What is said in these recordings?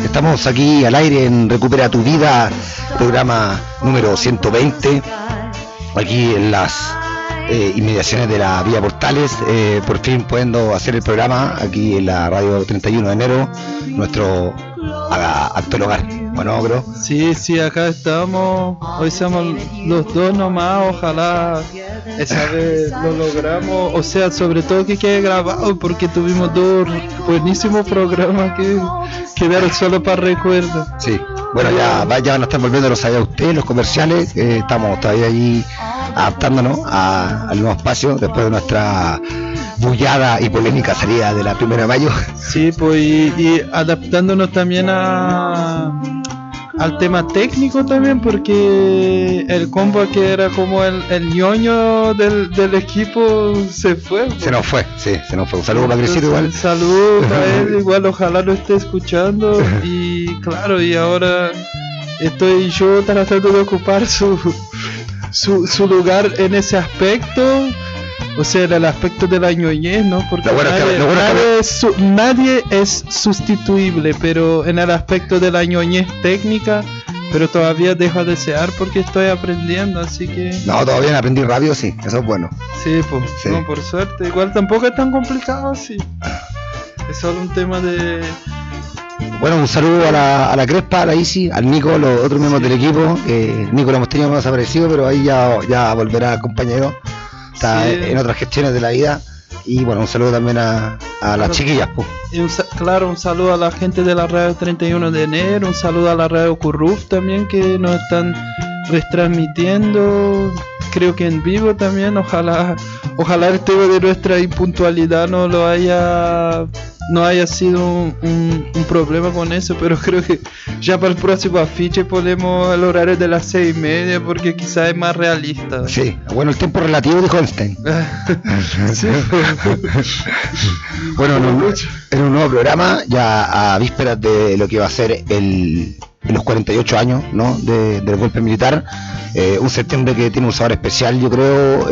Estamos aquí al aire en Recupera tu Vida, programa número 120, aquí en las inmediaciones de la Vía Portales, por fin pudiendo hacer el programa aquí en la radio 31 de enero, nuestro actual hogar. Bueno, bro. Sí, acá estamos, hoy somos los dos nomás, ojalá esa vez lo logramos, o sea, sobre todo que quede grabado, porque tuvimos dos buenísimos programas que quedaron solo para recuerdo. Sí, bueno, ya van a estar volviéndolos allá ustedes, los comerciales, estamos todavía allí adaptándonos al nuevo espacio después de nuestra bullada y polémica salida de la 1 de mayo. Sí, pues y adaptándonos también al tema técnico también, porque el combo que era como el ñoño del equipo se fue. Se nos fue. Un saludo para Crescito igual. Saludos para él, igual ojalá lo esté escuchando. Y claro, y ahora estoy yo tratando de ocupar su lugar en ese aspecto. O sea, en el aspecto de la ñoñez, ¿no? Porque nadie es sustituible, pero en el aspecto de la ñoñez técnica, pero todavía dejo a desear porque estoy aprendiendo, así que... No, todavía aprendí rápido, sí, eso es bueno. Sí, pues, sí. No, por suerte, igual tampoco es tan complicado así. Es solo un tema de... Bueno, un saludo a la Crespa, a la Isi, al Nico, los otros miembros del equipo. Nico lo hemos tenido más desaparecido, pero ahí ya volverá el compañero. Está en otras gestiones de la vida. Y bueno, un saludo también a las chiquillas, pues. Y un saludo a la gente de la radio 31 de enero, un saludo a la radio Curruf también, que nos están retransmitiendo, creo que en vivo también. Ojalá el tema de nuestra impuntualidad no haya sido un problema con eso, pero creo que ya para el próximo afiche ponemos el horario de las 6:30 porque quizás es más realista. Sí, bueno, el tiempo relativo dijo Einstein. Sí. Bueno, en un nuevo programa, ya a vísperas de lo que va a ser los 48 años, ¿no? del golpe militar, un septiembre que tiene un sabor especial, yo creo,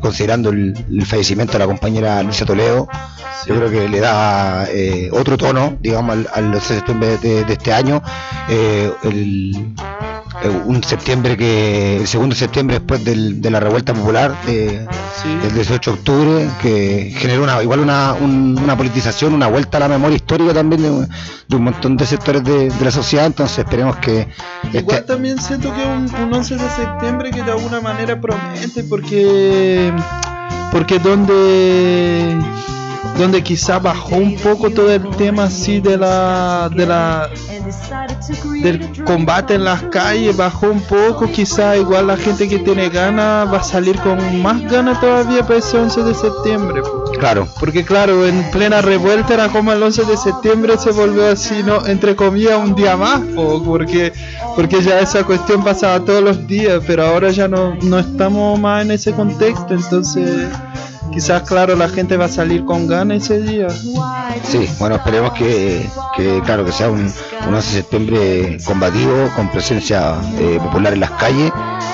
considerando el fallecimiento de la compañera Lucia Toledo. Sí. Yo creo que le da otro tono, digamos, al 12 de septiembre de este año. Un septiembre el segundo septiembre después de la revuelta popular del 18 de octubre, que generó una politización, una vuelta a la memoria histórica también de un montón de sectores de la sociedad. Entonces esperemos que... Igual también siento que un 11 de septiembre que de alguna manera promete, porque donde quizá bajó un poco todo el tema así del combate en las calles, bajó un poco, quizá igual la gente que tiene ganas va a salir con más ganas todavía para ese 11 de septiembre. Claro. Porque claro, en plena revuelta era como el 11 de septiembre se volvió así, ¿no? Entre comillas, un día más, porque ya esa cuestión pasaba todos los días, pero ahora ya no estamos más en ese contexto, entonces... Quizás, claro, la gente va a salir con ganas ese día. Sí, bueno, esperemos que sea un 11 de septiembre combativo, con presencia popular en las calles,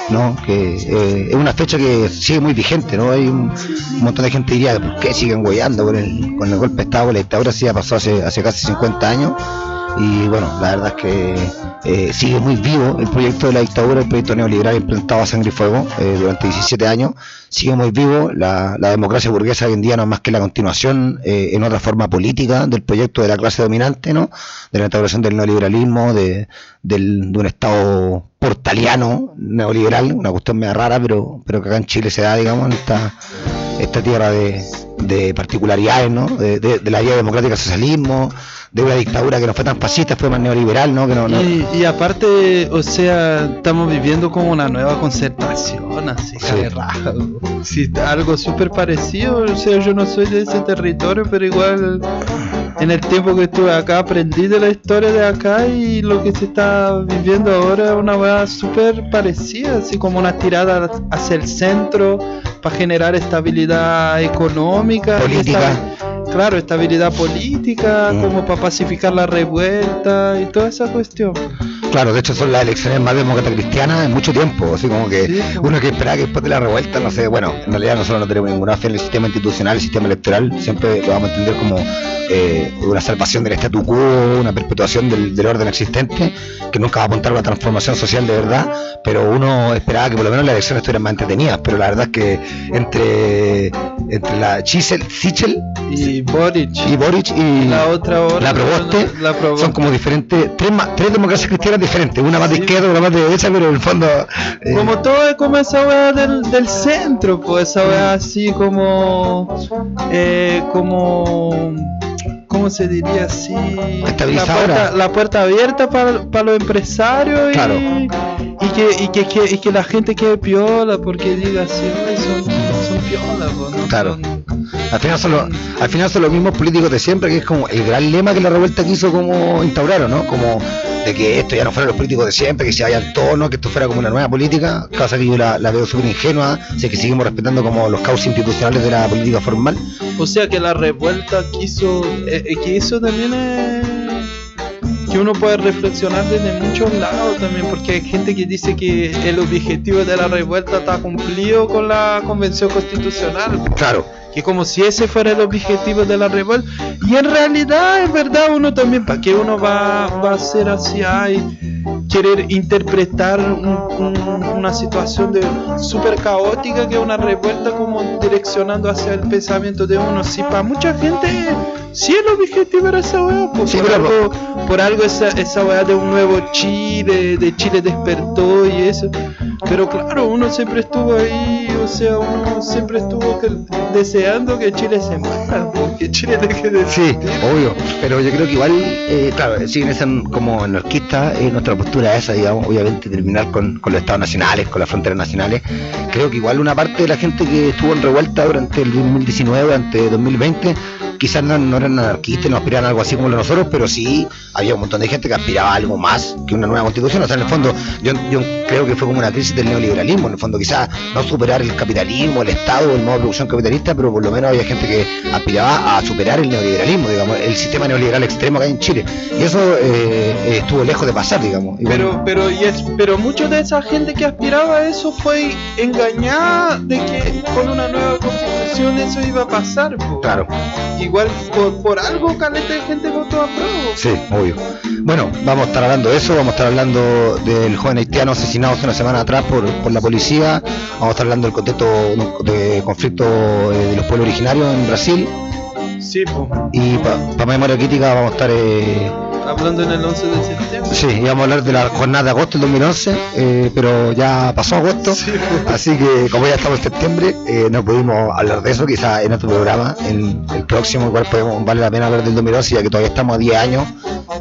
¿no? Que es una fecha que sigue muy vigente, ¿no? Hay un montón de gente que diría, ¿por qué siguen hueveando con el golpe de Estado? La dictadura sí ha pasado hace casi 50 años. Y bueno, la verdad es que sigue muy vivo el proyecto de la dictadura, el proyecto neoliberal implantado a sangre y fuego durante 17 años, sigue muy vivo. La democracia burguesa hoy en día no es más que la continuación en otra forma política del proyecto de la clase dominante, ¿no? De la instauración del neoliberalismo, de un Estado portaliano neoliberal, una cuestión media rara, pero que acá en Chile se da, digamos, en esta tierra de particularidades, ¿no? De la vía democrática al socialismo, de una dictadura que no fue tan fascista, fue más neoliberal, ¿no? Y aparte, o sea, estamos viviendo como una nueva concertación, así, sí, algo súper parecido. O sea, yo no soy de ese territorio, pero igual en el tiempo que estuve acá aprendí de la historia de acá, y lo que se está viviendo ahora es una weá súper parecida, así como una tirada hacia el centro para generar estabilidad económica, política. Claro, estabilidad política, como para pacificar la revuelta y toda esa cuestión. Claro, de hecho son las elecciones más demócratas cristianas en mucho tiempo, así como que sí, uno que esperaba que después de la revuelta, no sé, bueno, en realidad nosotros no tenemos ninguna fe en el sistema institucional, el sistema electoral, siempre lo vamos a entender como una salvación del statu quo, una perpetuación del orden existente, que nunca va a apuntar a una transformación social de verdad, pero uno esperaba que por lo menos las elecciones estuvieran más entretenidas, pero la verdad es que entre la Sichel y Boric y la otra la Proboste son como diferentes, tres democracias cristianas diferentes, una más de izquierda, una más de derecha, pero en el fondo como todo es como esa weá del centro, pues esa weá así como ¿cómo se diría así? La puerta abierta para los empresarios, claro. y que la gente quede piola porque diga así, son piola, ¿no? Claro. Al final son los mismos políticos de siempre, que es como el gran lema que la revuelta quiso como instauraron, ¿no? Como de que esto ya no fueran los políticos de siempre, que se vayan todos, ¿no? Que esto fuera como una nueva política, cosa que yo la veo súper ingenua, sé que seguimos respetando como los cauces institucionales de la política formal. O sea que la revuelta quiso, que eso también es que uno puede reflexionar desde muchos lados también, porque hay gente que dice que el objetivo de la revuelta está cumplido con la Convención Constitucional. Claro. Que como si ese fuera el objetivo de la revuelta, y en realidad es verdad, uno también, ¿para qué uno va a hacer así, querer interpretar una situación súper caótica que es una revuelta como direccionando hacia el pensamiento de uno? Si para mucha gente sí el objetivo era esa weá, pues, sí, por algo esa weá de un nuevo Chile, de Chile despertó y eso, pero claro, uno siempre estuvo ahí, o sea, uno siempre estuvo deseando que Chile se muera, que Chile deje de existir. Sí, obvio, pero yo creo que igual, claro, siguen siendo como anarquistas, nuestra postura esa, digamos, obviamente terminar con los estados nacionales, con las fronteras nacionales. Creo que igual una parte de la gente que estuvo en revuelta durante el 2019, durante el 2020, quizás no eran anarquistas, no aspiraban a algo así como nosotros, pero sí había un montón de gente que aspiraba a algo más que una nueva constitución. O sea, en el fondo yo creo que fue como una crisis del neoliberalismo, en el fondo quizás no superar el capitalismo, el Estado, el modo de producción capitalista, pero por lo menos había gente que aspiraba a superar el neoliberalismo, digamos, el sistema neoliberal extremo que hay en Chile, y eso estuvo lejos de pasar, digamos. Pero mucha de esa gente que aspiraba a eso fue engañada de que con una nueva constitución eso iba a pasar, po. Claro. Igual por algo caleta de gente votó a prueba. Sí, obvio. Bueno, vamos a estar hablando de eso, vamos a estar hablando del joven haitiano asesinado hace una semana atrás por la policía, vamos a estar hablando del contexto de conflicto de los pueblos originarios en Brasil. Sí, pues. Y para memoria crítica vamos a estar hablando en el 11 de septiembre. Sí, íbamos a hablar de la jornada de agosto del 2011, pero ya pasó agosto, sí, pues. Así que como ya estamos en septiembre, no pudimos hablar de eso, quizás en otro programa, en el próximo, igual vale la pena hablar del 2012, ya que todavía estamos a 10 años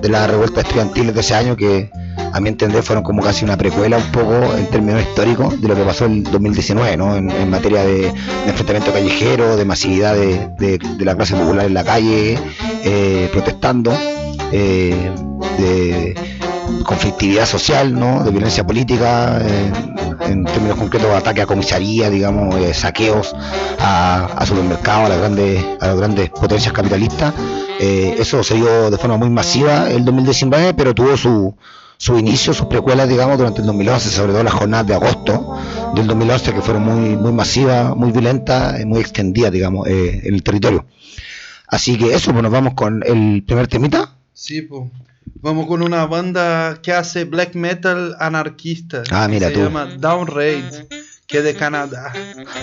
de la revuelta estudiantil de ese año, que a mi entender fueron como casi una precuela un poco en términos históricos de lo que pasó en 2019, ¿no? En materia de enfrentamiento callejero, de masividad de la clase popular en la calle, protestando, de conflictividad social, ¿no? De violencia política, en términos concretos, ataque a comisaría, digamos, saqueos a supermercados, a las grandes potencias capitalistas. Eso se dio de forma muy masiva el 2019, pero tuvo su inicio, sus precuelas, digamos, durante el 2011, sobre todo las jornadas de agosto del 2011, que fueron muy masivas, muy violentas, muy extendidas, digamos, en el territorio. Así que eso, pues nos vamos con el primer temita. Sí, pues. Vamos con una banda que hace black metal anarquista. Mira, se llama Downrage, que es de Canadá.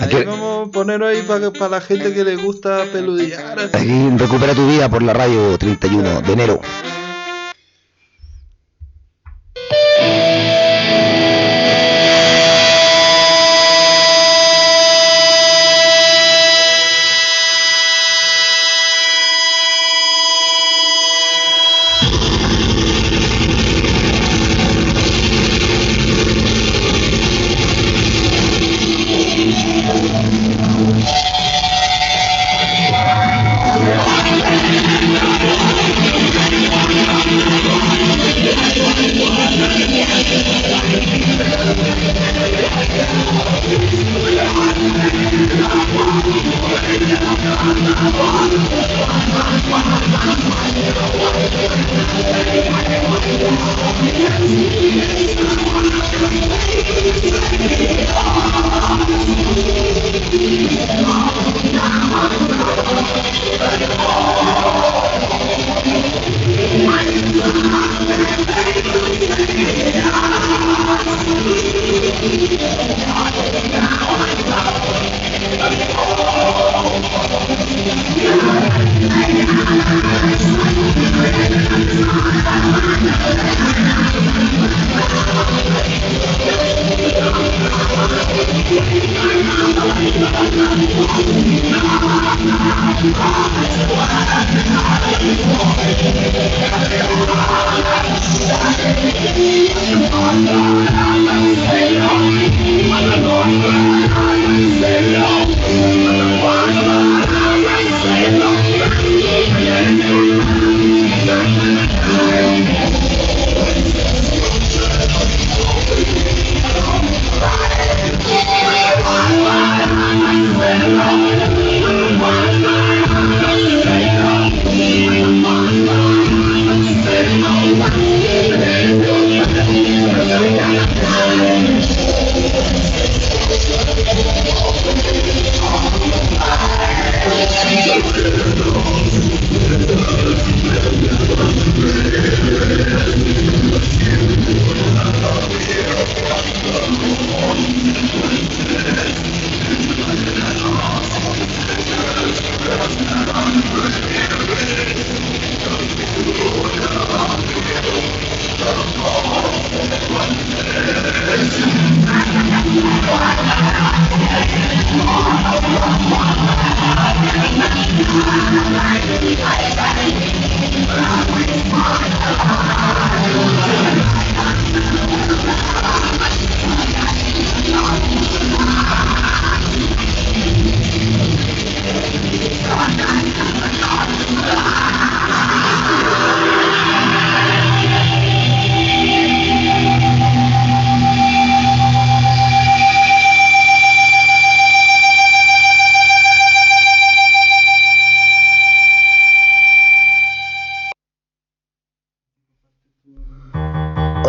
Ahí vamos a poner ahí para la gente que le gusta peludear. Así. Aquí Recupera tu vida por la radio 31 de enero.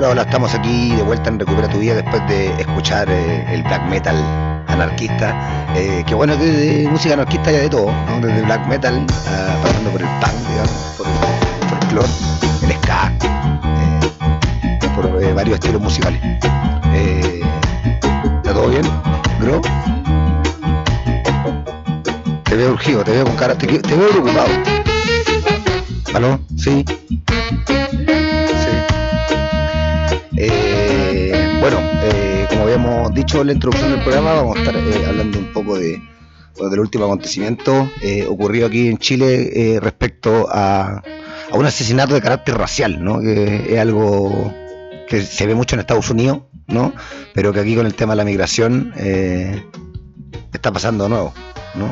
Hola, estamos aquí de vuelta en Recupera tu Vida después de escuchar el black metal anarquista. Que bueno que de música anarquista hay de todo, ¿no? Desde black metal, pasando por el punk, digamos, por el folclore, el ska, por varios estilos musicales. ¿Está todo bien, bro? Te veo urgido, te veo con cara, te veo preocupado. ¿Aló? ¿Sí? Bueno, como habíamos dicho en la introducción del programa, vamos a estar hablando un poco del último acontecimiento ocurrido aquí en Chile respecto a un asesinato de carácter racial, ¿no? Que es algo que se ve mucho en Estados Unidos, ¿no? Pero que aquí con el tema de la migración está pasando de nuevo, ¿no?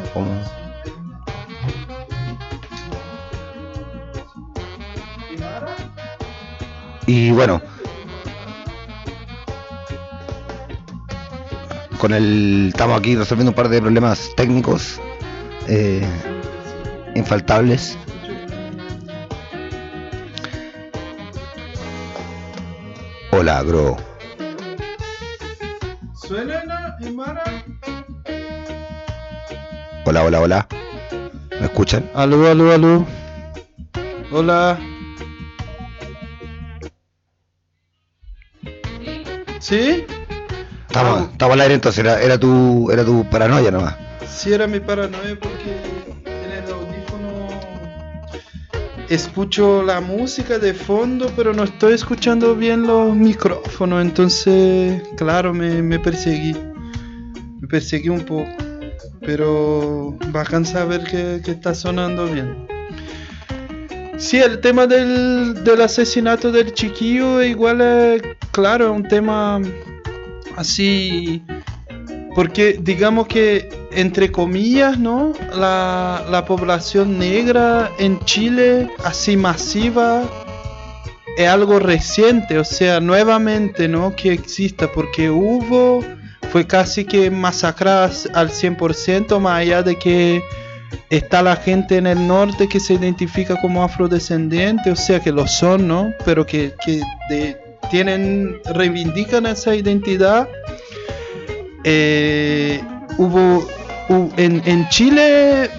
Y bueno, estamos aquí resolviendo un par de problemas técnicos infaltables. Hola, bro. ¿Suena, Imara? Hola. ¿Me escuchan? Aló. Hola. ¿Sí? Estamos al aire, entonces era tu paranoia nomás. Sí, era mi paranoia porque en el audífono escucho la música de fondo, pero no estoy escuchando bien los micrófonos, entonces, claro, me perseguí un poco, pero bacán saber que está sonando bien. Sí, el tema del asesinato del chiquillo igual es, claro, un tema así, porque digamos que entre comillas, ¿no? La población negra en Chile así masiva es algo reciente, o sea, nuevamente, ¿no? Que exista, porque hubo fue casi que masacrada al 100%, más allá de que está la gente en el norte que se identifica como afrodescendiente, o sea que lo son, ¿no? Pero que reivindican esa identidad. Hubo en Chile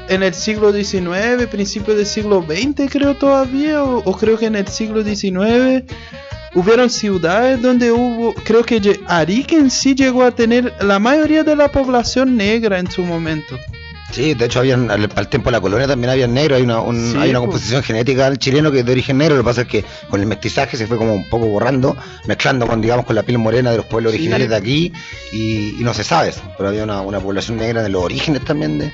en el siglo XIX, principios del siglo XX creo todavía, o creo que en el siglo XIX, hubieron ciudades donde creo que Arica en sí llegó a tener la mayoría de la población negra en su momento. Sí, de hecho al tiempo de la colonia también había negros, hay una composición genética del chileno que es de origen negro. Lo que pasa es que con el mestizaje se fue como un poco borrando, mezclando con la piel morena de los pueblos originales de aquí, y no se sabe eso, pero había una población negra de los orígenes también de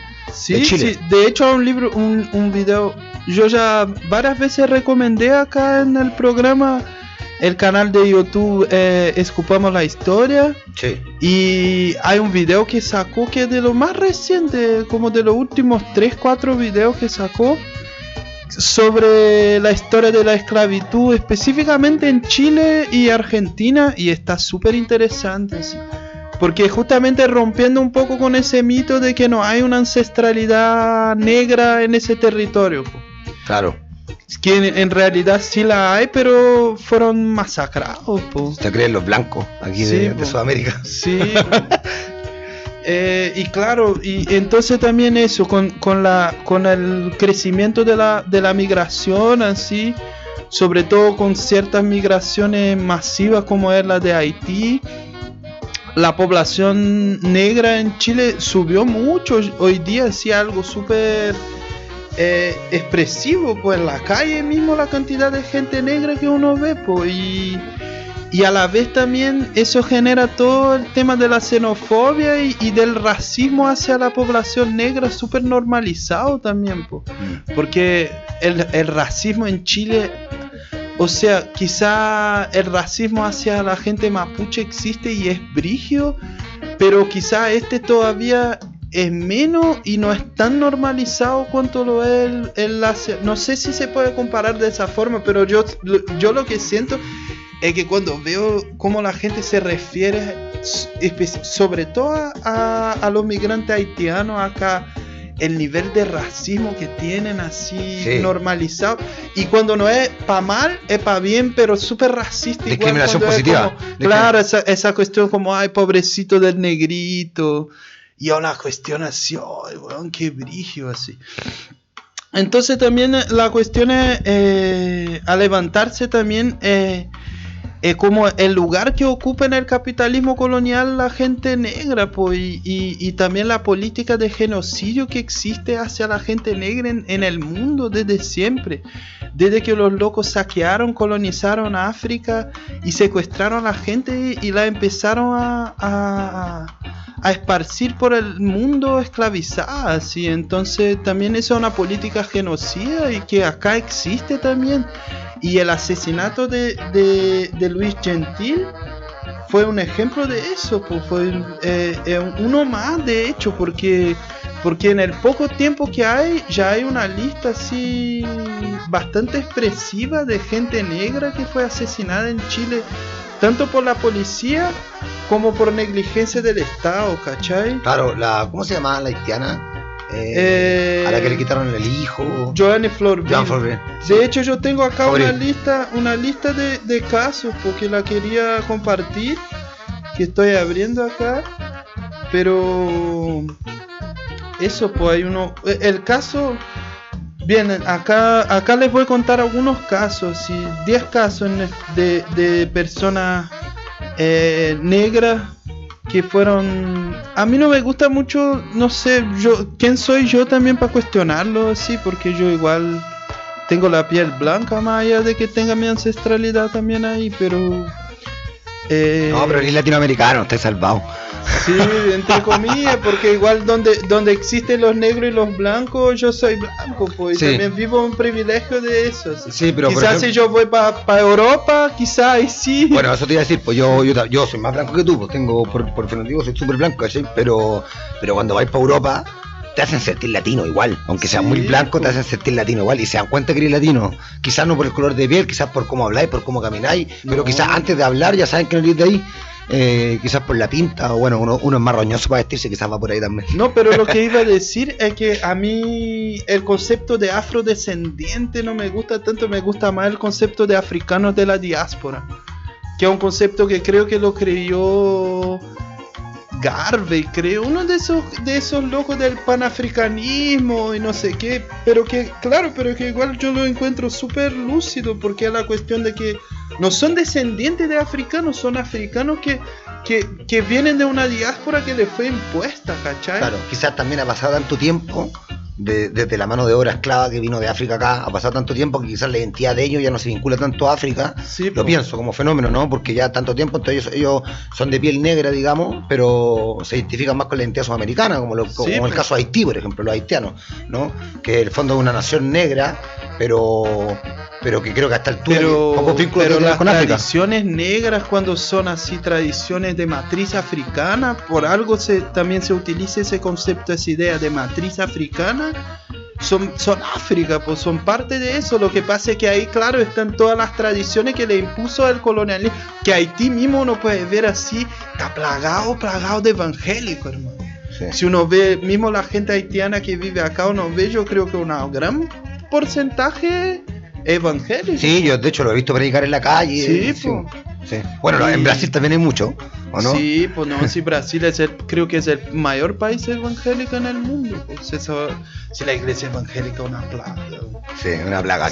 Chile. Sí, de hecho hay un libro, un video, yo ya varias veces recomendé acá en el programa el canal de YouTube Escupamos la Historia. Sí. Y hay un video que sacó que es de lo más reciente, como de los últimos 3-4 videos que sacó sobre la historia de la esclavitud, específicamente en Chile y Argentina, y está súper interesante, ¿sí? Porque justamente rompiendo un poco con ese mito de que no hay una ancestralidad negra en ese territorio. Claro. Que en realidad sí la hay, pero fueron masacrados. ¿Te creen los blancos aquí de Sudamérica? Sí. Y claro, y entonces también eso, con el crecimiento de la migración así, sobre todo con ciertas migraciones masivas como es la de Haití, la población negra en Chile subió mucho. Hoy día sí algo súper expresivo, pues en la calle mismo la cantidad de gente negra que uno ve, pues, y a la vez también eso genera todo el tema de la xenofobia y del racismo hacia la población negra súper normalizado también, pues, porque el racismo en Chile, o sea, quizá el racismo hacia la gente mapuche existe y es brígido, pero quizá todavía es menos y no es tan normalizado cuanto lo es no sé si se puede comparar de esa forma, pero yo lo que siento es que cuando veo cómo la gente se refiere sobre todo a los migrantes haitianos acá, el nivel de racismo que tienen así normalizado, y cuando no es pa' mal, es pa' bien, pero súper racista. Discriminación positiva. Claro, esa cuestión como, ay, pobrecito del negrito, y una cuestión así, ay, weón, qué brillo así. Entonces también la cuestión es a levantarse también como el lugar que ocupa en el capitalismo colonial la gente negra, pues, y también la política de genocidio que existe hacia la gente negra en el mundo desde siempre, desde que los locos saquearon, colonizaron África y secuestraron a la gente y la empezaron a esparcir por el mundo esclavizada, ¿sí? Entonces también esa es una política genocida y que acá existe también. Y el asesinato de Luis Gentil fue un ejemplo de eso, pues fue uno más, de hecho, porque en el poco tiempo que hay, ya hay una lista así bastante expresiva de gente negra que fue asesinada en Chile, tanto por la policía como por negligencia del Estado, ¿cachai? Claro, ¿cómo se llamaba la haitiana? A la que le quitaron el hijo. Joanne Florville. Sí. De hecho, yo tengo acá una lista de casos, porque la quería compartir, que estoy abriendo acá. Pero eso, pues hay uno. El caso. Bien, acá les voy a contar algunos casos, 10 casos de personas negras que fueron. A mí no me gusta mucho, no sé, quién soy yo también para cuestionarlo así, porque yo igual tengo la piel blanca, más allá de que tenga mi ancestralidad también ahí, pero no, pero ni latinoamericano, está salvado. Sí, entre comillas, porque igual donde existen los negros y los blancos, yo soy blanco, pues, y también vivo un privilegio de eso. Sí, pero quizás si yo voy para Europa, quizás ahí sí. Bueno, eso te iba a decir, pues yo soy más blanco que tú, pues tengo, por fenotipo soy súper blanco, ¿sí? Pero cuando vais para Europa, te hacen sentir latino igual, aunque seas muy blanco, te hacen sentir latino igual, y se dan cuenta que eres latino, quizás no por el color de piel, quizás por cómo habláis, por cómo camináis, pero quizás antes de hablar ya saben que no eres de ahí. quizás por la pinta, o bueno, uno es más roñoso para vestirse, quizás va por ahí también. No, pero lo que iba a decir es que a mí el concepto de afrodescendiente no me gusta tanto, me gusta más el concepto de africanos de la diáspora, que es un concepto que creo que lo creyó Garvey, creo, uno de esos locos del panafricanismo y no sé qué, pero que igual yo lo encuentro súper lúcido, porque es la cuestión de que no son descendientes de africanos, son africanos que vienen de una diáspora que les fue impuesta, ¿cachai? Claro, quizás también ha pasado tanto tiempo desde la mano de obra esclava que vino de África acá, ha pasado tanto tiempo que quizás la identidad de ellos ya no se vincula tanto a África. Sí, lo pienso como fenómeno, ¿no? Porque ya tanto tiempo, entonces ellos son de piel negra, digamos, pero se identifican más con la identidad sudamericana, como el caso de Haití, por ejemplo, los haitianos, ¿no? Que en el fondo es una nación negra, pero que creo que hasta altura poco vínculo pero las con África. Tradiciones negras, cuando son así tradiciones de matriz africana, por algo también se utiliza ese concepto, esa idea de matriz africana. Son África, pues son parte de eso. Lo que pasa es que ahí, claro, están todas las tradiciones que le impuso el colonialismo, que Haití mismo uno puede ver así, está plagado de evangélicos, hermano. Sí. Si uno ve, mismo la gente haitiana que vive acá, uno ve, yo creo que un gran porcentaje evangélico. Sí, yo de hecho lo he visto predicar en la calle. Sí. Bueno, en Brasil también hay mucho, ¿o no? Sí, pues no, sí, Brasil creo que es el mayor país evangélico en el mundo. Pues eso, si la iglesia evangélica es una plaga. Sí, una plaga.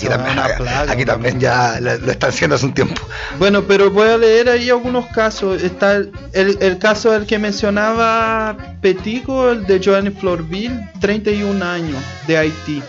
Aquí también ya lo están haciendo hace un tiempo. Bueno, pero voy a leer ahí algunos casos. Está el caso del que mencionaba Petico, el de Joanne Florville, 31 años, de Haití.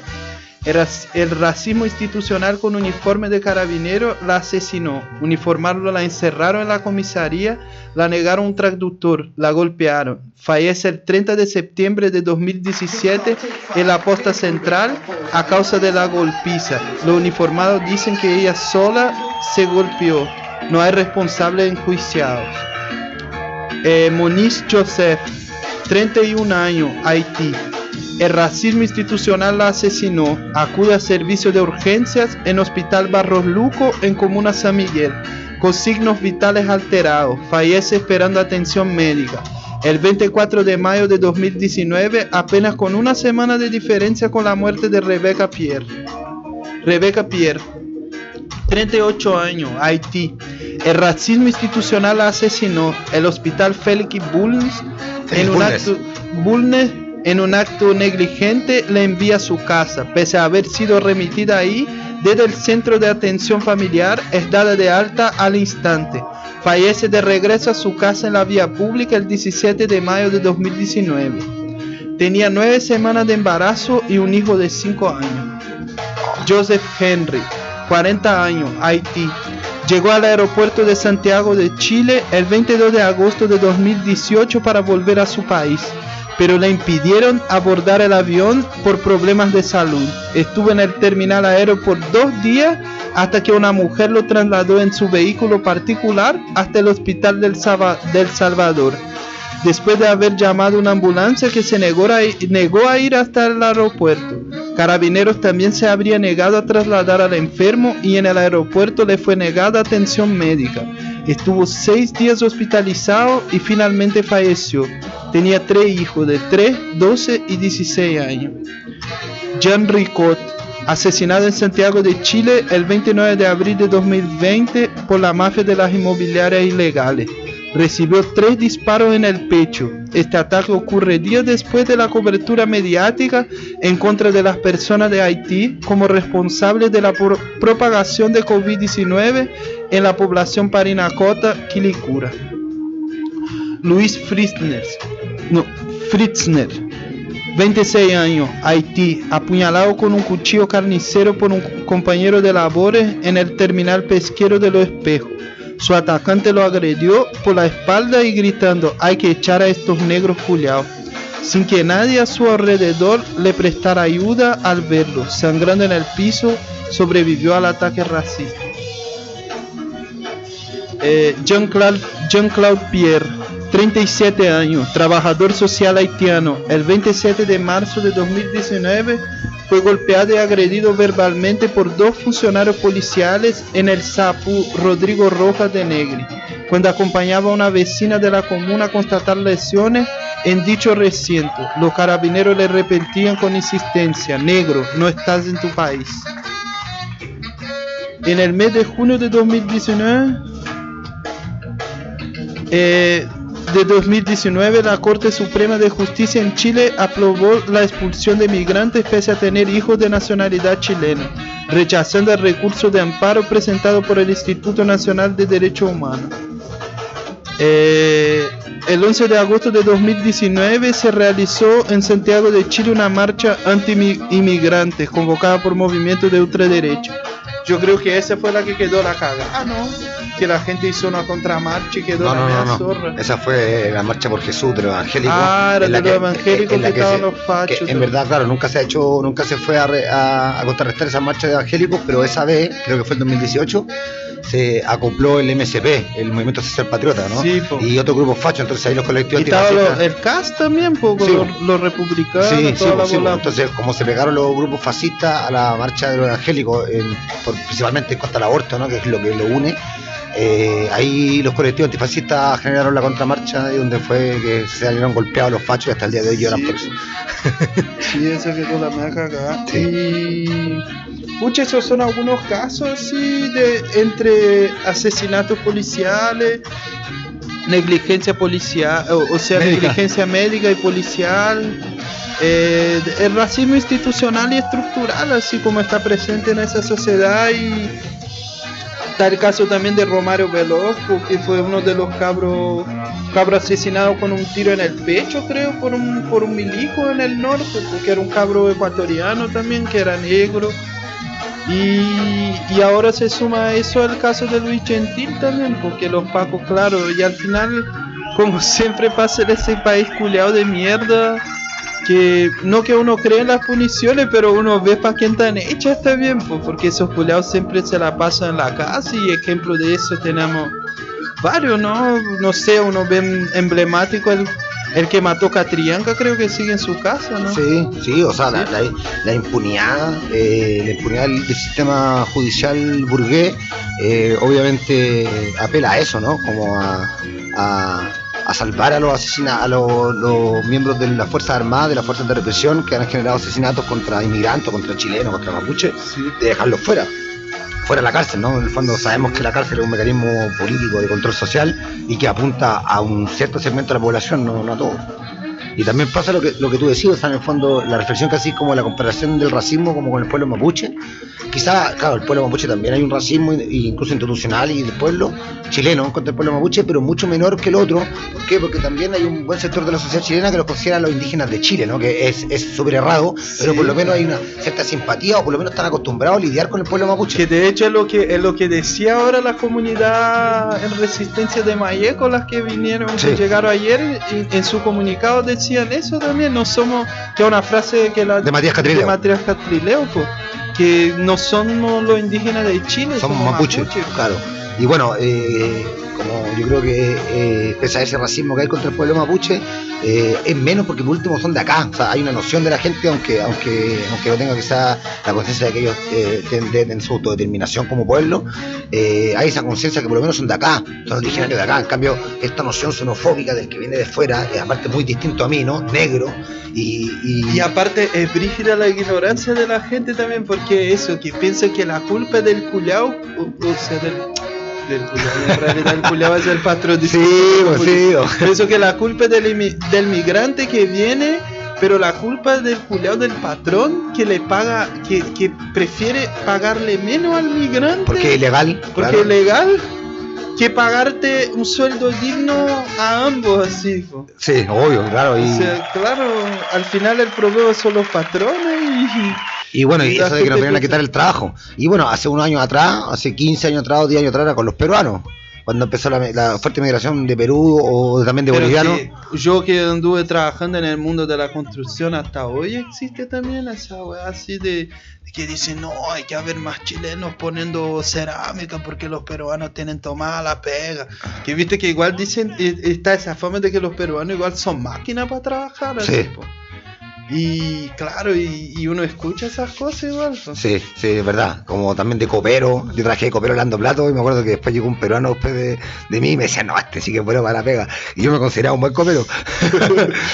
El racismo institucional con uniforme de carabinero la asesinó. Uniformarlo, la encerraron en la comisaría, la negaron un traductor, la golpearon. Fallece el 30 de septiembre de 2017 en la posta central a causa de la golpiza. Los uniformados dicen que ella sola se golpeó. No hay responsables enjuiciados. Moniz Joseph, 31 años, Haití. El racismo institucional la asesinó. Acude a servicio de urgencias en Hospital Barros Luco, en Comuna San Miguel, con signos vitales alterados. Fallece esperando atención médica. El 24 de mayo de 2019, apenas con una semana de diferencia con la muerte de Rebecca Pierre. 38 años, Haití. El racismo institucional la asesinó. El Hospital Félix Bulnes, en un acto negligente, le envía a su casa. Pese a haber sido remitida ahí desde el centro de atención familiar, es dada de alta al instante. Fallece de regreso a su casa en la vía pública el 17 de mayo de 2019. Tenía 9 semanas de embarazo y un hijo de 5 años. Joseph Henry, 40 años, Haití. Llegó al aeropuerto de Santiago de Chile el 22 de agosto de 2018 para volver a su país, pero le impidieron abordar el avión por problemas de salud. Estuvo en el terminal aéreo por 2 días hasta que una mujer lo trasladó en su vehículo particular hasta el hospital del Salvador. Después de haber llamado una ambulancia que se negó a ir hasta el aeropuerto. Carabineros también se habría negado a trasladar al enfermo y en el aeropuerto le fue negada atención médica. Estuvo 6 días hospitalizado y finalmente falleció. Tenía 3 hijos de 3, 12 y 16 años. Jean Ricot, asesinado en Santiago de Chile el 29 de abril de 2020 por la mafia de las inmobiliarias ilegales. Recibió 3 disparos en el pecho. Este ataque ocurre días después de la cobertura mediática en contra de las personas de Haití como responsables de la propagación de COVID-19 en la población parinacota Quilicura. Luis Fritzner, 26 años, Haití, apuñalado con un cuchillo carnicero por un compañero de labores en el terminal pesquero de Los Espejos. Su atacante lo agredió por la espalda y gritando: "Hay que echar a estos negros culiados", sin que nadie a su alrededor le prestara ayuda. Al verlo sangrando en el piso, sobrevivió al ataque racista. Jean-Claude Pierre, 37 años, trabajador social haitiano. El 27 de marzo de 2019 fue golpeado y agredido verbalmente por 2 funcionarios policiales en el Sapu Rodrigo Rojas de Negri, cuando acompañaba a una vecina de la comuna a constatar lesiones en dicho recinto. Los carabineros le repetían con insistencia: negro, no estás en tu país. En el mes de junio de 2019, la Corte Suprema de Justicia en Chile aprobó la expulsión de migrantes pese a tener hijos de nacionalidad chilena, rechazando el recurso de amparo presentado por el Instituto Nacional de Derechos Humanos. El 11 de agosto de 2019 se realizó en Santiago de Chile una marcha anti-inmigrantes convocada por movimientos de ultraderecha. Yo creo que esa fue la que quedó la caga. Ah, no, que la gente hizo una contramarcha y quedó la zorra. Esa fue la marcha por Jesús de los evangélicos. Ah, era de los evangélicos que estaban los fachos. En verdad, claro, nunca se fue a contrarrestar esa marcha de evangélicos, pero esa vez, creo que fue en 2018, se acopló el MSP, el Movimiento Social Patriota, ¿no? Sí, y otro grupo facho, entonces ahí los colectivos antifascistas. El CAS también, sí, los republicanos. Sí, entonces como se pegaron los grupos fascistas a la marcha de los evangélicos, principalmente en cuanto al aborto, ¿no? Que es lo que lo une, ahí los colectivos antifascistas generaron la contramarcha y donde fue que se salieron golpeados los fachos y hasta el día de hoy lloran por eso. Sí, esa quedó la mega cagada. Sí. Pucha, esos son algunos casos así entre asesinatos policiales, negligencia policial, negligencia médica y policial, el racismo institucional y estructural, así como está presente en esa sociedad. Y está el caso también de Romario Veloz, que fue uno de los cabros asesinados con un tiro en el pecho, creo, por un milico en el norte, porque era un cabro ecuatoriano también, que era negro. Y ahora se suma a eso el caso de Luis Gentil también, porque los pacos, claro, y al final, como siempre pasa en ese país culeado de mierda, que no que uno cree en las puniciones, pero uno ve para quién están hechas también, porque esos culeados siempre se la pasan en la casa, y ejemplo de eso tenemos varios, ¿no? No sé, uno ve emblemático el que mató Catrianca, creo que sigue en su casa, ¿no? Sí, o sea, ¿sí? La impunidad del sistema judicial burgués, obviamente apela a eso, ¿no? Como a salvar a los asesinatos, a los miembros de las Fuerzas Armadas, de las Fuerzas de Represión que han generado asesinatos contra inmigrantes, contra chilenos, contra mapuches, de dejarlos fuera de la cárcel, ¿no? En el fondo sabemos que la cárcel es un mecanismo político de control social y que apunta a un cierto segmento de la población, no a todos. Y también pasa lo que tú decías, o sea, en el fondo la reflexión casi como la comparación del racismo como con el pueblo mapuche. Quizá, claro, el pueblo mapuche también hay un racismo incluso institucional y del pueblo chileno contra el pueblo mapuche, pero mucho menor que el otro. ¿Por qué? Porque también hay un buen sector de la sociedad chilena que los considera los indígenas de Chile, ¿no? Que es súper errado, pero por lo menos hay una cierta simpatía, o por lo menos están acostumbrados a lidiar con el pueblo mapuche. Que de hecho es lo que decía ahora la comunidad en resistencia de Mayeco, las que vinieron, que llegaron ayer, en su comunicado decían eso también, no somos, que es una frase que de Matías Catrileo, que no somos los indígenas de Chile, somos mapuches, claro. Y bueno, como yo creo que pese a ese racismo que hay contra el pueblo mapuche, es menos porque por último son de acá. O sea, hay una noción de la gente, aunque no tenga quizá la conciencia de que ellos tienen su autodeterminación como pueblo, hay esa conciencia que por lo menos son de acá, son originarios de acá. En cambio, esta noción xenofóbica del que viene de fuera es aparte muy distinto a mí, ¿no? Negro. Y aparte es brígida la ignorancia de la gente también, porque eso, que piensa que la culpa es del culiao, o sea, del culiao, en realidad el culiao es el patrón. Pienso que la culpa es del migrante que viene, pero la culpa es del culiao del patrón que le paga, que prefiere pagarle menos al migrante. Porque es ilegal. Porque es ilegal. Que pagarte un sueldo digno a ambos, así. Sí, obvio, claro. O sea, claro, al final el problema son los patrones y bueno, y eso de que nos vienen a quitar el trabajo. Y bueno, hace unos años atrás, hace 15 años atrás o 10 años atrás, era con los peruanos. Cuando empezó la fuerte migración de Perú o también de bolivianos. Yo que anduve trabajando en el mundo de la construcción, hasta hoy existe también esa weá así de que dicen, no, hay que haber más chilenos poniendo cerámica porque los peruanos tienen tomada la pega. Que viste que igual dicen, está esa fama de que los peruanos igual son máquinas para trabajar. Sí. Así, Y claro, y uno escucha esas cosas igual. Pues. Sí, es verdad. Como también de copero. Yo trabajé de copero lavando platos y me acuerdo que después llegó un peruano después de mí y me decía, no, este sí que es bueno para la pega. Y yo me consideraba un buen copero.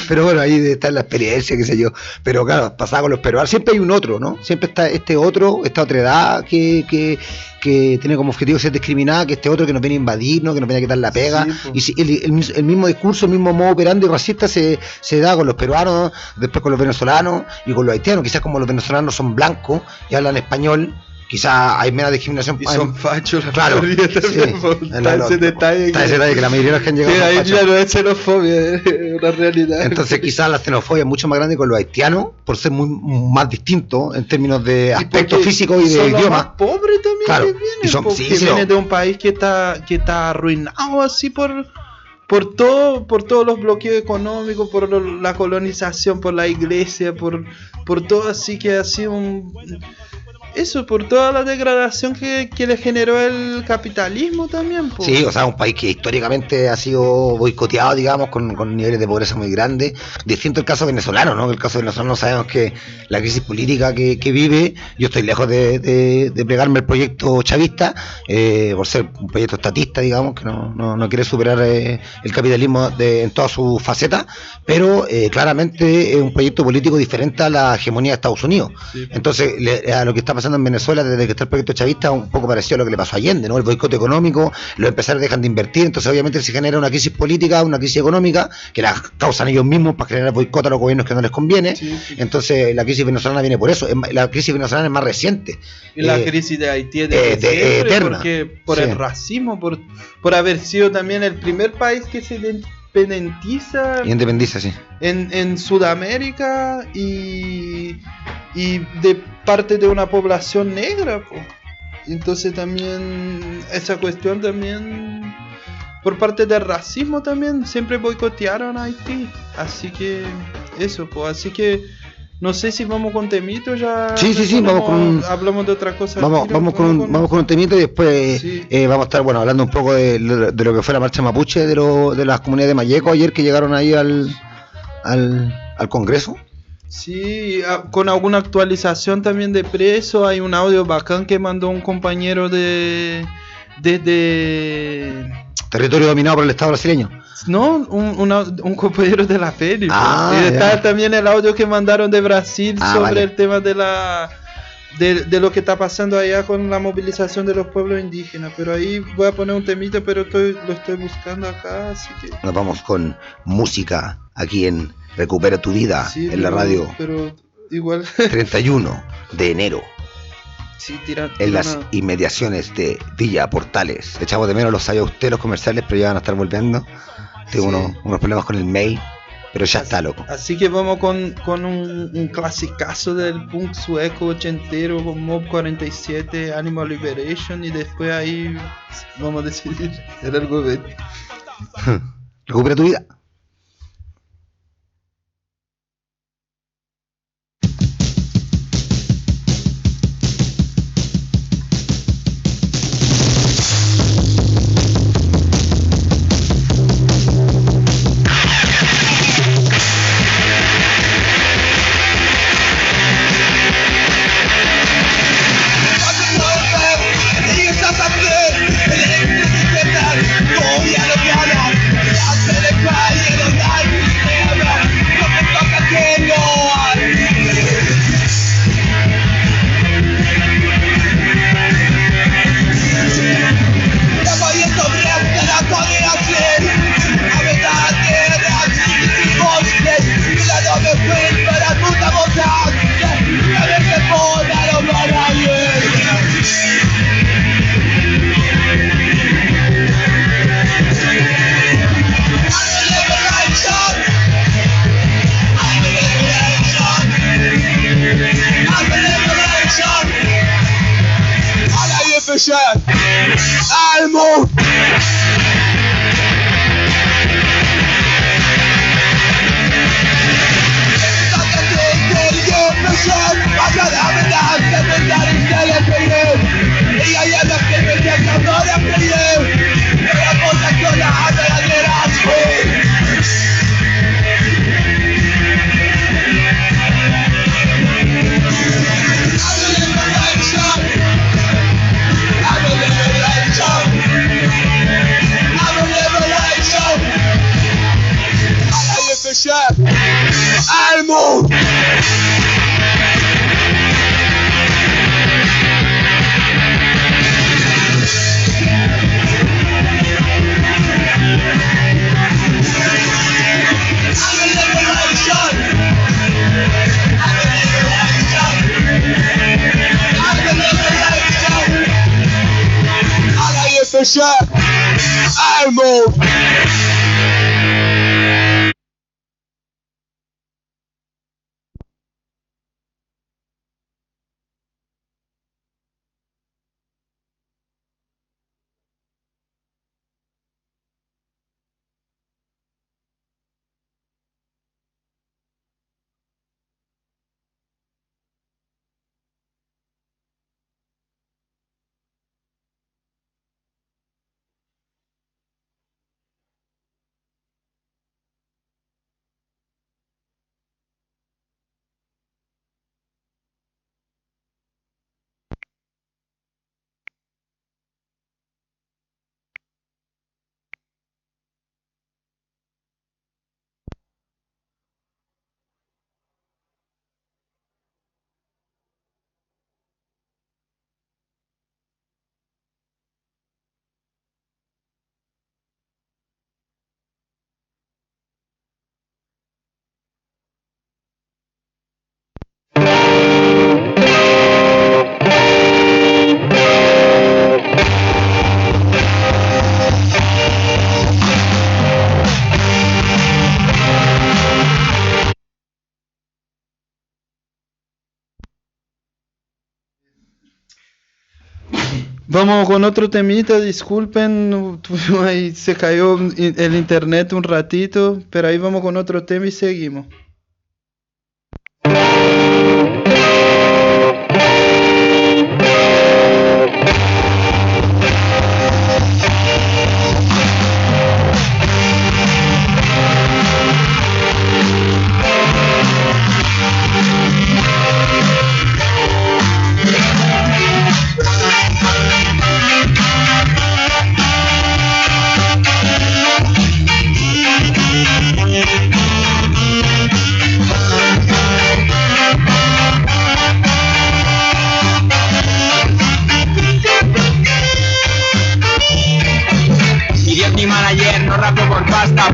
Pero bueno, ahí está la experiencia, qué sé yo. Pero claro, pasaba con los peruanos. Siempre hay un otro, ¿no? Siempre está esta otra edad que tiene como objetivo ser discriminada, que este otro que nos viene a invadirnos, que nos viene a quitar la pega. Sí, y si el mismo discurso, el mismo modo operandi racista se da con los peruanos, después con los venezolanos y con los haitianos. Quizás como los venezolanos son blancos y hablan español, quizás hay menos discriminación. Y son fachos, la claro, mayoría también. Está ese detalle que la mayoría de los que han llegado ahí ya no es xenofobia, es una realidad. Entonces quizás la xenofobia es mucho más grande con los haitianos, por ser más distintos en términos de aspecto físico y de idioma. Son más pobres también, claro, que vienen, vienen de un país que está arruinado así por todos los bloqueos económicos, por la colonización, por la iglesia, por todo, así que ha sido por toda la degradación que le generó el capitalismo también. Po. Sí, o sea, un país que históricamente ha sido boicoteado, digamos, con niveles de pobreza muy grandes. Distinto el caso venezolano, ¿no? El caso venezolano sabemos que la crisis política que vive, yo estoy lejos de plegarme el proyecto chavista, por ser un proyecto estatista, digamos, que no quiere superar el capitalismo en todas sus facetas, pero claramente es un proyecto político diferente a la hegemonía de Estados Unidos. Sí. Entonces, a lo que está pasando en Venezuela desde que está el proyecto chavista un poco parecido a lo que le pasó a Allende, ¿no? El boicot económico, los empresarios dejan de invertir, entonces obviamente se genera una crisis política, una crisis económica que la causan ellos mismos para generar boicot a los gobiernos que no les conviene. Sí. Entonces la crisis venezolana viene por eso. La crisis venezolana es más reciente. Y la crisis de Haití es eterna, porque por el racismo, por haber sido también el primer país que se independiza sí. en Sudamérica y de parte de una población negra, po. Entonces también esa cuestión también por parte del racismo también siempre boicotearon a Haití, así que eso, pues, así que no sé si vamos con temito ya. Sí, hablamos de otra cosa. Vamos con un temito y después vamos a estar hablando un poco de lo que fue la marcha mapuche de las comunidades de Malleco ayer que llegaron ahí al Congreso. Sí, con alguna actualización también de preso. Hay un audio bacán que mandó un compañero desde territorio dominado por el Estado brasileño. No, un compañero de la peli. Y está también el audio que mandaron de Brasil sobre el tema de lo que está pasando allá con la movilización de los pueblos indígenas. Pero ahí voy a poner un temita, pero lo estoy buscando acá, así que... Nos vamos con música aquí en Recupera tu Vida, en la radio. Pero igual... 31 de enero. Sí, en las inmediaciones de Villa Portales. Echamos de menos los los comerciales, pero ya van a estar volviendo. Tengo unos problemas con el mail, pero ya está, loco. Así que vamos con un clasicazo del punk sueco ochentero con Mob 47, Animal Liberation, y después ahí vamos a decidir el argumento. Recupera tu vida. Almo. shot. I'll move. For sure, I'll move. Vamos con otro temita, disculpen, ahí se cayó el internet un ratito, pero ahí vamos con otro tema y seguimos.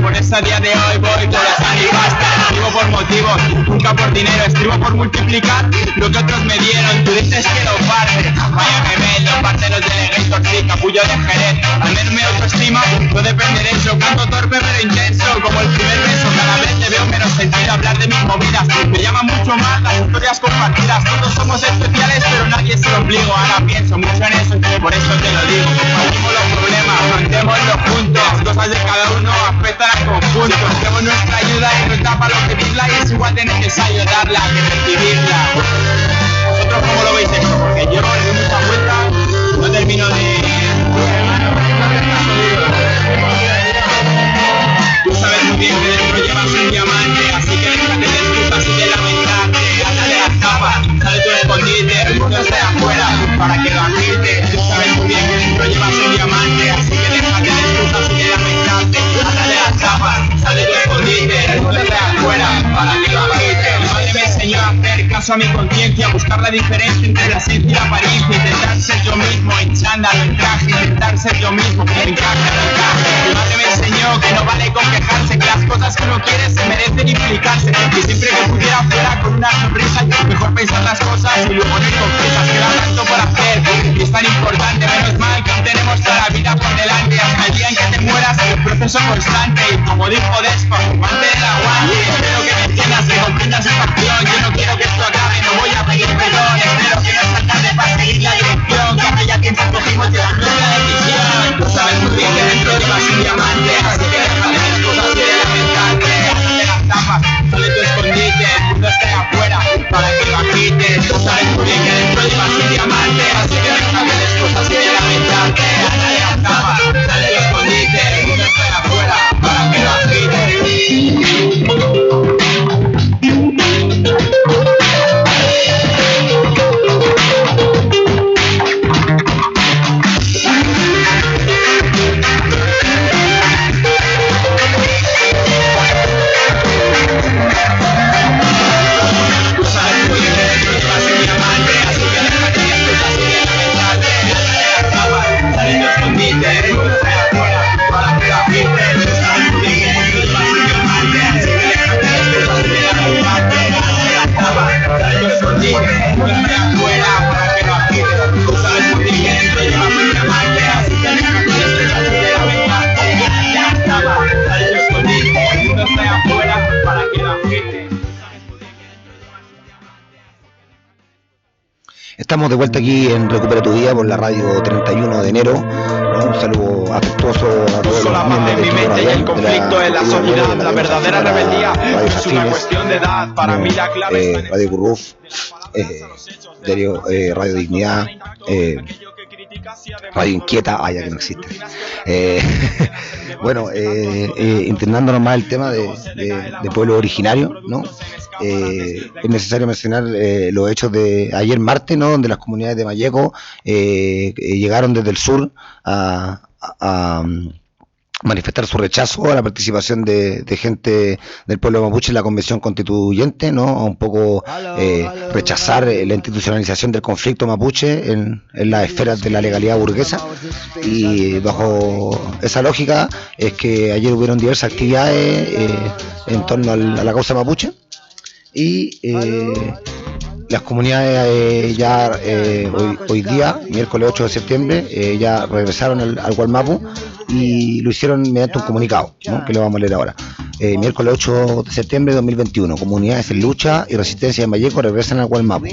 Por eso a día de hoy voy con la sal y basta. Escribo por motivos, nunca por dinero. Escribo por multiplicar lo que otros me dieron. Tú dices que lo parte, vaya que ven los parteros de Legator, sí, capullo de Jerez. Al menos mi autoestima no depende de eso. Canto torpe pero intenso, como el primer beso. Cada vez le veo menos sentido hablar de mis movidas. Me llaman mucho más las historias compartidas. Todos somos especiales pero nadie se lo obligo. Ahora pienso mucho en eso, por eso te lo digo. Compartimos los problemas, plantémoslos juntos. Las cosas de cada uno afectan al conjunto. Hacemos nuestra ayuda y no tapa lo que pibla. Y es igual de necesario darla que recibirla. ¿Vosotros cómo lo veis esto? Porque yo doy mucha vuelta, no termino de... Tú sabes muy bien que dentro llevas un diamante, así que déjate de excusas y de lamentarte. Ándale las tapas, sale tu escondite, el mundo está afuera para que lo agites. Tú sabes muy bien que dentro llevas un diamante, así que déjate de excusas y de lamentarte. Ándale las tapas, sale tu escondite, el mundo está afuera para que lo agites. Mi madre me enseñó a hacer caso a mi conciencia, buscar la diferencia entre la esencia y la apariencia, intentar ser yo mismo, en chándal, en traje, intentar ser yo mismo, en encaje, en encaje. Mi madre me enseñó que no vale con quejarse, que las cosas que uno quiere se merecen implicarse, que siempre que pudiera fuera con una sonrisa, mejor pensar las cosas y luego no confesas, queda tanto por hacer y es tan importante, menos mal que aún tenemos toda la vida por delante, hasta el día en que te mueras, el proceso constante, y como dijo Despa, mantén el aguante, espero que me entiendas, que comprendas esta acción, yo no quiero que esto acabe, no voy a pedir perdón, espero que no sea tarde para seguir la dirección, que hace ya tiempo cogimos de la nuestra decisión, tú sabes muy bien que dentro llevas un diamante, así que déjame las cosas y de lamentarte, hazte las tapas, sale tu escondite, el mundo esté afuera, para que lo agites, tú sabes muy bien que dentro llevas un diamante, así que déjame las cosas y de lamentarte, hazte las tapas, sale tu escondite, el mundo esté afuera, para que lo agites. estamos de vuelta aquí en Recupera tu Vida por la radio 31 de enero. Un saludo afectuoso a todos los miembros mi mente y el conflicto en la sociedad, la verdadera rebeldía es una cuestión de edad. Para mí la clave está en Radio Curruf, Radio Dignidad, Radio Inquieta, ya que no existe. Bueno, intentándonos más el tema de pueblo originario, ¿no? Es necesario mencionar los hechos de ayer martes, ¿no? Donde las comunidades de Malleco llegaron desde el sur a manifestar su rechazo a la participación de gente del pueblo mapuche en la convención constituyente, ¿no? Un poco rechazar la institucionalización del conflicto mapuche en las esferas de la legalidad burguesa, y bajo esa lógica es que ayer hubieron diversas actividades en torno a la causa mapuche, y las comunidades hoy día, miércoles 8 de septiembre, ya regresaron al Gualmapu, y lo hicieron mediante un comunicado, ¿no? Que lo vamos a leer ahora. Miércoles 8 de septiembre de 2021, comunidades en lucha y resistencia de Malleco regresan al Gualmapu.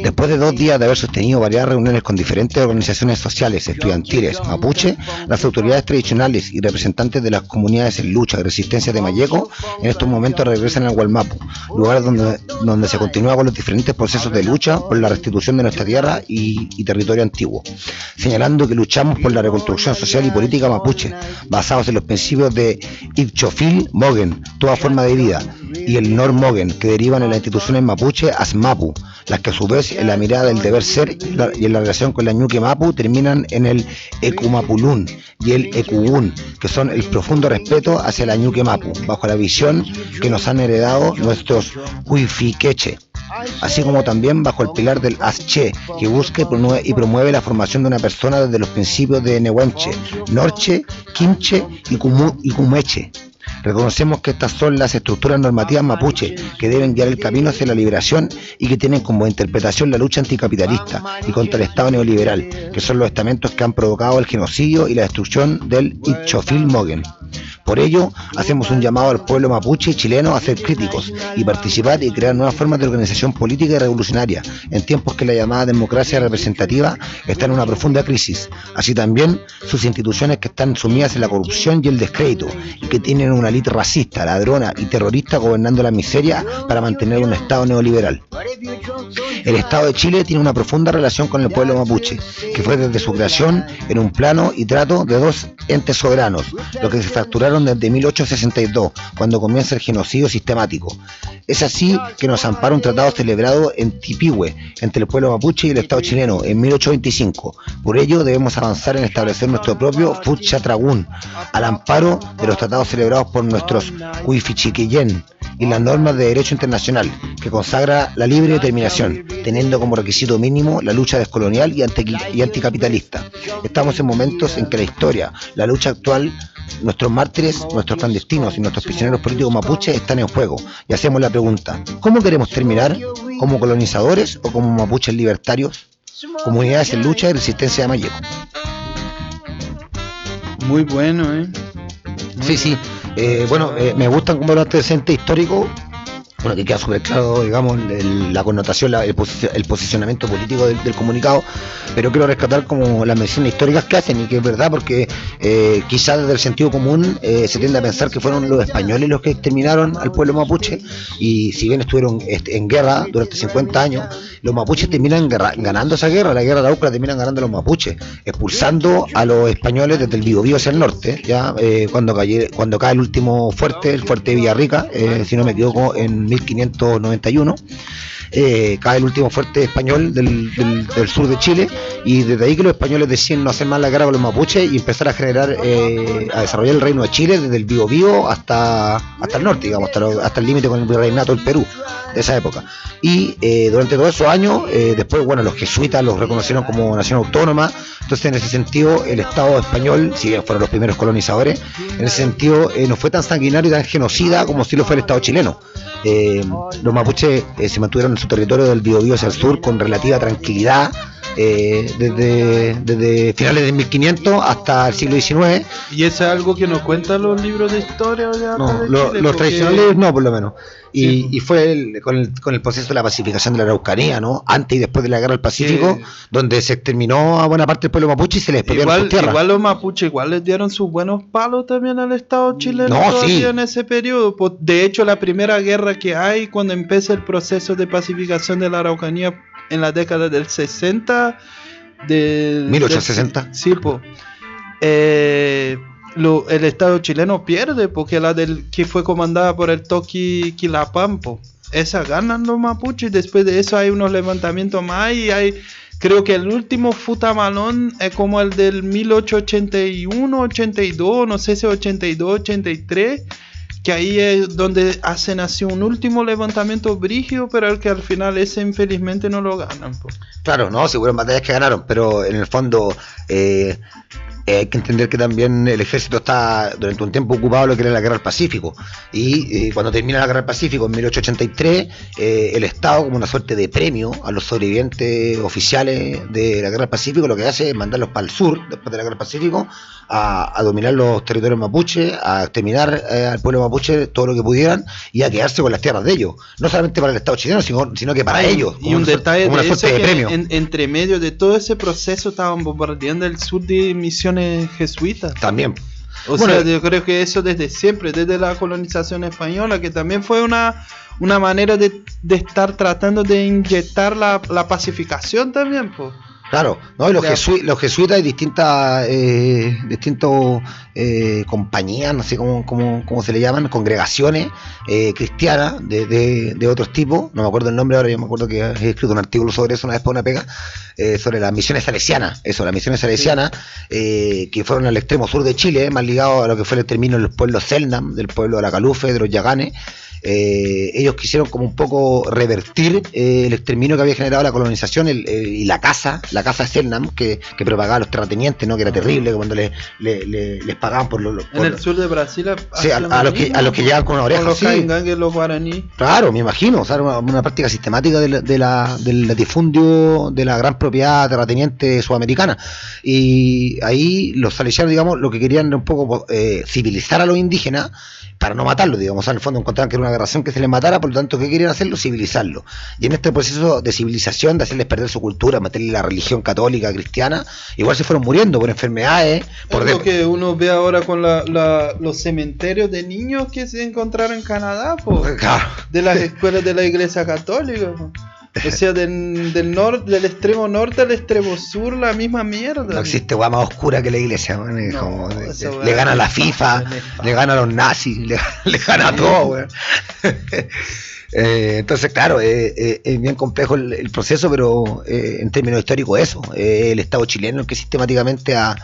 Después de 2 días de haber sostenido varias reuniones con diferentes organizaciones sociales, estudiantiles, mapuche, las autoridades tradicionales y representantes de las comunidades en lucha y resistencia de Malleco, en estos momentos regresan al Gualmapu, lugar donde se continúa con los diferentes procesos de lucha por la restitución de nuestra tierra y territorio antiguo, señalando que luchamos por la reconstrucción social y política mapuche, basados en los principios de Itzchofil Mogen, toda forma de vida, y el Nor Mogen, que derivan en las instituciones mapuche Asmapu, las que a su vez en la mirada del deber ser y en la relación con la Ñuque Mapu terminan en el Ekumapulún y el Ekuún, que son el profundo respeto hacia la Ñuque Mapu, bajo la visión que nos han heredado nuestros Huifiqueche, así como también bajo el pilar del Asche, que busca y promueve la formación de una persona desde los principios de Nehuenche, Norche, Quimche y Cumeche. Reconocemos que estas son las estructuras normativas mapuche que deben guiar el camino hacia la liberación y que tienen como interpretación la lucha anticapitalista y contra el Estado neoliberal, que son los estamentos que han provocado el genocidio y la destrucción del Itzchofil Mogen. Por ello, hacemos un llamado al pueblo mapuche y chileno a ser críticos y participar y crear nuevas formas de organización política y revolucionaria, en tiempos que la llamada democracia representativa está en una profunda crisis, así también sus instituciones que están sumidas en la corrupción y el descrédito, y que tienen una élite racista, ladrona y terrorista gobernando la miseria para mantener un Estado neoliberal. El Estado de Chile tiene una profunda relación con el pueblo mapuche, que fue desde su creación en un plano y trato de 2 entes soberanos, lo que se fracturaron desde 1862, cuando comienza el genocidio sistemático. Es así que nos ampara un tratado celebrado en Tipihue, entre el pueblo mapuche y el Estado chileno, en 1825. Por ello debemos avanzar en establecer nuestro propio Futchatragún, al amparo de los tratados celebrados por nuestros Huifichiquillén y las normas de derecho internacional, que consagra la libre determinación, teniendo como requisito mínimo la lucha descolonial y anticapitalista. Estamos en momentos en que la historia, la lucha actual, nuestros mártires, nuestros clandestinos y nuestros prisioneros políticos mapuches están en juego, y hacemos la pregunta: ¿cómo queremos terminar? ¿Como colonizadores o como mapuches libertarios? Comunidades en lucha y resistencia de Malleco. Muy bueno, Sí. Bueno, me gustan como los antecedentes históricos. Bueno, que queda súper claro, digamos, la connotación, el posicionamiento político del comunicado, pero quiero rescatar como las menciones históricas que hacen, y que es verdad, porque quizás desde el sentido común se tiende a pensar que fueron los españoles los que exterminaron al pueblo mapuche, y si bien estuvieron en guerra durante 50 años, los mapuches terminan ganando esa guerra, la guerra de Arauca la terminan ganando los mapuches, expulsando a los españoles desde el Biobío hacia el norte, ya cuando cae el último fuerte, el fuerte de Villarrica, si no me equivoco, en 1591, cae el último fuerte español del sur de Chile, y desde ahí que los españoles deciden no hacer más la guerra con los mapuches y empezar a generar, a desarrollar el reino de Chile desde el Biobío hasta el norte, digamos, hasta el límite con el virreinato del Perú de esa época. Y durante todos esos años, después, bueno, los jesuitas los reconocieron como nación autónoma. Entonces, en ese sentido, el Estado español, si bien fueron los primeros colonizadores, en ese sentido no fue tan sanguinario y tan genocida como si lo fue el Estado chileno. Los mapuches se mantuvieron en su territorio del Biobío hacia el sur con relativa tranquilidad, desde finales del 1500 hasta el siglo XIX. Y eso es algo que nos cuentan los libros de historia de acá No, de los Chile, porque- tradicionales no, por lo menos. Sí. Y fue con el proceso de la pacificación de la Araucanía, ¿no? Antes y después de la guerra del Pacífico, Sí. donde se exterminó a buena parte del pueblo mapuche y se les expropiaron sus tierras. Igual los mapuches igual les dieron sus buenos palos también al Estado chileno No, todavía sí. en ese periodo. Pues, de hecho, la primera guerra que hay cuando empieza el proceso de pacificación de la Araucanía en la década del 60, 1860. Sí, pues. El Estado chileno pierde porque la que fue comandada por el Toqui Quilapampo. Esa ganan los mapuches. Después de eso hay unos levantamientos más y hay, creo que el último futamalón es como el del 1881, 82, no sé si 82, 83, que ahí es donde hacen así un último levantamiento brígido, pero el que al final ese infelizmente no lo ganan. Po. Claro, no, seguro en batallas que ganaron, pero en el fondo hay que entender que también el ejército está durante un tiempo ocupado lo que era la guerra del Pacífico, y cuando termina la guerra del Pacífico en 1883, el Estado, como una suerte de premio a los sobrevivientes oficiales de la guerra del Pacífico, lo que hace es mandarlos para el sur después de la guerra del Pacífico a dominar los territorios mapuche, a exterminar al pueblo mapuche todo lo que pudieran y a quedarse con las tierras de ellos, no solamente para el Estado chileno, sino que para ellos, Y un detalle como una de eso suerte de que premio. entre medio de todo ese proceso estaban bombardeando el sur de misiones jesuitas. También. O Bueno, sea, yo creo que eso desde siempre, desde la colonización española, que también fue una manera de estar tratando de inyectar la pacificación también, pues. Claro, ¿no? Y los jesuitas y distintas compañías, no sé cómo se le llaman, congregaciones cristianas de otros tipos, no me acuerdo el nombre ahora, yo me acuerdo que he escrito un artículo sobre eso una vez por una pega, sobre las misiones salesianas, que fueron al extremo sur de Chile, más ligados a lo que fue el término de los pueblos Selnam, del pueblo de la Calufe, de los Yaganes. Ellos quisieron como un poco revertir el exterminio que había generado la colonización y la casa de Selnam que propagaba los terratenientes, ¿no? Que era terrible, que cuando les pagaban por En el sur de Brasil, sí, a los que llegaban con una oreja, los sí. caingangues, los guaraní. Claro, me imagino, o sea, una práctica sistemática del latifundio de la gran propiedad terrateniente sudamericana. Y ahí los salesianos, digamos, lo que querían era un poco civilizar a los indígenas para no matarlos, digamos. O sea, en el fondo encontraban que era una aberración que se les matara, por lo tanto, ¿qué querían hacerlo? Civilizarlo. Y en este proceso de civilización, de hacerles perder su cultura, meterle la religión católica, cristiana, igual se fueron muriendo por enfermedades. Es lo que uno ve ahora con los cementerios de niños que se encontraron en Canadá, po, Claro. de las escuelas de la Iglesia Católica. Po. O sea, del extremo norte al extremo sur, la misma mierda. No existe weá más oscura que la iglesia, man. Es No, como, esa weá le gana a la es FIFA, nefasta. le gana a los nazis, le gana a todo, weón. Entonces, claro, es bien complejo el proceso, pero en términos históricos eso, el Estado chileno el que sistemáticamente ha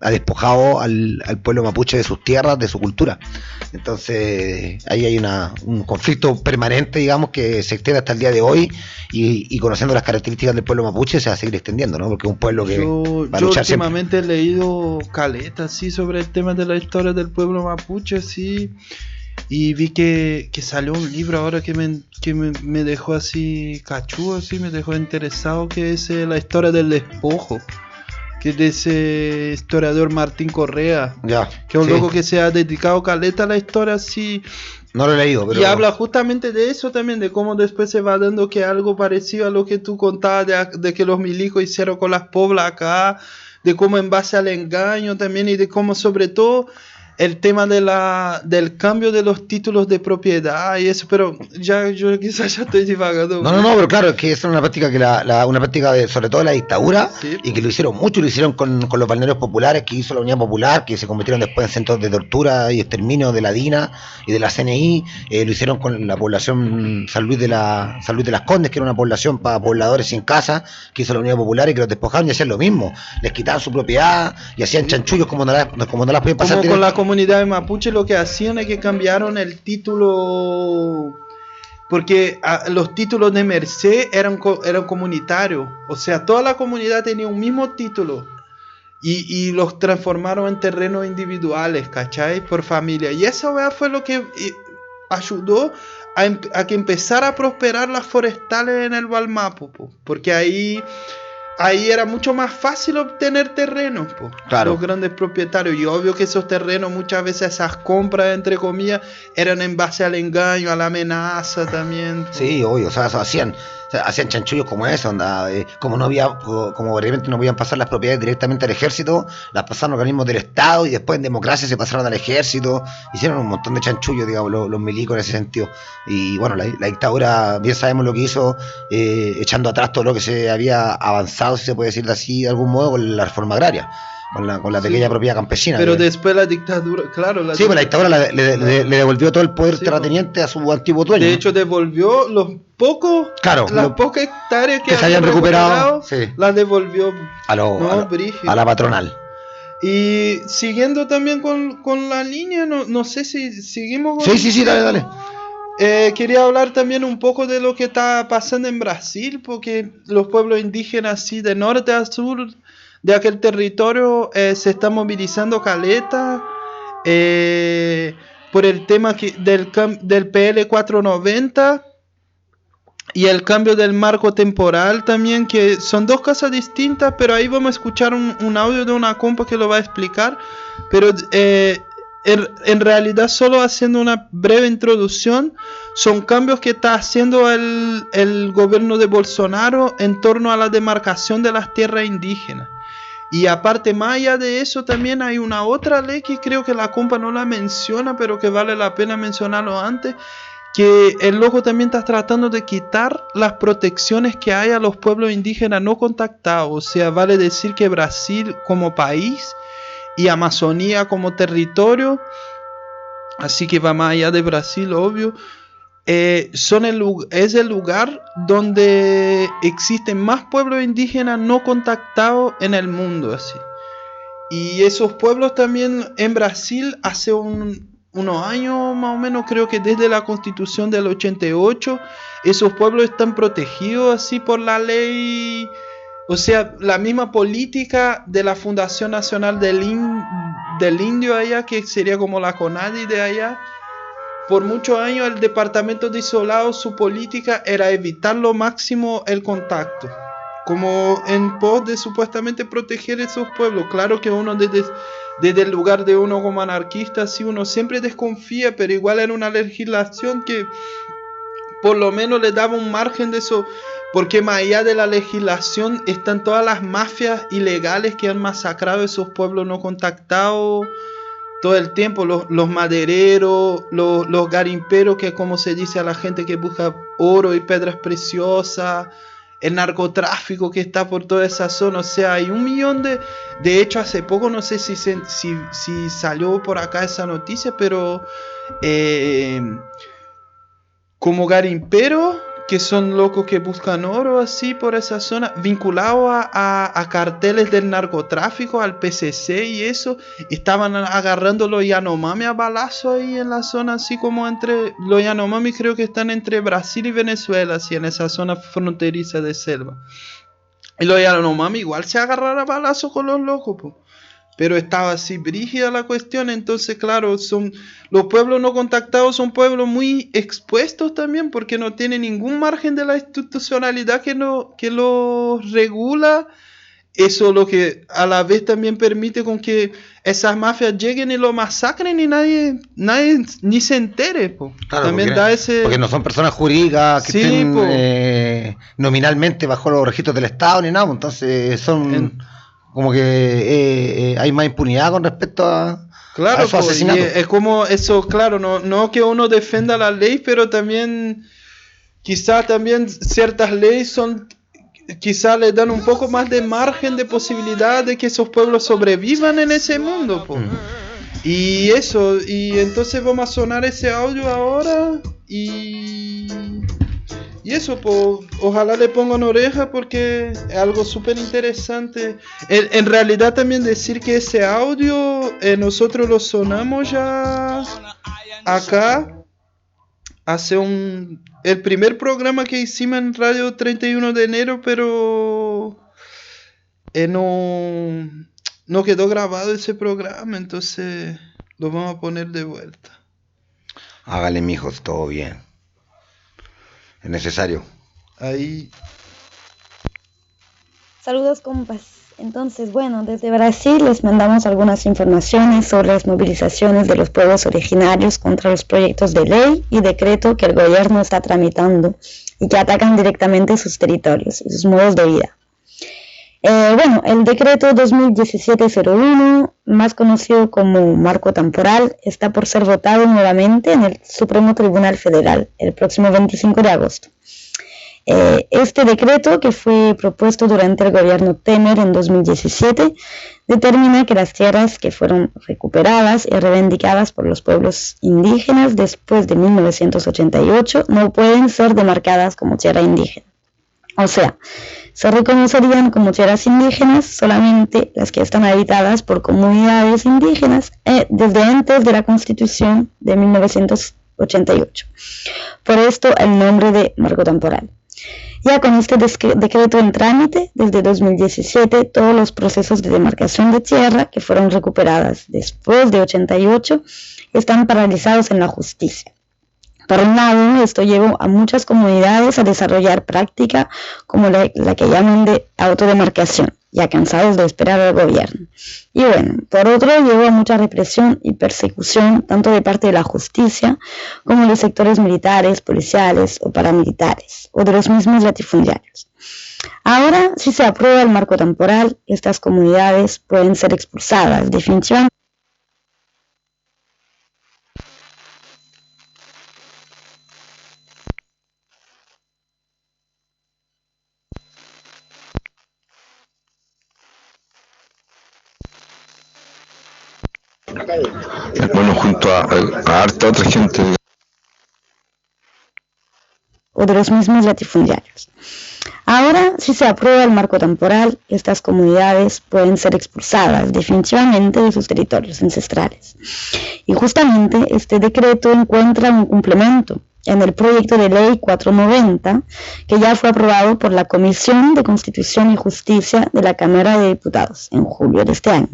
despojado al pueblo mapuche de sus tierras, de su cultura. Entonces ahí hay un conflicto permanente, digamos, que se extiende hasta el día de hoy, y conociendo las características del pueblo mapuche se va a seguir extendiendo, ¿no? Porque es un pueblo que va a yo luchar siempre. últimamente he leído caleta, sí, sobre el tema de la historia del pueblo mapuche, sí. Y vi que salió un libro ahora que me dejó así cachudo, así, me dejó interesado, que es la historia del despojo, que es de ese historiador Martín Correa, Ya, que es un sí. loco que se ha dedicado caleta a la historia así, No lo he leído, pero y habla justamente de eso también, de cómo después se va dando que algo parecido a lo que tú contabas de que los milicos hicieron con las poblas acá, de cómo en base al engaño también, y de cómo sobre todo el tema del cambio de los títulos de propiedad y eso, pero yo quizás ya estoy divagando. No, pero claro, es que esa es una práctica una práctica sobre todo de la dictadura, Sí. y que lo hicieron mucho, lo hicieron con los balnearios populares que hizo la Unidad Popular, que se convirtieron después en centros de tortura y exterminio de la DINA y de la CNI, lo hicieron con la población San Luis de las Condes, que era una población para pobladores sin casa, que hizo la Unidad Popular, y que los despojaron y hacían lo mismo, les quitaban su propiedad y hacían chanchullos como no las podían pasar. Como con la comunidad de mapuche lo que hacían es que cambiaron el título, porque los títulos de merced eran comunitarios, o sea, toda la comunidad tenía un mismo título y los transformaron en terrenos individuales, ¿cachai? Por familia, y esa weá fue lo que ayudó a que empezara a prosperar las forestales en el Balmapo, porque ahí era mucho más fácil obtener terrenos, claro. Los grandes propietarios, y obvio que esos terrenos, muchas veces esas compras, entre comillas, eran en base al engaño, a la amenaza también. Sí, obvio, o sea, hacían chanchullos como eso, como realmente no podían pasar las propiedades directamente al ejército, las pasaron a organismos del Estado y después en democracia se pasaron al ejército, hicieron un montón de chanchullos, digamos, los milicos en ese sentido. Y bueno, la dictadura, bien sabemos lo que hizo, echando atrás todo lo que se había avanzado, si se puede decir así, de algún modo, con la reforma agraria. Con la pequeña propiedad campesina. Pero después la dictadura, claro. La dictadura le devolvió todo el poder terrateniente a su antiguo dueño. De hecho, devolvió las pocas hectáreas que se habían recuperado, las devolvió a la patronal. Y siguiendo también con la línea, no sé si seguimos con... Sí, dale. Quería hablar también un poco de lo que está pasando en Brasil, porque los pueblos indígenas así de norte a sur de aquel territorio se está movilizando caleta por el tema del PL 490 y el cambio del marco temporal también, que son dos cosas distintas, pero ahí vamos a escuchar un audio de una compa que lo va a explicar, pero en realidad, solo haciendo una breve introducción, son cambios que está haciendo el gobierno de Bolsonaro en torno a la demarcación de las tierras indígenas. Y aparte, más allá de eso, también hay una otra ley que creo que la compa no la menciona, pero que vale la pena mencionarlo antes, que el loco también está tratando de quitar las protecciones que hay a los pueblos indígenas no contactados. O sea, vale decir que Brasil como país y Amazonía como territorio, así que va más allá de Brasil, obvio, es el lugar donde existen más pueblos indígenas no contactados en el mundo, así. Y esos pueblos también en Brasil hace unos años más o menos, creo que desde la Constitución del 88, esos pueblos están protegidos así por la ley, o sea, la misma política de la Fundación Nacional del Indio allá, que sería como la CONADI de allá. Por muchos años el departamento de Isolado, su política era evitar lo máximo el contacto, como en pos de supuestamente proteger esos pueblos. Claro que uno desde el lugar de uno como anarquista, sí, uno siempre desconfía, pero igual era una legislación que por lo menos le daba un margen de eso, porque más allá de la legislación están todas las mafias ilegales que han masacrado a esos pueblos no contactados todo el tiempo, los madereros, los garimperos, que como se dice a la gente que busca oro y piedras preciosas, el narcotráfico que está por toda esa zona. O sea, hay 1 millón de hecho, hace poco, no sé si salió por acá esa noticia, pero como garimperos, que son locos que buscan oro así por esa zona, vinculados a carteles del narcotráfico, al PCC y eso, estaban agarrando los Yanomami a balazo ahí en la zona, así como entre los Yanomami, creo que están entre Brasil y Venezuela, así en esa zona fronteriza de selva. Y los Yanomami igual se agarraron a balazo con los locos, po. Pero estaba así brígida la cuestión. Entonces, claro, los pueblos no contactados son pueblos muy expuestos también, porque no tienen ningún margen de la institucionalidad que los regula. Eso lo que a la vez también permite con que esas mafias lleguen y lo masacren y nadie ni se entere, po. Claro, también porque no son personas jurídicas que estén nominalmente bajo los registros del Estado ni nada, entonces son... como que hay más impunidad con respecto a esos asesinatos. Es como eso, claro, no que uno defienda la ley, pero también quizá también ciertas leyes quizá le dan un poco más de margen de posibilidad de que esos pueblos sobrevivan en ese mundo, po. Y eso, y entonces vamos a sonar ese audio ahora y eso, pues, ojalá le pongan oreja porque es algo súper interesante. En realidad también decir que ese audio nosotros lo sonamos ya acá hace el primer programa que hicimos en Radio 31 de enero, pero no quedó grabado ese programa, entonces lo vamos a poner de vuelta. Hágale, mijos, todo bien. es necesario. Ahí. Saludos, compas. Entonces, bueno, desde Brasil les mandamos algunas informaciones sobre las movilizaciones de los pueblos originarios contra los proyectos de ley y decreto que el gobierno está tramitando y que atacan directamente sus territorios y sus modos de vida. Bueno, el decreto 2017-01, más conocido como marco temporal, está por ser votado nuevamente en el Supremo Tribunal Federal el próximo 25 de agosto. Este decreto, que fue propuesto durante el gobierno Temer en 2017, determina que las tierras que fueron recuperadas y reivindicadas por los pueblos indígenas después de 1988 no pueden ser demarcadas como tierra indígena. O sea, se reconocerían como tierras indígenas solamente las que están habitadas por comunidades indígenas desde antes de la Constitución de 1988. Por esto el nombre de marco temporal. Ya con este decreto en trámite, desde 2017, todos los procesos de demarcación de tierra que fueron recuperadas después de 88 están paralizados en la justicia. Por un lado, esto llevó a muchas comunidades a desarrollar práctica como la que llaman de autodemarcación, ya cansados de esperar al gobierno. Y bueno, por otro, llevó a mucha represión y persecución tanto de parte de la justicia como de los sectores militares, policiales o paramilitares, o de los mismos latifundiarios. Ahora, si se aprueba el marco temporal, estas comunidades pueden ser expulsadas definitivamente. Bueno, junto a harta otra gente. O de los mismos latifundiarios. Ahora, si se aprueba el marco temporal, estas comunidades pueden ser expulsadas definitivamente de sus territorios ancestrales. Y justamente este decreto encuentra un complemento en el proyecto de ley 490, que ya fue aprobado por la Comisión de Constitución y Justicia de la Cámara de Diputados en julio de este año.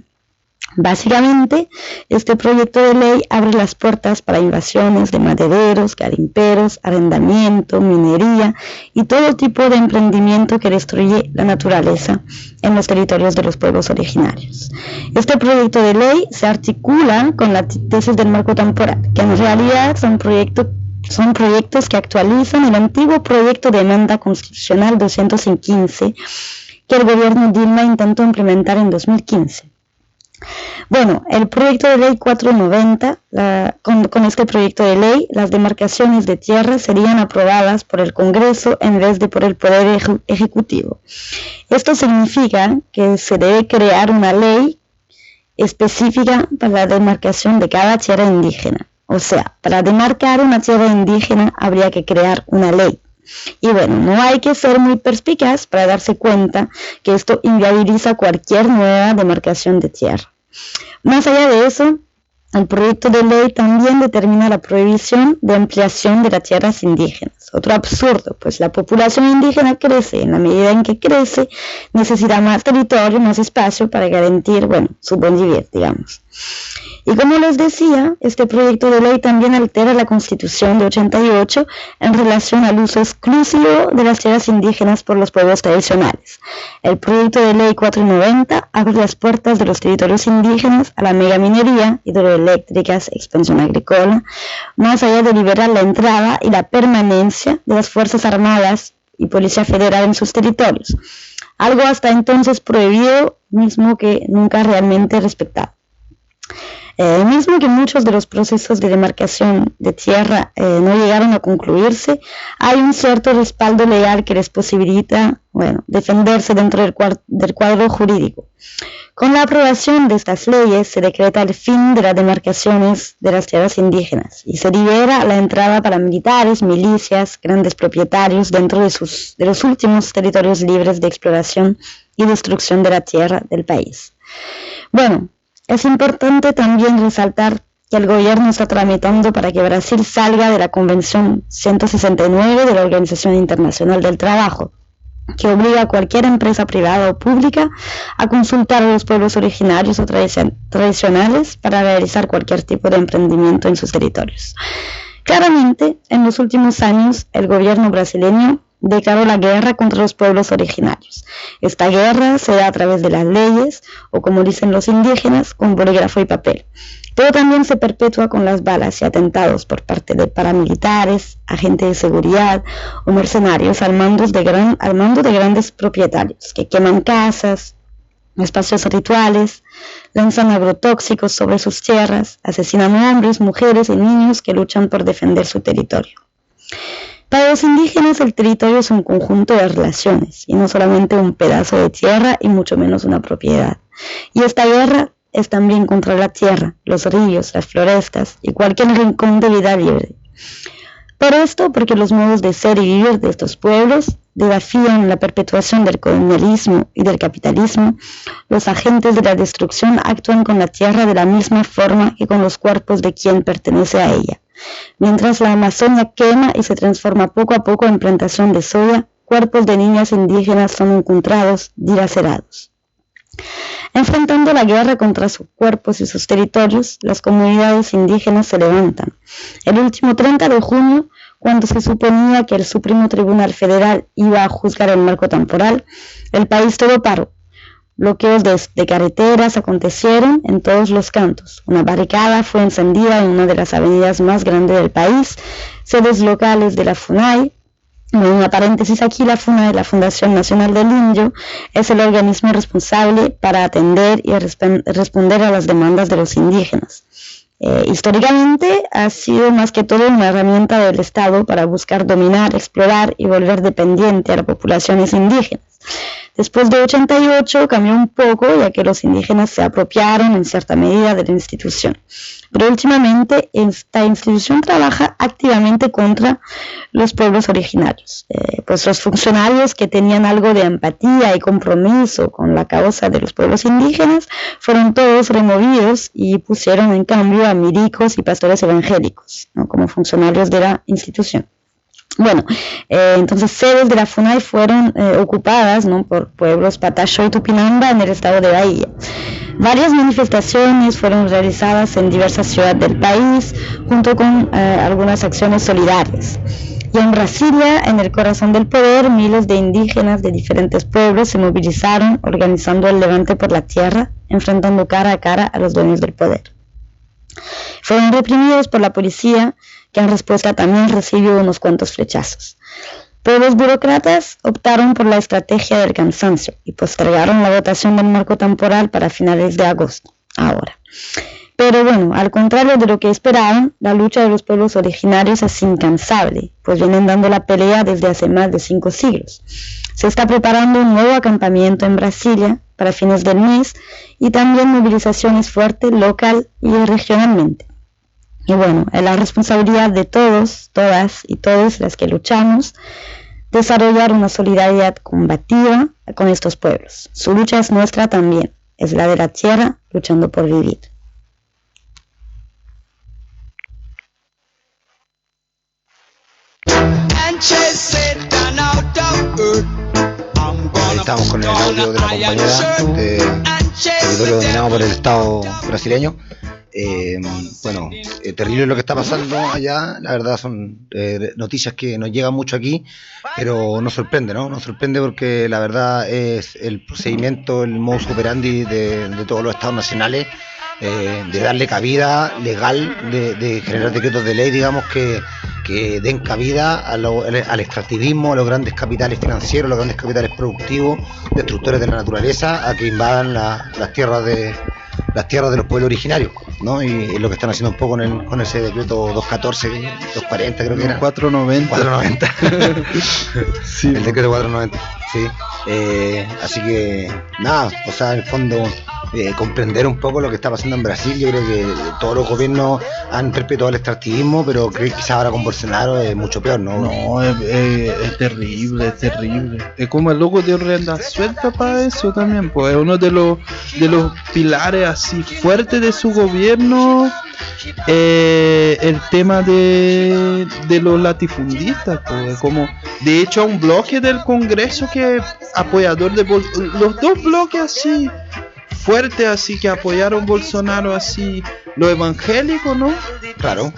Básicamente, este proyecto de ley abre las puertas para invasiones de madereros, garimperos, arrendamiento, minería y todo tipo de emprendimiento que destruye la naturaleza en los territorios de los pueblos originarios. Este proyecto de ley se articula con la tesis del marco temporal, que en realidad son proyectos que actualizan el antiguo proyecto de enmienda constitucional 215 que el gobierno Dilma intentó implementar en 2015. Bueno, el proyecto de ley 490, con este proyecto de ley, las demarcaciones de tierra serían aprobadas por el Congreso en vez de por el Poder Ejecutivo. Esto significa que se debe crear una ley específica para la demarcación de cada tierra indígena. O sea, para demarcar una tierra indígena habría que crear una ley. Y bueno, no hay que ser muy perspicaz para darse cuenta que esto inviabiliza cualquier nueva demarcación de tierra. Más allá de eso, el proyecto de ley también determina la prohibición de ampliación de las tierras indígenas. Otro absurdo, pues la población indígena crece, en la medida en que crece, necesita más territorio, más espacio para garantir, su buen vivir, digamos. Y como les decía, este proyecto de ley también altera la Constitución de 88 en relación al uso exclusivo de las tierras indígenas por los pueblos tradicionales. El proyecto de ley 490 abre las puertas de los territorios indígenas a la megaminería, hidroeléctricas, expansión agrícola, más allá de liberar la entrada y la permanencia de las Fuerzas Armadas y Policía Federal en sus territorios, algo hasta entonces prohibido, mismo que nunca realmente respetado. Mismo que muchos de los procesos de demarcación de tierra no llegaron a concluirse, hay un cierto respaldo legal que les posibilita defenderse dentro del cuadro jurídico. Con la aprobación de estas leyes se decreta el fin de las demarcaciones de las tierras indígenas y se libera la entrada para militares, milicias, grandes propietarios dentro de los últimos territorios libres de exploración y destrucción de la tierra del país. Es importante también resaltar que el gobierno está tramitando para que Brasil salga de la Convención 169 de la Organización Internacional del Trabajo, que obliga a cualquier empresa privada o pública a consultar a los pueblos originarios o tradicionales para realizar cualquier tipo de emprendimiento en sus territorios. Claramente, en los últimos años, el gobierno brasileño declaró la guerra contra los pueblos originarios. Esta guerra se da a través de las leyes, o como dicen los indígenas, con bolígrafo y papel. Pero también se perpetúa con las balas y atentados por parte de paramilitares, agentes de seguridad o mercenarios al mando de grandes propietarios que queman casas, espacios rituales, lanzan agrotóxicos sobre sus tierras, asesinan hombres, mujeres y niños que luchan por defender su territorio. Para los indígenas el territorio es un conjunto de relaciones y no solamente un pedazo de tierra y mucho menos una propiedad. Y esta guerra es también contra la tierra, los ríos, las florestas y cualquier rincón de vida libre. Por esto, porque los modos de ser y vivir de estos pueblos desafían la perpetuación del colonialismo y del capitalismo, los agentes de la destrucción actúan con la tierra de la misma forma que con los cuerpos de quien pertenece a ella. Mientras la Amazonia quema y se transforma poco a poco en plantación de soya, cuerpos de niñas indígenas son encontrados dilacerados. Enfrentando la guerra contra sus cuerpos y sus territorios, las comunidades indígenas se levantan. El último 30 de junio, cuando se suponía que el Supremo Tribunal Federal iba a juzgar el marco temporal, el país todo paró. Bloqueos de carreteras acontecieron en todos los cantos. Una barricada fue encendida en una de las avenidas más grandes del país. Sedes locales de la FUNAI, una paréntesis aquí, la FUNAI, la Fundación Nacional del Indio, es el organismo responsable para atender y responder a las demandas de los indígenas. Históricamente ha sido más que todo una herramienta del Estado para buscar dominar, explorar y volver dependiente a las poblaciones indígenas. Después de 88 cambió un poco, ya que los indígenas se apropiaron en cierta medida de la institución. Pero últimamente esta institución trabaja activamente contra los pueblos originarios. Pues los funcionarios que tenían algo de empatía y compromiso con la causa de los pueblos indígenas fueron todos removidos y pusieron en cambio a milicos y pastores evangélicos, ¿no?, como funcionarios de la institución. Bueno, entonces sedes de la FUNAI fueron ocupadas, ¿no?, por pueblos Pataxó y Tupinamba en el estado de Bahía. Varias manifestaciones fueron realizadas en diversas ciudades del país, junto con algunas acciones solidarias. Y en Brasilia, en el corazón del poder, miles de indígenas de diferentes pueblos se movilizaron, organizando el levante por la tierra, enfrentando cara a cara a los dueños del poder. Fueron reprimidos por la policía, que en respuesta también recibió unos cuantos flechazos. Pero los burócratas optaron por la estrategia del cansancio y postergaron la votación del marco temporal para finales de agosto, ahora. Pero bueno, al contrario de lo que esperaban, la lucha de los pueblos originarios es incansable, pues vienen dando la pelea desde hace más de 5 siglos. Se está preparando un nuevo acampamiento en Brasilia para fines del mes y también movilizaciones fuertes local y regionalmente. Y bueno, es la responsabilidad de todos, todas y todos las que luchamos, desarrollar una solidaridad combativa con estos pueblos. Su lucha es nuestra también, es la de la tierra luchando por vivir. Ahí estamos con el audio de la compañera de territorio dominado por el Estado brasileño. Terrible lo que está pasando allá. La verdad son noticias que nos llegan mucho aquí, pero nos sorprende, ¿no? Nos sorprende porque la verdad es el procedimiento, el modus operandi de todos los estados nacionales, de darle cabida legal, de generar decretos de ley, digamos, que den cabida al extractivismo, a los grandes capitales financieros, los grandes capitales productivos, destructores de la naturaleza, a que invadan las tierras de los pueblos originarios, ¿no? Y es lo que están haciendo un poco con ese decreto 214, 240 creo que era. 490. Sí, el decreto 490, sí. Así que, nada, o sea, en el fondo, comprender un poco lo que está pasando en Brasil. Yo creo que todos los gobiernos han perpetuado el extractivismo, pero creo que quizás ahora con Bolsonaro es mucho peor, ¿no? No, es terrible, es terrible. Es como el loco de rienda suelta para eso también, pues es uno de los pilares así fuertes de su gobierno, el tema de los latifundistas, pues como de hecho un bloque del Congreso que es apoyador de los dos bloques así fuertes así que apoyaron Bolsonaro, así los evangélicos, ¿no? Claro.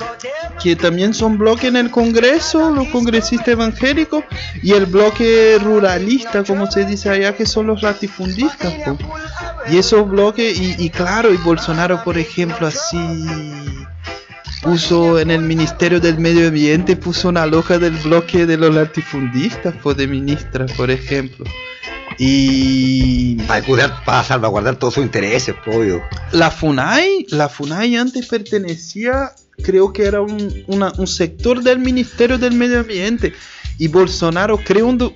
Que también son bloque en el Congreso, los congresistas evangélicos, y el bloque ruralista, como se dice allá, que son los latifundistas, po. Y esos bloques, y claro, y Bolsonaro, por ejemplo, así puso en el Ministerio del Medio Ambiente, puso una loca del bloque de los latifundistas, pues, de ministra, por ejemplo. Y Para salvaguardar todos sus intereses, obvio. la FUNAI antes pertenecía, creo que era un sector del Ministerio del Medio Ambiente. Y Bolsonaro crea no,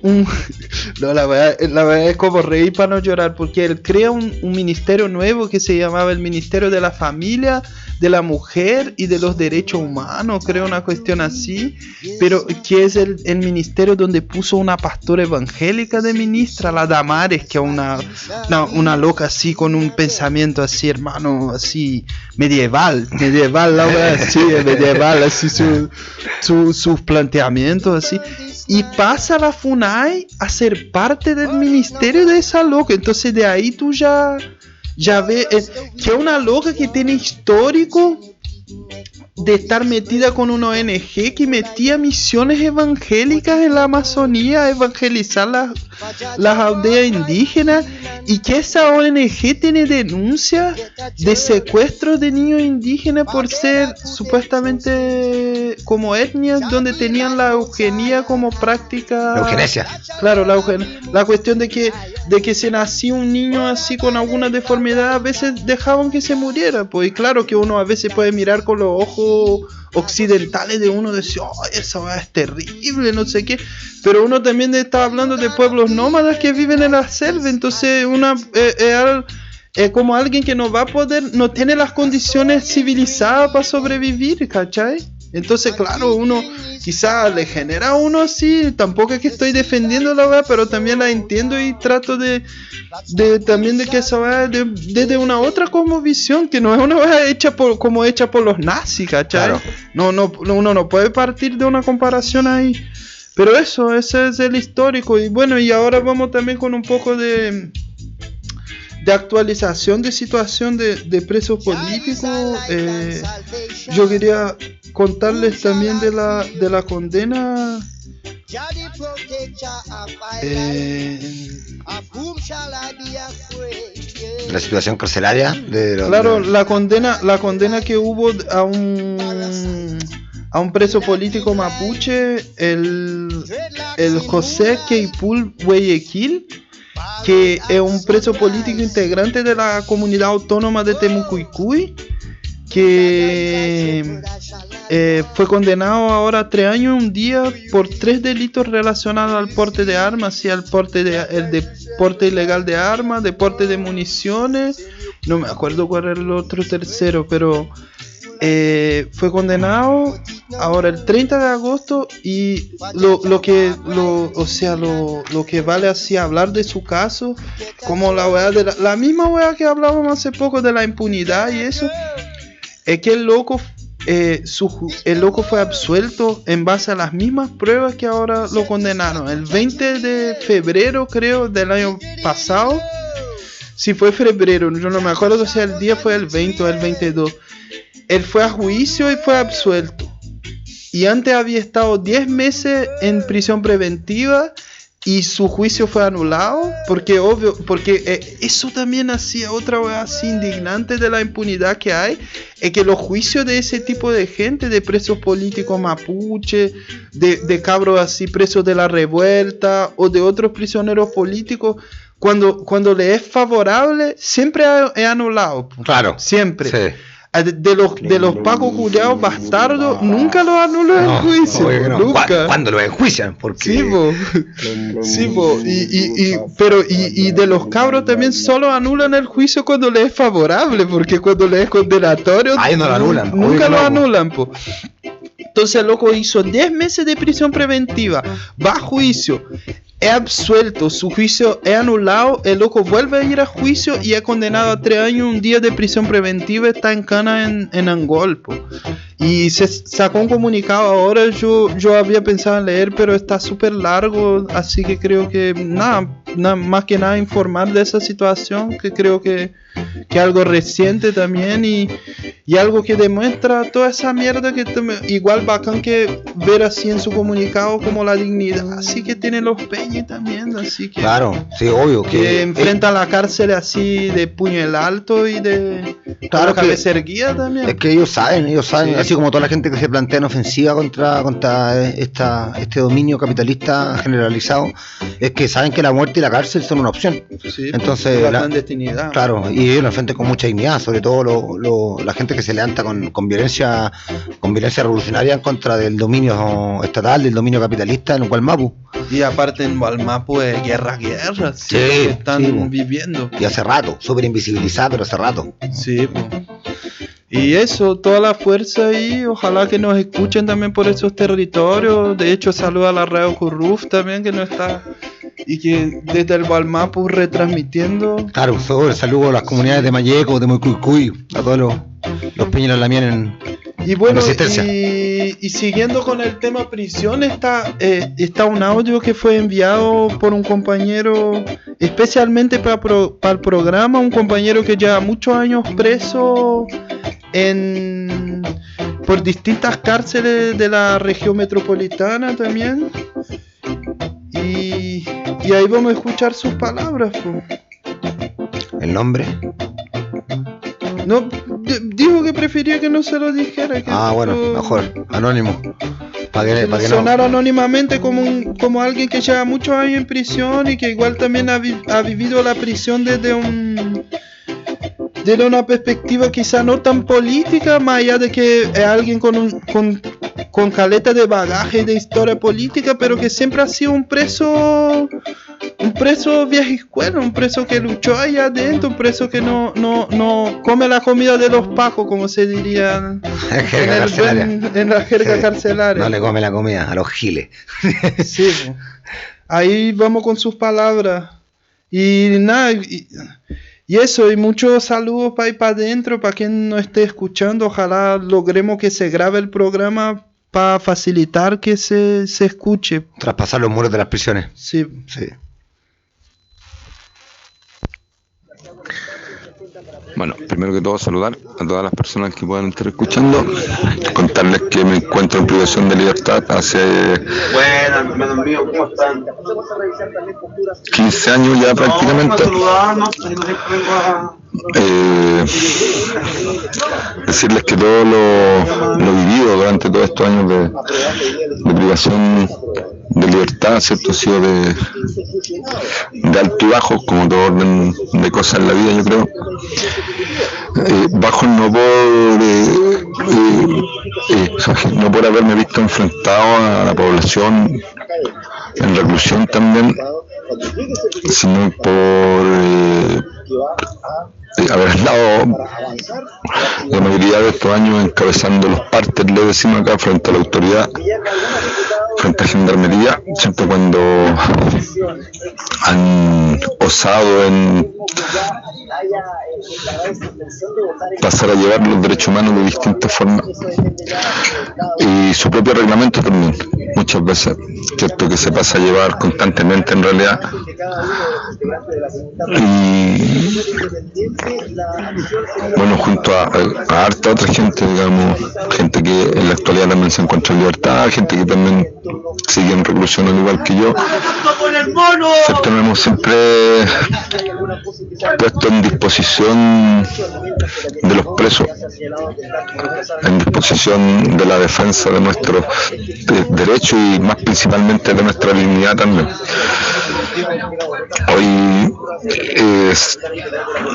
la verdad es como reír para no llorar, porque él crea un ministerio nuevo que se llamaba el Ministerio de la Familia, de la Mujer y de los Derechos Humanos, creo, una cuestión así, pero que es el ministerio donde puso una pastora evangélica de ministra, la Damares, que es una loca así, con un pensamiento así, hermano, así, medieval, la verdad, sí, medieval, así, sus planteamientos, así. Y pasa la FUNAI a ser parte del ministerio de esa loca. Entonces de ahí tú ya ves que es una loca que tiene histórico de estar metida con una ONG que metía misiones evangélicas en la Amazonía a evangelizar las aldeas indígenas, y que esa ONG tiene denuncias de secuestros de niños indígenas por ser supuestamente como etnias donde tenían la eugenesia como práctica. La eugenesia. Claro, la cuestión de que se nacía un niño así con alguna deformidad, a veces dejaban que se muriera, pues, y claro que uno a veces puede mirar con los ojos occidentales de uno, decir, oh, esa es terrible, no sé qué, pero uno también está hablando de pueblos nómadas que viven en la selva, entonces es como alguien que no tiene las condiciones civilizadas para sobrevivir, ¿cachai? Entonces, claro, uno quizá le genera a uno así, tampoco es que estoy defendiendo la weá, pero también la entiendo y trato de también de que esa weá desde una otra cosmovisión, que no es una weá hecha por los nazis, ¿cachai? Claro. Uno no puede partir de una comparación ahí. Pero ese es el histórico. Y bueno, y ahora vamos también con un poco de actualización de situación de presos políticos. Yo quería contarles también de la condena La situación carcelaria claro, la condena que hubo a un preso político mapuche, el José Keipul Guayaquil, que es un preso político integrante de la comunidad autónoma de Temucuicui, que fue condenado ahora a 3 años y un día por 3 delitos relacionados al porte de armas, y al porte ilegal de armas, de porte de municiones, no me acuerdo cuál era el otro tercero, pero fue condenado ahora el 30 de agosto, y lo que vale así hablar de su caso, como la misma weá que hablábamos hace poco de la impunidad y eso, es que el loco fue absuelto en base a las mismas pruebas que ahora lo condenaron. El 20 de febrero, creo, del año pasado, si fue febrero, yo no me acuerdo si el día fue el 20 o el 22, él fue a juicio y fue absuelto. Y antes había estado 10 meses en prisión preventiva y su juicio fue anulado, porque eso también hacía otra vez así indignante de la impunidad que hay, es que los juicios de ese tipo de gente, de presos políticos mapuche, de cabros así presos de la revuelta o de otros prisioneros políticos, cuando le es favorable, siempre es anulado. Claro. Siempre. Sí. De los pacos culiados bastardos, nunca los anulan en juicio. No. Nunca. ¿Cuándo los enjuician? Porque... Sí, po. Y de los cabros también solo anulan el juicio cuando les es favorable, porque cuando les es condenatorio, ahí no lo anulan. Nunca lo anulan, po. Entonces el loco hizo 10 meses de prisión preventiva, va a juicio, es absuelto, su juicio es anulado, el loco vuelve a ir a juicio y es condenado a 3 años, un día de prisión preventiva, está en cana en Angol, po. Y se sacó un comunicado ahora, yo había pensado en leer, pero está súper largo, así que creo que nada, más que nada informar de esa situación, que creo que algo reciente también y algo que demuestra toda esa mierda que igual bacán que ver así en su comunicado como la dignidad así que tienen los Peñi también, así que claro, sí, obvio que enfrentan la cárcel así de puño en alto y de claro, cabeza erguida también. Es que ellos saben, Sí. así como toda la gente que se plantea en ofensiva contra este dominio capitalista generalizado, es que saben que la muerte y la cárcel son una opción. Sí, Entonces, la clandestinidad. Claro, y ellos lo enfrentan con mucha dignidad, sobre todo la gente que se levanta con violencia revolucionaria en contra del dominio estatal, del dominio capitalista en Gualmapu. Y aparte en Gualmapu es guerra, sí, que están viviendo. Y hace rato, súper invisibilizada, pero hace rato. Sí, pues. Y eso, toda la fuerza ahí, ojalá que nos escuchen también por esos territorios. De hecho, saluda a la Radio Curruf también, que no está, y que desde el Gualmapu retransmitiendo. Claro, saludo a las comunidades de Mayeco, de Moycuicuy, a todos los Peñi la Lamien en Resistencia. Y siguiendo con el tema prisión, está un audio que fue enviado por un compañero especialmente para el programa, un compañero que lleva muchos años preso por distintas cárceles de la región metropolitana también. Y ahí vamos a escuchar sus palabras, po. ¿El nombre? No, dijo que prefería que no se lo dijera. Bueno, mejor, anónimo. Para que sonar no anónimamente como alguien que lleva muchos años en prisión y que igual también ha vivido la prisión desde una perspectiva quizá no tan política, más allá de que es alguien con caleta de bagaje de historia política, pero que siempre ha sido un preso vieja escuela, un preso que luchó allá adentro, un preso que no come la comida de los pacos, como se diría en la jerga carcelaria. No le come la comida a los giles. Sí, ahí vamos con sus palabras. Y nada, y eso, y muchos saludos para ir para adentro, para quien no esté escuchando. Ojalá logremos que se grabe el programa para facilitar que se escuche. Traspasar los muros de las prisiones. Sí. Bueno, primero que todo saludar a todas las personas que puedan estar escuchando, contarles que me encuentro en privación de libertad hace 15 años ya prácticamente. Decirles que todo lo vivido durante todos estos años de privación de libertad, ¿cierto? Ha sido de alto y bajo, como todo orden de cosas en la vida, yo creo. Bajo no por haberme visto enfrentado a la población en reclusión también, sino por haber estado la mayoría de estos años encabezando los partes, le decimos acá, frente a la autoridad, frente a Gendarmería, ¿cierto? Cuando han osado en pasar a llevar los derechos humanos de distintas formas, y su propio reglamento también, muchas veces, ¿cierto? Que se pasa a llevar constantemente en realidad. Y bueno, junto a harta otra gente, digamos, gente que en la actualidad también se encuentra en libertad, gente que también sigue en reclusión al igual que yo, ¿cierto? Nos hemos siempre puesto en disposición de los presos, en disposición de la defensa de nuestros derechos y más principalmente de nuestra dignidad también. Hoy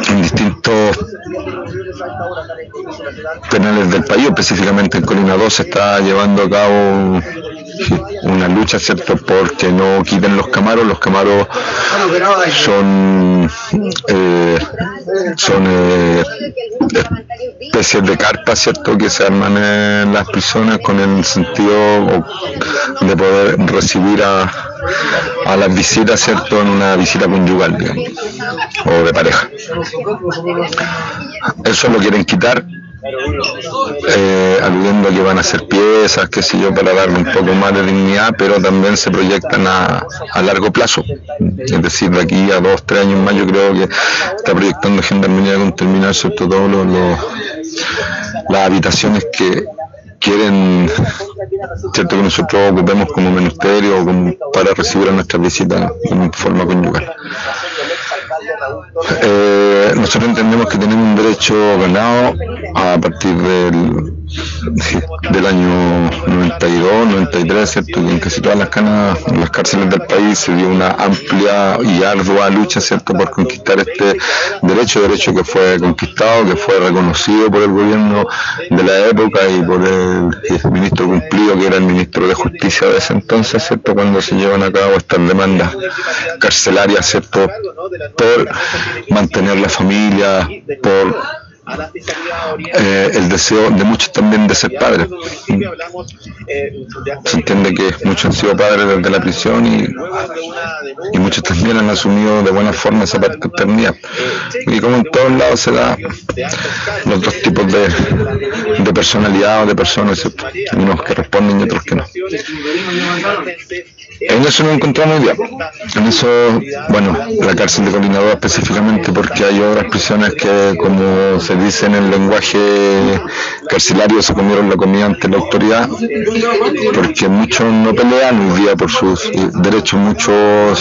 en distintos penales del país, específicamente en Colina 2, se está llevando a cabo una lucha, ¿cierto?, porque no quiten los camaros. Los camaros son especies de carpas, ¿cierto?, que se arman en las prisiones con el sentido de poder recibir a las visitas, ¿cierto?, en una visita conyugal, digamos, o de pareja. Eso lo quieren quitar aludiendo a que van a hacer piezas, qué sé yo, para darle un poco más de dignidad, pero también se proyectan a largo plazo, es decir, de aquí a 2-3 años más. Yo creo que está proyectando Gendarmería con terminar sobre todo las habitaciones que quieren, cierto, que nosotros ocupemos como ministerio o para recibir a nuestras visitas en forma conyugal. Nosotros entendemos que tenemos un derecho ganado a partir del año 92, 93, ¿cierto? Y en casi todas las cárceles del país se dio una amplia y ardua lucha, ¿cierto?, por conquistar este derecho que fue conquistado, que fue reconocido por el gobierno de la época y por el ministro cumplido, que era el ministro de Justicia de ese entonces, ¿cierto?, cuando se llevan a cabo estas demandas carcelarias, ¿cierto?, por mantener la familia, por el deseo de muchos también de ser padres. Se entiende que muchos han sido padres desde la prisión y muchos también han asumido de buena forma esa paternidad. Y como en todos lados se da los dos tipos de personalidad o de personas, ¿cierto?, unos que responden y otros que no. En eso nos encontramos hoy día. En eso, bueno, la cárcel de Colina 2 específicamente, porque hay otras prisiones que, como se dice en el lenguaje carcelario, se comieron la comida ante la autoridad, porque muchos no pelean hoy día por sus derechos, muchos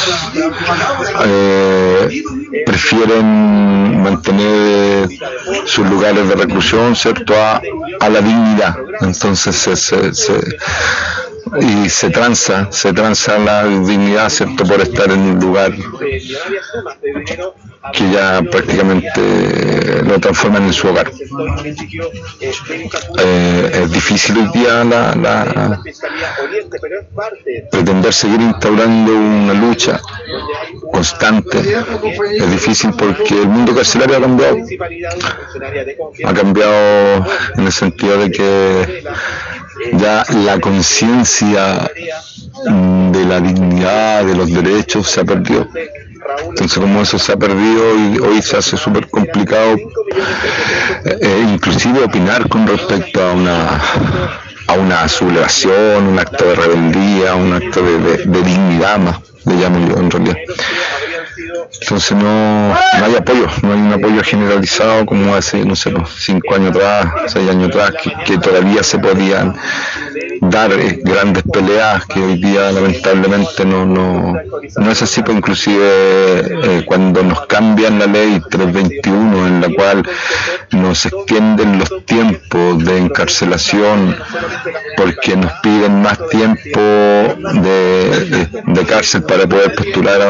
prefieren mantener sus lugares de reclusión, ¿cierto?, a la dignidad. Entonces se tranza la dignidad, ¿cierto?, por estar en un lugar que ya prácticamente lo transforman en su hogar. Es difícil hoy día pretender seguir instaurando una lucha constante. Es difícil porque el mundo carcelario ha cambiado en el sentido de que ya la conciencia de la dignidad, de los derechos se ha perdido. Entonces, como eso se ha perdido y hoy se hace súper complicado inclusive opinar con respecto a una sublevación, un acto de rebeldía, un acto de dignidad más, le llamo yo en realidad. Entonces no hay apoyo, no hay un apoyo generalizado como hace, no sé, 5 años atrás, 6 años atrás, que todavía se podían dar grandes peleas, que hoy día lamentablemente no es así. Pues inclusive cuando nos cambian la ley 321, en la cual nos extienden los tiempos de encarcelación porque nos piden más tiempo de cárcel para poder postular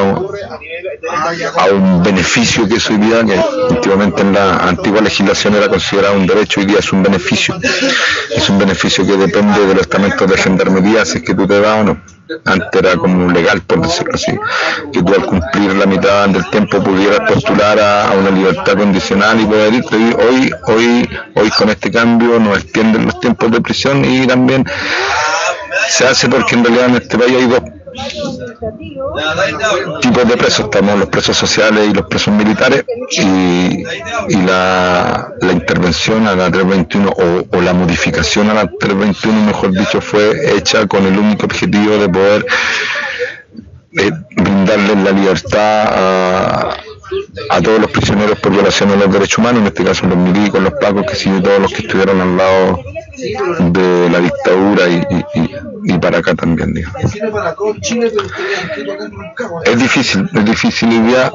a un beneficio que es hoy día, que antiguamente en la antigua legislación era considerado un derecho, hoy día es un beneficio que depende de los estamentos de gendarmería, si es que tú te das o no. Antes era como legal, por decirlo así, que tú al cumplir la mitad del tiempo pudieras postular a una libertad condicional y poder irte. Hoy con este cambio nos extienden los tiempos de prisión y también se hace porque en realidad en este país hay dos tipos de presos. Estamos los presos sociales y los presos militares, y la intervención a la 321 o la modificación a la 321, mejor dicho, fue hecha con el único objetivo de poder brindarles la libertad a todos los prisioneros por violación de los derechos humanos, en este caso los milicos, los pacos, que sí, todos los que estuvieron al lado de la dictadura y para acá también, digamos. Es difícil hoy día,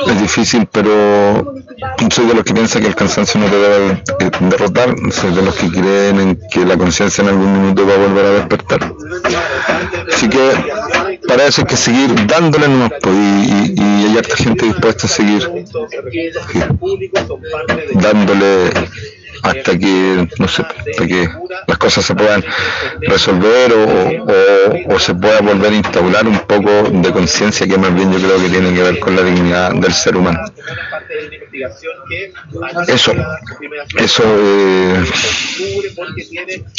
es difícil, pero soy de los que piensan que el cansancio no te debe derrotar, soy de los que creen en que la conciencia en algún minuto va a volver a despertar. Así que para eso hay que seguir dándole nomás, y hay harta gente dispuesta a seguir dándole hasta que, no sé, hasta que las cosas se puedan resolver o se pueda volver a instaurar un poco de conciencia, que más bien yo creo que tiene que ver con la dignidad del ser humano.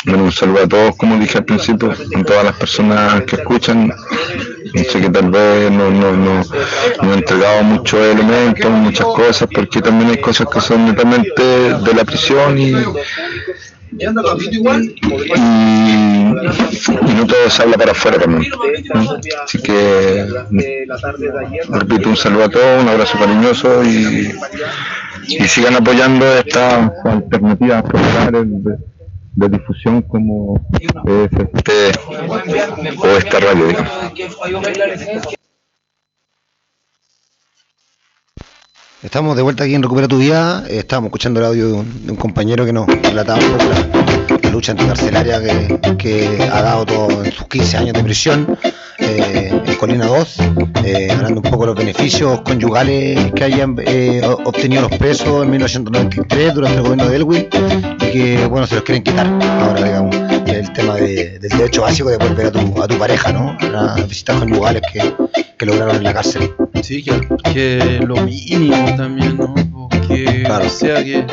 Bueno, un saludo a todos, como dije al principio, a todas las personas que escuchan. Sé que tal vez no he entregado muchos elementos, muchas cosas, porque también hay cosas que son netamente de la prisión y no todo se habla para afuera también. Así que repito, un saludo a todos, un abrazo cariñoso y sigan apoyando estas alternativas populares de difusión como es esta radio, digamos. Estamos de vuelta aquí en Recupera tu Vida. Estábamos escuchando el audio de un compañero que nos relataba un poco la lucha anticarcelaria que ha dado todo en sus 15 años de prisión en Colina 2, hablando un poco de los beneficios conyugales que hayan obtenido los presos en 1993 durante el gobierno de Elwin y que, bueno, se los quieren quitar ahora, digamos. El tema del derecho básico de volver a tu pareja, ¿no? Las visitas conyugales que lograron en la cárcel. Sí, que lo mínimo también, ¿no? Porque, claro. O sea, que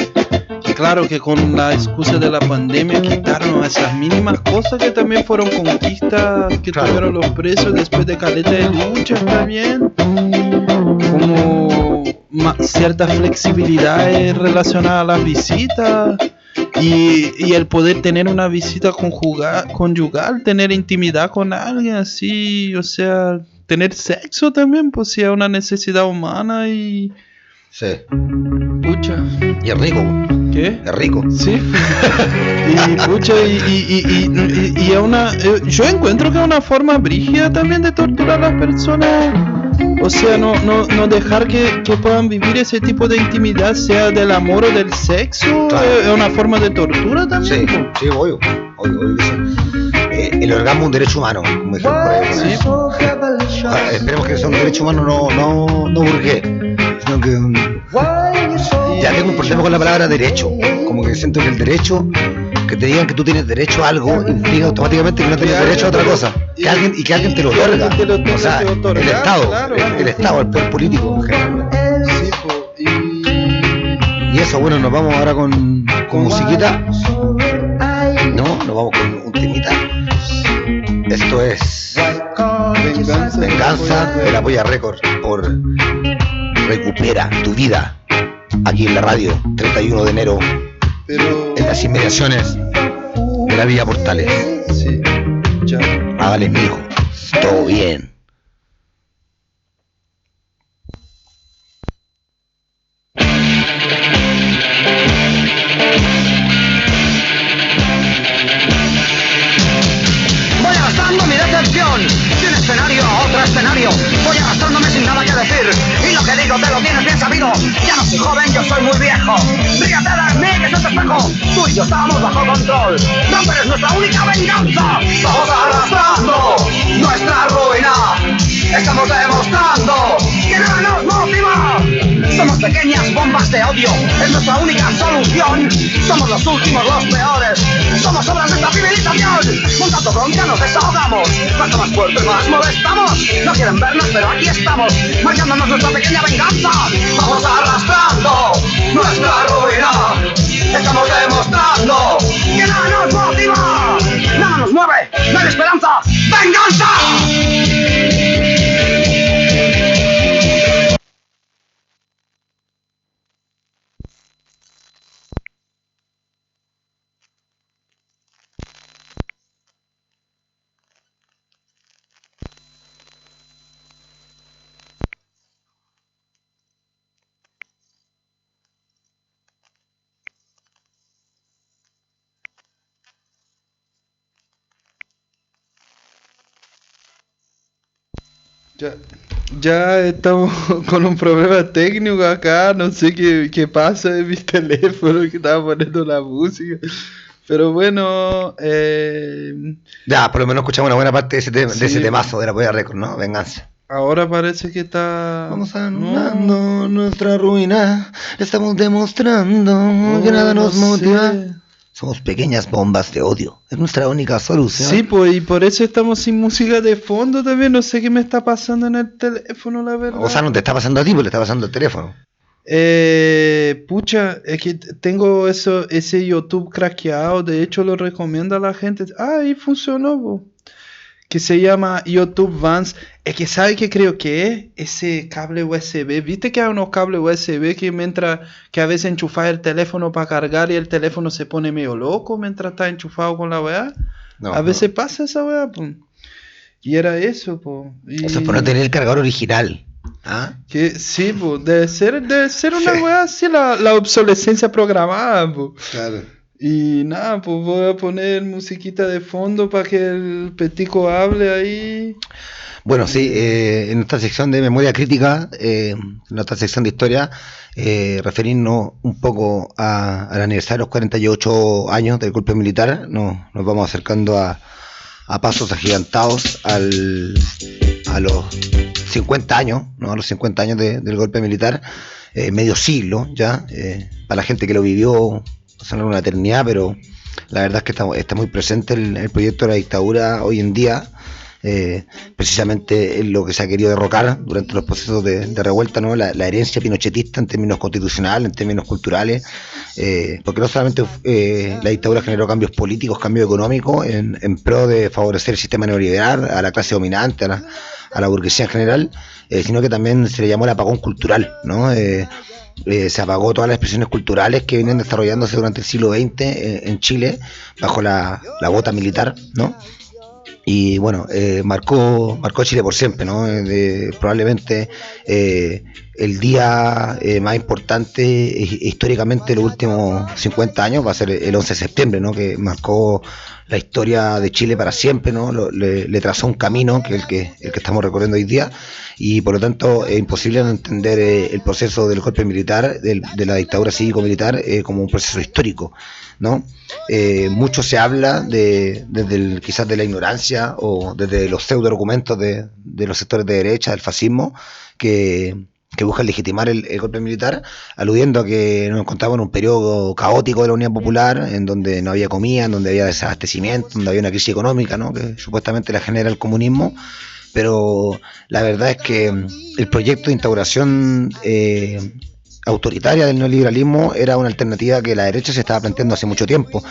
claro que con la excusa de la pandemia quitaron esas mínimas cosas que también fueron conquistas que tuvieron los presos después de caleta de luchas también, como cierta flexibilidad relacionada a las visitas y el poder tener una visita conyugal, tener intimidad con alguien así, o sea, tener sexo también, pues si es una necesidad humana y... Sí. Pucha. Y es rico. ¿Qué? Es rico. Sí. Y pucha, y es una... yo encuentro que es una forma brígida también de torturar a las personas. O sea, no dejar que puedan vivir ese tipo de intimidad, sea del amor o del sexo, claro. Es una forma de tortura también. Sí, obvio que sí. El orgasmo es un derecho humano, como dijeron por ahí. Sí. Esperemos que sea un derecho humano no burgués, sino que... Ya tengo un problema con la palabra derecho, como que siento que el derecho, que te digan que tú tienes derecho a algo, implica automáticamente que no tienes derecho a otra cosa, que alguien te lo otorga, o sea, el Estado, claro. el Estado, el poder político en general. Y eso, bueno, nos vamos ahora con musiquita. No, nos vamos con un temita. Esto es Venganza de la Polla Record por Recupera tu Vida, aquí en la radio, 31 de enero, en las inmediaciones de la Villa Portales. Sí, ya. Hágale, mi hijo, todo bien. Voy arrastrando mi decepción de un escenario a otro escenario. Voy arrastrándome sin nada que decir. Y lo que digo te lo tienes bien sabido. Ya no soy joven, yo soy muy viejo. Ríete de mí, que es tu espejo. Tú y yo estamos bajo control. No, pero es nuestra única venganza. Vamos arrastrando nuestra ruina. Estamos demostrando que nada nos motiva. Somos pequeñas bombas de odio. Es nuestra única solución. Somos los últimos, los peores. Somos obras de esta civilización. Montando bronca nos desahogamos. Cuanto más fuerte, más molestamos. No quieren vernos, pero aquí estamos, marcándonos nuestra pequeña venganza. Vamos arrastrando nuestra ruina. Estamos demostrando que nada nos motiva. Nada nos mueve. No hay esperanza. ¡Venganza! Ya estamos con un problema técnico acá, no sé qué pasa en mi teléfono que estaba poniendo la música, pero bueno, ya, por lo menos escuchamos una buena parte de ese temazo de la Polla Record, ¿no? Venganza. Ahora parece que está... Vamos anulando nuestra ruina, estamos demostrando que nada nos motiva. Somos pequeñas bombas de odio. Es nuestra única solución. Sí, pues, y por eso estamos sin música de fondo también. No sé qué me está pasando en el teléfono, la verdad. O sea, no te está pasando a ti, porque le está pasando el teléfono. Pucha, es que tengo ese YouTube craqueado. De hecho, lo recomiendo a la gente. Ah, ahí funcionó, po. que se llama YouTube Vans. Es que ¿sabe qué creo que es? Ese cable USB. ¿Viste que hay unos cables USB que a veces enchufas el teléfono para cargar y el teléfono se pone medio loco mientras está enchufado con la weá? No, a veces pasa esa weá, pues. Y era eso, pues. Eso es por no tener el cargador original. ¿Ah? Que sí, pues, debe ser una weá así, la obsolescencia programada, pues. Claro. Y nada, pues voy a poner musiquita de fondo para que el Petico hable ahí. Bueno, sí, en nuestra sección de memoria crítica, en nuestra sección de historia, referirnos un poco al aniversario de los 48 años del golpe militar. Nos vamos acercando a pasos agigantados a los 50 años, ¿no? A los 50 años del golpe militar, medio siglo ya, para la gente que lo vivió, son una eternidad, pero la verdad es que está muy presente el proyecto de la dictadura hoy en día, precisamente en lo que se ha querido derrocar durante los procesos de revuelta, ¿no? La herencia pinochetista en términos constitucionales, en términos culturales, porque no solamente la dictadura generó cambios políticos, cambios económicos en pro de favorecer el sistema neoliberal, a la clase dominante, a la burguesía en general, sino que también se le llamó el apagón cultural, ¿no? Se apagó todas las expresiones culturales que venían desarrollándose durante el siglo XX en Chile bajo la bota militar, ¿no? Y bueno, marcó Chile por siempre, ¿no? Probablemente el día más importante históricamente de los últimos 50 años va a ser el 11 de septiembre, ¿no? Que marcó la historia de Chile para siempre, ¿no? Le trazó un camino que es el que estamos recorriendo hoy día, y por lo tanto es imposible no entender el proceso del golpe militar, de la dictadura cívico-militar, como un proceso histórico, ¿no? Mucho se habla quizás de la ignorancia o desde los pseudo documentos de los sectores de derecha, del fascismo, que buscan legitimar el golpe militar, aludiendo a que nos encontramos en un periodo caótico de la Unidad Popular, en donde no había comida, en donde había desabastecimiento, donde había una crisis económica, ¿no? Que supuestamente la genera el comunismo. Pero la verdad es que el proyecto de instauración autoritaria del neoliberalismo era una alternativa que la derecha se estaba planteando hace mucho tiempo.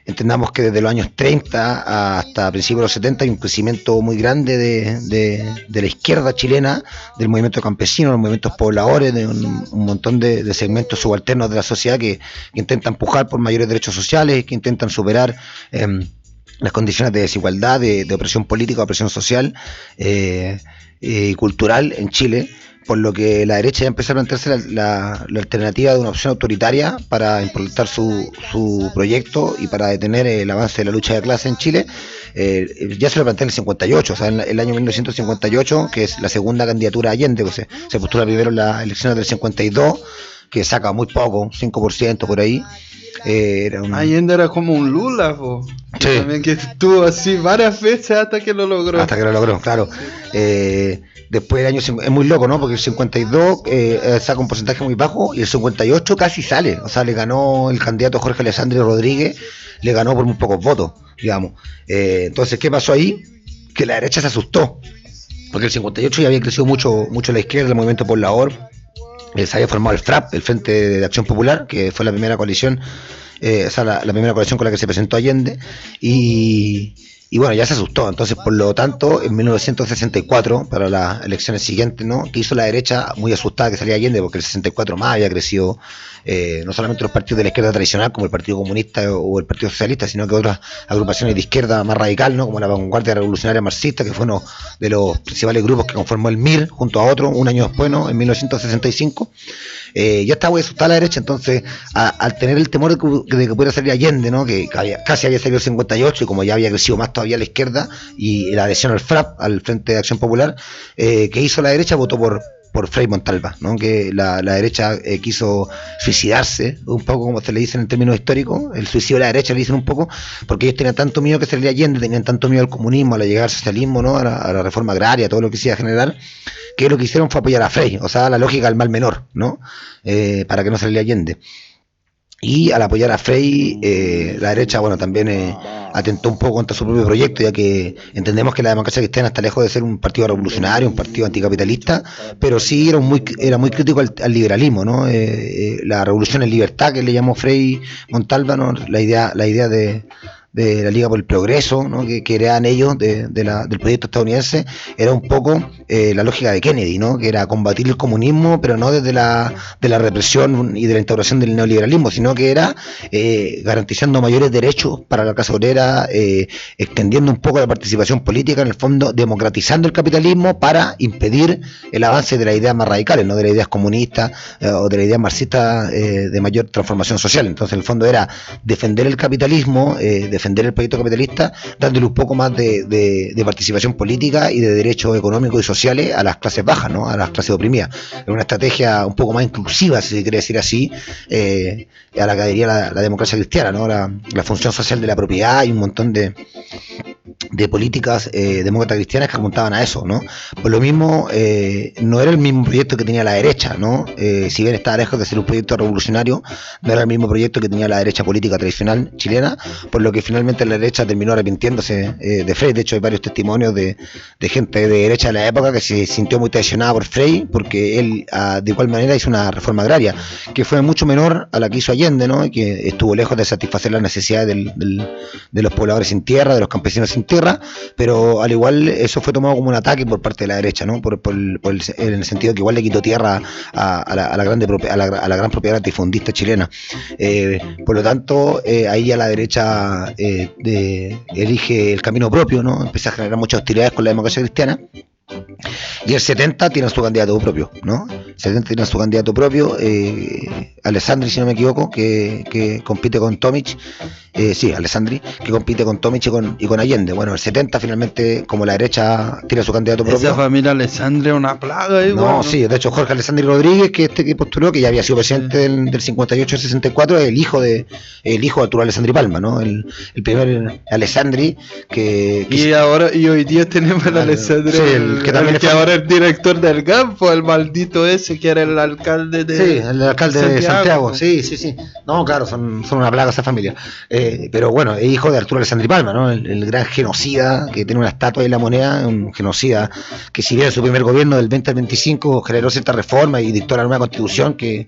Entendamos que desde los años 30 hasta principios de los 70 hay un crecimiento muy grande de la izquierda chilena, del movimiento campesino, de los movimientos pobladores, de un montón de segmentos subalternos de la sociedad que intentan pujar por mayores derechos sociales, que intentan superar las condiciones de desigualdad, de opresión política, opresión social y cultural en Chile, por lo que la derecha ya empezó a plantearse la alternativa de una opción autoritaria para implementar su proyecto y para detener el avance de la lucha de clase en Chile. Ya se lo plantea en el 58, o sea, en el año 1958, que es la segunda candidatura a Allende, pues se postula primero en las elecciones del 52, que saca muy poco, 5% por ahí. Allende era como un Lula, po. Sí. También que estuvo así varias veces hasta que lo logró. Claro. Después del año, es muy loco, ¿no? Porque el 52 saca un porcentaje muy bajo y el 58 casi sale. O sea, le ganó el candidato Jorge Alessandri Rodríguez, le ganó por muy pocos votos, digamos. Entonces, ¿qué pasó ahí? Que la derecha se asustó. Porque el 58 ya había crecido mucho la izquierda, el movimiento poblador. Se había formado el FRAP, el Frente de Acción Popular, que fue la primera coalición, la primera coalición con la que se presentó Allende, y bueno, ya se asustó. Entonces, por lo tanto, en 1964, para las elecciones siguientes, ¿no? Que hizo la derecha muy asustada que salía Allende, porque el 64 más había crecido no solamente los partidos de la izquierda tradicional, como el Partido Comunista o el Partido Socialista, sino que otras agrupaciones de izquierda más radical, ¿no? Como la Vanguardia Revolucionaria Marxista, que fue uno de los principales grupos que conformó el MIR, junto a otro, un año después, ¿no? En 1965. Ya estaba muy asustada la derecha. Entonces, al tener el temor de que pudiera salir Allende, ¿no? Que casi había salido el 58, y como ya había crecido más todavía la izquierda, y la adhesión al FRAP, al Frente de Acción Popular, que hizo la derecha, votó por Frei Montalva, ¿no? Que la derecha quiso suicidarse, un poco como se le dice en términos históricos, el suicidio de la derecha le dicen un poco, porque ellos tenían tanto miedo que saliera Allende, tenían tanto miedo al comunismo, a la llegada al socialismo, ¿no? A la reforma agraria, todo lo que se iba a generar, que lo que hicieron fue apoyar a Frei, o sea, la lógica del mal menor, ¿no? Para que no saliera Allende. Y al apoyar a Frei, la derecha, bueno, también atentó un poco contra su propio proyecto, ya que entendemos que la democracia cristiana está lejos de ser un partido revolucionario, un partido anticapitalista, pero sí era muy crítico al liberalismo, ¿no? La revolución en libertad, que le llamó Frei Montalva, ¿no? La idea de la Liga por el Progreso, ¿no? que eran ellos del proyecto estadounidense, era un poco la lógica de Kennedy, ¿no? Que era combatir el comunismo, pero no desde la represión y de la instauración del neoliberalismo, sino que era garantizando mayores derechos para la clase obrera, extendiendo un poco la participación política, en el fondo democratizando el capitalismo para impedir el avance de las ideas más radicales, no de las ideas comunistas o de las ideas marxistas de mayor transformación social. Entonces, en el fondo era defender el capitalismo, defender el proyecto capitalista, dándole un poco más de participación política y de derechos económicos y sociales a las clases bajas, ¿no? A las clases oprimidas. Era una estrategia un poco más inclusiva, si se quiere decir así, a la que adhería la democracia cristiana, ¿no? La función social de la propiedad y un montón de políticas demócratas cristianas que apuntaban a eso, ¿no? Por lo mismo, no era el mismo proyecto que tenía la derecha, ¿no? Si bien estaba lejos de ser un proyecto revolucionario, no era el mismo proyecto que tenía la derecha política tradicional chilena, por lo que finalmente la derecha terminó arrepintiéndose de Frei. De hecho, hay varios testimonios de gente de derecha de la época que se sintió muy traicionada por Frei, porque él de igual manera hizo una reforma agraria que fue mucho menor a la que hizo Allende, ¿no? Y que estuvo lejos de satisfacer las necesidades de los pobladores sin tierra, de los campesinos sin tierra, pero al igual eso fue tomado como un ataque por parte de la derecha, ¿no? En el sentido que igual le quitó tierra a la gran propiedad latifundista chilena. Por lo tanto, ahí ya la derecha elige el camino propio, ¿no? Empieza a generar muchas hostilidades con la democracia cristiana. Y el 70 tiene su candidato propio, ¿no? El 70 tiene su candidato propio, Alessandri, si no me equivoco, que compite con Tomic. Sí, Alessandri, que compite con Tomic y con Allende. Bueno, el 70 finalmente, como la derecha tiene su candidato propio. Esa familia Alessandri es una plaga, igual, ¿no? Sí, de hecho Jorge Alessandri Rodríguez, que postuló, que ya había sido presidente del 58 al 64, es el hijo de Arturo Alessandri Palma, ¿no? El primer Alessandri y hoy día tenemos al Alessandri, sí, que ahora es director del campo, el maldito ese que era el alcalde de... Sí, el alcalde de Santiago, sí. No, claro, son una plaga esa familia. Pero bueno, es hijo de Arturo Alessandri Palma, ¿no? El gran genocida que tiene una estatua ahí en La Moneda, un genocida que, si bien en su primer gobierno del 20 al 25 generó cierta reforma y dictó la nueva constitución que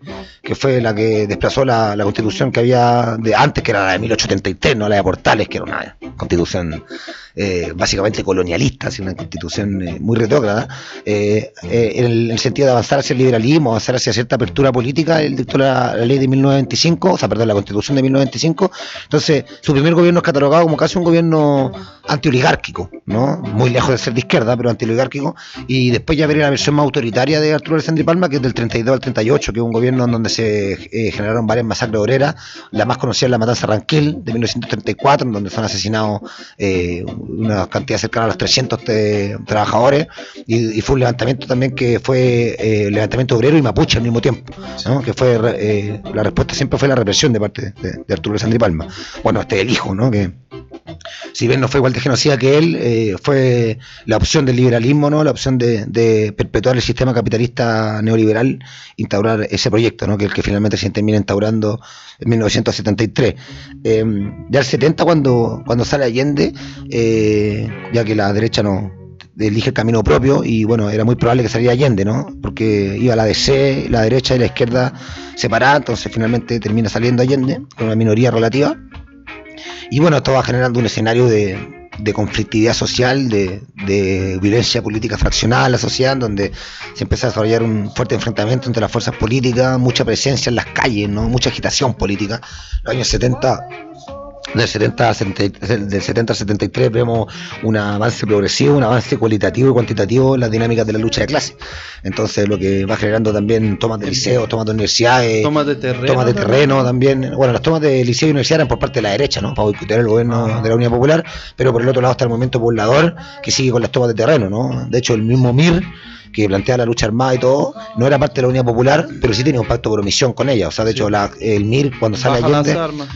fue la que desplazó la constitución que había de antes, que era la de 1873, no la de Portales, que era una constitución básicamente colonialista, así, una constitución muy retrógrada, en el sentido de avanzar hacia el liberalismo, avanzar hacia cierta apertura política. Él dictó la ley de 1925, la constitución de 1925. Entonces, su primer gobierno es catalogado como casi un gobierno antioligárquico, ¿no? Muy lejos de ser de izquierda, pero antioligárquico. Y después ya vería la versión más autoritaria de Arturo Alessandri Palma, que es del 32 al 38, que es un gobierno en donde se generaron varias masacres obreras. La más conocida es la matanza Ranquil de 1934, en donde son asesinados una cantidad cercana a los 300 trabajadores, y fue un levantamiento también que fue levantamiento obrero y mapuche al mismo tiempo, ¿no? Que fue la respuesta siempre fue la represión de parte de Arturo Alessandri Palma. Bueno, el hijo, ¿no? Que si bien no fue igual de genocida que él, fue la opción del liberalismo, ¿no? La opción de perpetuar el sistema capitalista neoliberal, instaurar ese proyecto, ¿no? Que es el que finalmente se termina instaurando en 1973. Ya el 70, cuando sale Allende, ya que la derecha no elige el camino propio, y bueno, era muy probable que saliera Allende, ¿no? Porque iba la DC, la derecha y la izquierda separadas, entonces finalmente termina saliendo Allende con una minoría relativa. Y bueno, esto va generando un escenario de conflictividad social, de violencia política fraccionada en la sociedad, donde se empieza a desarrollar un fuerte enfrentamiento entre las fuerzas políticas, mucha presencia en las calles, ¿no? Mucha agitación política. Los años 70, del 70 al 73, vemos un avance progresivo, un avance cualitativo y cuantitativo en las dinámicas de la lucha de clases. Entonces, lo que va generando también tomas de liceos, tomas de universidades, tomas de terreno también. Bueno, las tomas de liceo y universidad eran por parte de la derecha, ¿no? Para boicotear el gobierno de la Unidad Popular, pero por el otro lado está el movimiento poblador, que sigue con las tomas de terreno, ¿no? De hecho, el mismo MIR, que plantea la lucha armada y todo, no era parte de la Unidad Popular, pero sí tenía un pacto por omisión con ella. O sea, de hecho, el MIR, cuando sale Allende,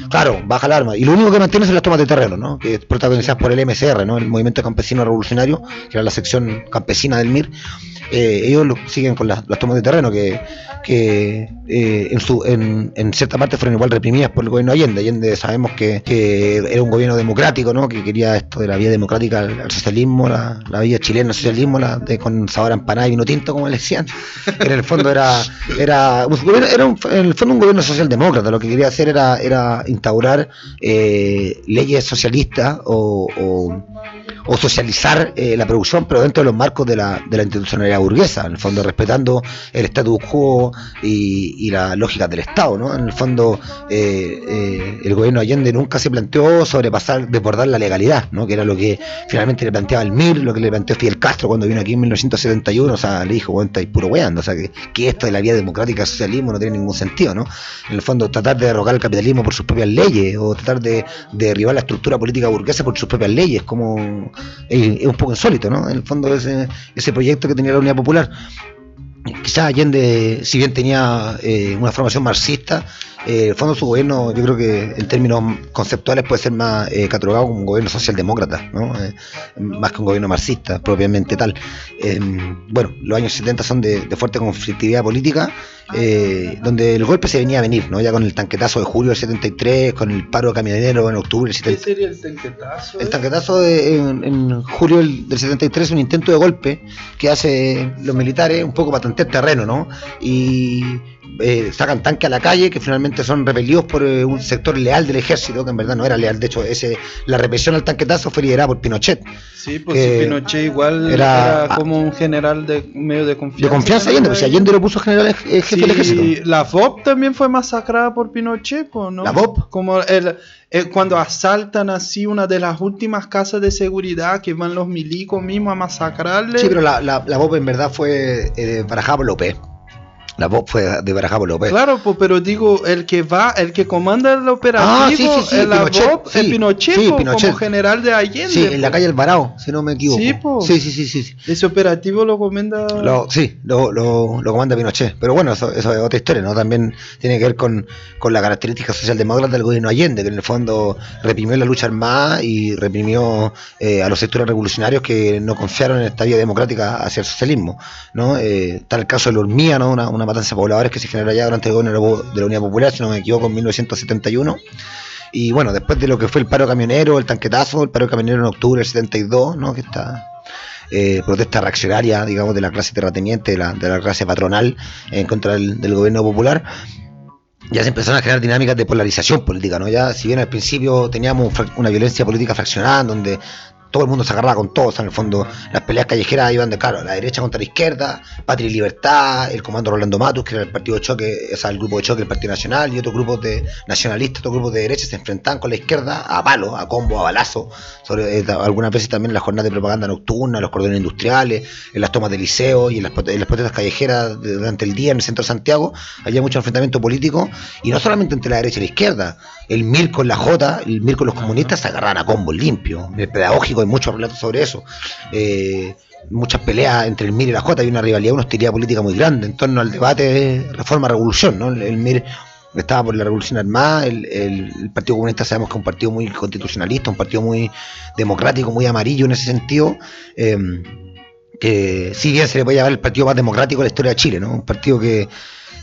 claro, baja el arma. Y lo único que mantiene son las tomas de terreno, ¿no? Que es protagonizadas por el MCR, ¿no? El Movimiento Campesino Revolucionario, que era la sección campesina del MIR. Ellos siguen con las tomas de terreno que en cierta parte fueron igual reprimidas por el gobierno de Allende. Allende sabemos que era un gobierno democrático, ¿no? Que quería esto de la vía democrática al socialismo, la vía chilena al socialismo, con sabor a empanada y vino tinto, como le decían. En el fondo era un gobierno socialdemócrata. Lo que quería hacer era instaurar leyes socialistas o socializar la producción, pero dentro de los marcos de la institucionalidad burguesa, en el fondo respetando el status quo y las lógicas del Estado, ¿no? En el fondo el gobierno Allende nunca se planteó desbordar la legalidad, ¿no? Que era lo que finalmente le planteaba el MIR, lo que le planteó Fidel Castro cuando vino aquí en 1971, o sea, le dijo, bueno, estáis puro weando, o sea, que esto de la vía democrática del socialismo no tiene ningún sentido, ¿no? En el fondo tratar de derrocar el capitalismo por sus propias leyes, o tratar de derribar la estructura política burguesa por sus propias leyes, como es un poco insólito, ¿no? En el fondo ese proyecto que tenía la Unidad Popular. Quizás Allende, si bien tenía una formación marxista, el fondo de su gobierno, yo creo que en términos conceptuales puede ser más catalogado como un gobierno socialdemócrata, ¿no? Más que un gobierno marxista propiamente tal. Bueno, los años 70 son de fuerte conflictividad política, donde el golpe se venía a venir, ¿no? Ya con el tanquetazo de julio del 73, con el paro camionero en octubre del 73. ¿Qué sería el tanquetazo? El tanquetazo en julio del 73 es un intento de golpe que hace los militares un poco para tantear terreno, ¿no? Y sacan tanques a la calle que finalmente son repelidos por un sector leal del ejército, que en verdad no era leal. De hecho, la represión al tanquetazo fue liderada por Pinochet. Sí, pues si Pinochet igual era como un general medio de confianza. De confianza Allende, pues si Allende lo puso general jefe del ejército. Y la VOP también fue masacrada por Pinochet, ¿no? ¿La VOP? Como cuando asaltan así una de las últimas casas de seguridad, que van los milicos mismos a masacrarle. Sí, pero la VOP en verdad fue barajada por López. La voz fue de Barajabo López. Claro, pues, pero digo, el que comanda el operativo es la VOP, es Pinochet, como general de Allende. Sí, en la calle Alvarado, si no me equivoco. Sí, po. Sí. Ese operativo lo comanda... Lo comanda Pinochet. Pero bueno, eso es otra historia, ¿no? También tiene que ver con la característica socialdemócrata del gobierno Allende, que en el fondo reprimió la lucha armada y reprimió a los sectores revolucionarios que no confiaron en esta vía democrática hacia el socialismo, ¿no? Está el caso de la Hormiga, ¿no? Una matanza de pobladores que se generó allá durante el gobierno de la Unidad Popular, si no me equivoco, en 1971. Y bueno, después de lo que fue el paro camionero, el tanquetazo, el paro camionero en octubre del 72, ¿no? Que esta protesta reaccionaria, digamos, de la clase terrateniente, de la clase patronal en contra del gobierno popular, ya se empezaron a generar dinámicas de polarización política, ¿no? Ya, si bien al principio teníamos una violencia política fraccionada, donde todo el mundo se agarraba con todo, o sea, en el fondo las peleas callejeras iban de claro, la derecha contra la izquierda, Patria y Libertad, el comando Rolando Matus, que era el partido de choque, o sea, el grupo de choque del Partido Nacional, y otros grupos de nacionalistas, otros grupos de derecha se enfrentaban con la izquierda a palo, a combo, a balazo, algunas veces también en las jornadas de propaganda nocturna, en los cordones industriales, en las tomas de liceo y en las protestas callejeras durante el día en el centro de Santiago. Había mucho enfrentamiento político, y no solamente entre la derecha y la izquierda. El MIR con la J, el MIR con los comunistas se agarraban a combos limpios. El pedagógico, hay muchos relatos sobre eso. Muchas peleas entre el MIR y la J, hay una rivalidad, una hostilidad política muy grande en torno al debate reforma-revolución, ¿no? El MIR estaba por la revolución armada, el Partido Comunista sabemos que es un partido muy constitucionalista, un partido muy democrático, muy amarillo en ese sentido, que si bien se le puede llamar el partido más democrático de la historia de Chile, ¿no? Un partido que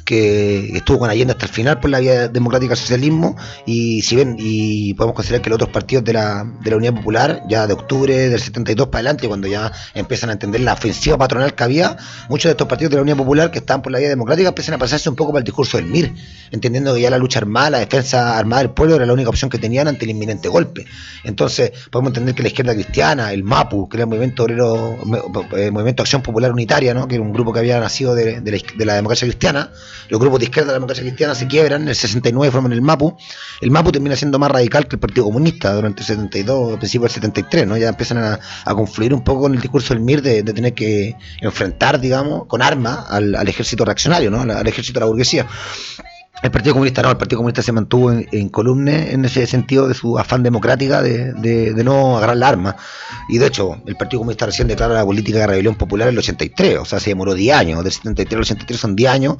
estuvo con Allende hasta el final por la vía democrática al socialismo, y si bien y podemos considerar que los otros partidos de la Unidad Popular, ya de octubre del 72 para adelante, cuando ya empiezan a entender la ofensiva patronal que había, muchos de estos partidos de la Unidad Popular que estaban por la vía democrática empiezan a pasarse un poco para el discurso del MIR, entendiendo que ya la lucha armada, la defensa armada del pueblo era la única opción que tenían ante el inminente golpe. Entonces podemos entender que la izquierda cristiana, el MAPU, que era el Movimiento Obrero, Movimiento Acción Popular Unitaria, ¿no? Que era un grupo que había nacido de la democracia cristiana. Los grupos de izquierda de la democracia cristiana se quiebran, en el 69 forman el MAPU. El MAPU termina siendo más radical que el Partido Comunista durante el 72, al principio del 73, ¿no? Ya empiezan a confluir un poco con el discurso del MIR de tener que enfrentar, digamos, con armas al ejército reaccionario, ¿no? Al ejército de la burguesía. El Partido Comunista no, el Partido Comunista se mantuvo en columna en ese sentido de su afán democrática de no agarrar la arma. Y de hecho, el Partido Comunista recién declara la política de rebelión popular en el 83, o sea, se demoró 10 años, del 73 al 83 son 10 años,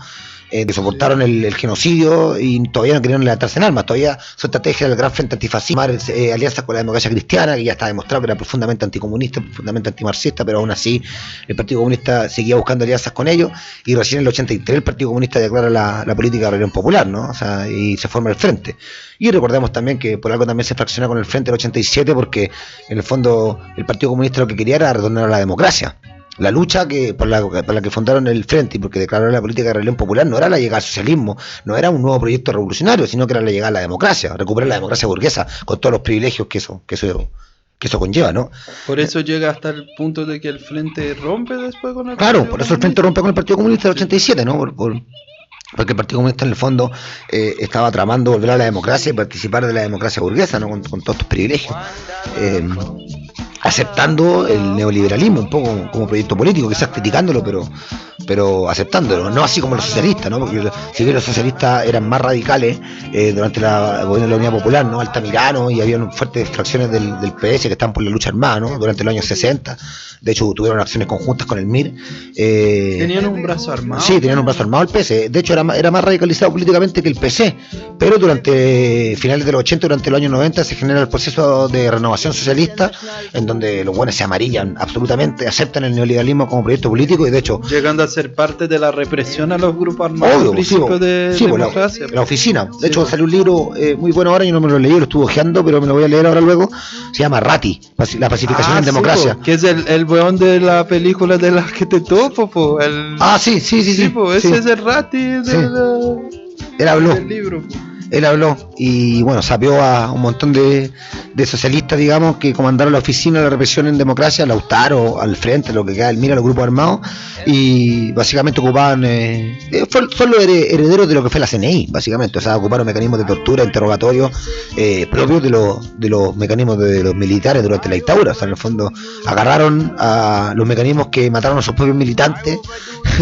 que soportaron el genocidio y todavía no querían levantarse en armas. Todavía su estrategia del gran frente antifascista, alianzas con la democracia cristiana, que ya está demostrado que era profundamente anticomunista, profundamente antimarxista, pero aún así el Partido Comunista seguía buscando alianzas con ellos, y recién en el 83 el Partido Comunista declara la política de rebelión popular, ¿no? O sea, y se forma el frente. Y recordemos también que por algo también se fracciona con el frente del 87, porque en el fondo el Partido Comunista lo que quería era retornar a la democracia. La lucha por la que fundaron el Frente, y porque declararon la política de rebelión popular, no era la llegada al socialismo, no era un nuevo proyecto revolucionario, sino que era la llegada a la democracia, recuperar la democracia burguesa, con todos los privilegios que eso conlleva, ¿no? Por eso llega hasta el punto de que el Frente rompe después con el Claro, Partido por eso el Frente rompe con el Partido Comunista del 87, ¿no? Porque el Partido Comunista en el fondo estaba tramando volver a la democracia y participar de la democracia burguesa, ¿no? Con todos estos privilegios. Aceptando el neoliberalismo un poco como proyecto político, quizás criticándolo, pero aceptándolo, no así como los socialistas, ¿no? Porque si bien los socialistas eran más radicales durante el gobierno de la Unidad Popular, ¿no? Altamirano, y había fuertes fracciones del PS que estaban por la lucha armada, ¿no? Durante los años 60, de hecho tuvieron acciones conjuntas con el MIR. ¿Tenían un brazo armado? Sí, tenían un brazo armado el PS, de hecho era más radicalizado políticamente que el PC, pero durante finales de los 80, durante los años 90 se genera el proceso de renovación socialista, en donde los buenos se amarillan absolutamente, aceptan el neoliberalismo como proyecto político y de hecho llegando a ser parte de la represión a los grupos armados, principios de democracia. La oficina, de hecho salió un libro muy bueno ahora, yo no me lo leí, lo estuve hojeando, pero me lo voy a leer ahora luego, se llama Ratti, la pacificación en democracia. Que es el weón de la película de las que te topo, po. Sí. Ese es el Ratti Él habló. del libro, po. Él habló y bueno, sapeó a un montón de socialistas, digamos, que comandaron la oficina de la represión en democracia, Lautaro, al Frente, lo que queda el MIR, los grupos armados, y básicamente ocupaban, son los herederos de lo que fue la CNI, básicamente, o sea, ocuparon mecanismos de tortura, interrogatorios propios de los mecanismos de los militares durante la dictadura, o sea, en el fondo agarraron a los mecanismos que mataron a sus propios militantes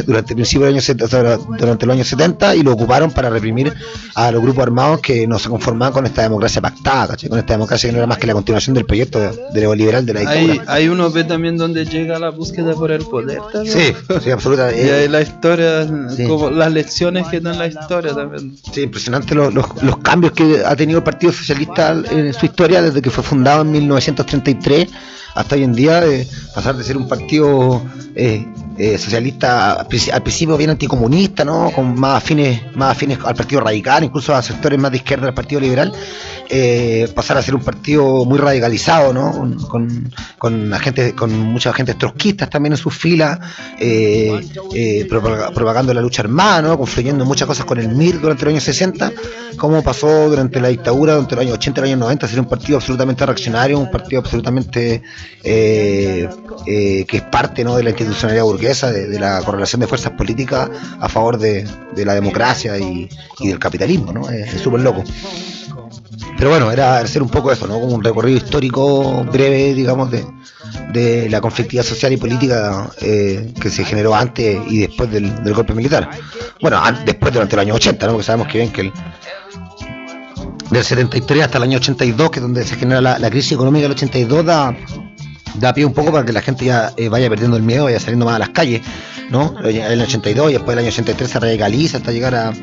durante el principio del año 70, o sea, durante los años 70, y lo ocuparon para reprimir a los grupos armados que no se conformaban con esta democracia pactada, ¿cachai? Con esta democracia que no era más que la continuación del proyecto de neoliberal de la dictadura. Hay uno ve también donde llega la búsqueda por el poder también. Sí, absolutamente. Y hay la historia, como las lecciones que dan la historia también. Sí, impresionante los cambios que ha tenido el Partido Socialista en su historia desde que fue fundado en 1933 hasta hoy en día, pasar de ser un partido socialista al principio bien anticomunista, ¿no? Con más afines al Partido Radical, incluso a sectores más de izquierda del Partido Liberal, pasar a ser un partido muy radicalizado, ¿no? Con mucha gente trotskistas también en sus filas, propagando la lucha armada, ¿no? Confluyendo muchas cosas con el MIR durante los años 60, como pasó durante la dictadura, durante los años 80 y los años 90, a ser un partido absolutamente reaccionario, un partido absolutamente que es parte, ¿no? De la institucionalidad burguesa, de la correlación de fuerzas políticas a favor de la democracia y del capitalismo, ¿no? Es súper loco. Pero bueno, era hacer un poco eso, ¿no? Como un recorrido histórico breve, digamos, de la conflictividad social y política que se generó antes y después del golpe militar. Bueno, después durante los años 80, ¿no? Porque sabemos que bien que del 73 hasta el año 82, que es donde se genera la crisis económica del 82, da pie un poco para que la gente ya vaya perdiendo el miedo, vaya saliendo más a las calles, ¿no? En el 82 y después del año 83 se radicaliza hasta llegar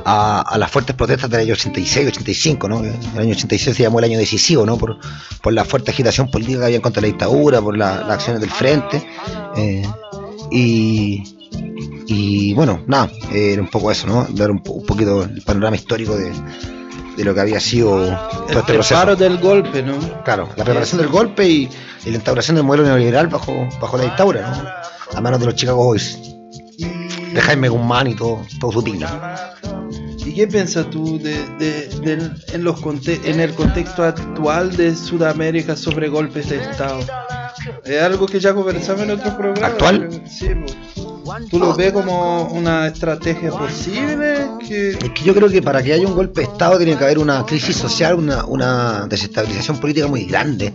a las fuertes protestas del año 86, 85, ¿no? El año 86 se llamó el año decisivo, ¿no? Por la fuerte agitación política que había contra la dictadura, por las acciones del Frente, y bueno, nada, era un poco eso, ¿no? Dar un poquito el panorama histórico de lo que había sido todo este proceso. El preparo del golpe, ¿no? Claro, la preparación del golpe y la instauración del modelo neoliberal bajo la dictadura, ¿no? A manos de los Chicago Boys, de Jaime Guzmán y todo su pila. ¿Y qué piensas tú en el contexto actual de Sudamérica sobre golpes de Estado? Es algo que ya conversamos en otro programa. ¿Actual? Sí, ¿tú lo ves como una estrategia posible? Es que yo creo que para que haya un golpe de Estado tiene que haber una crisis social, una desestabilización política muy grande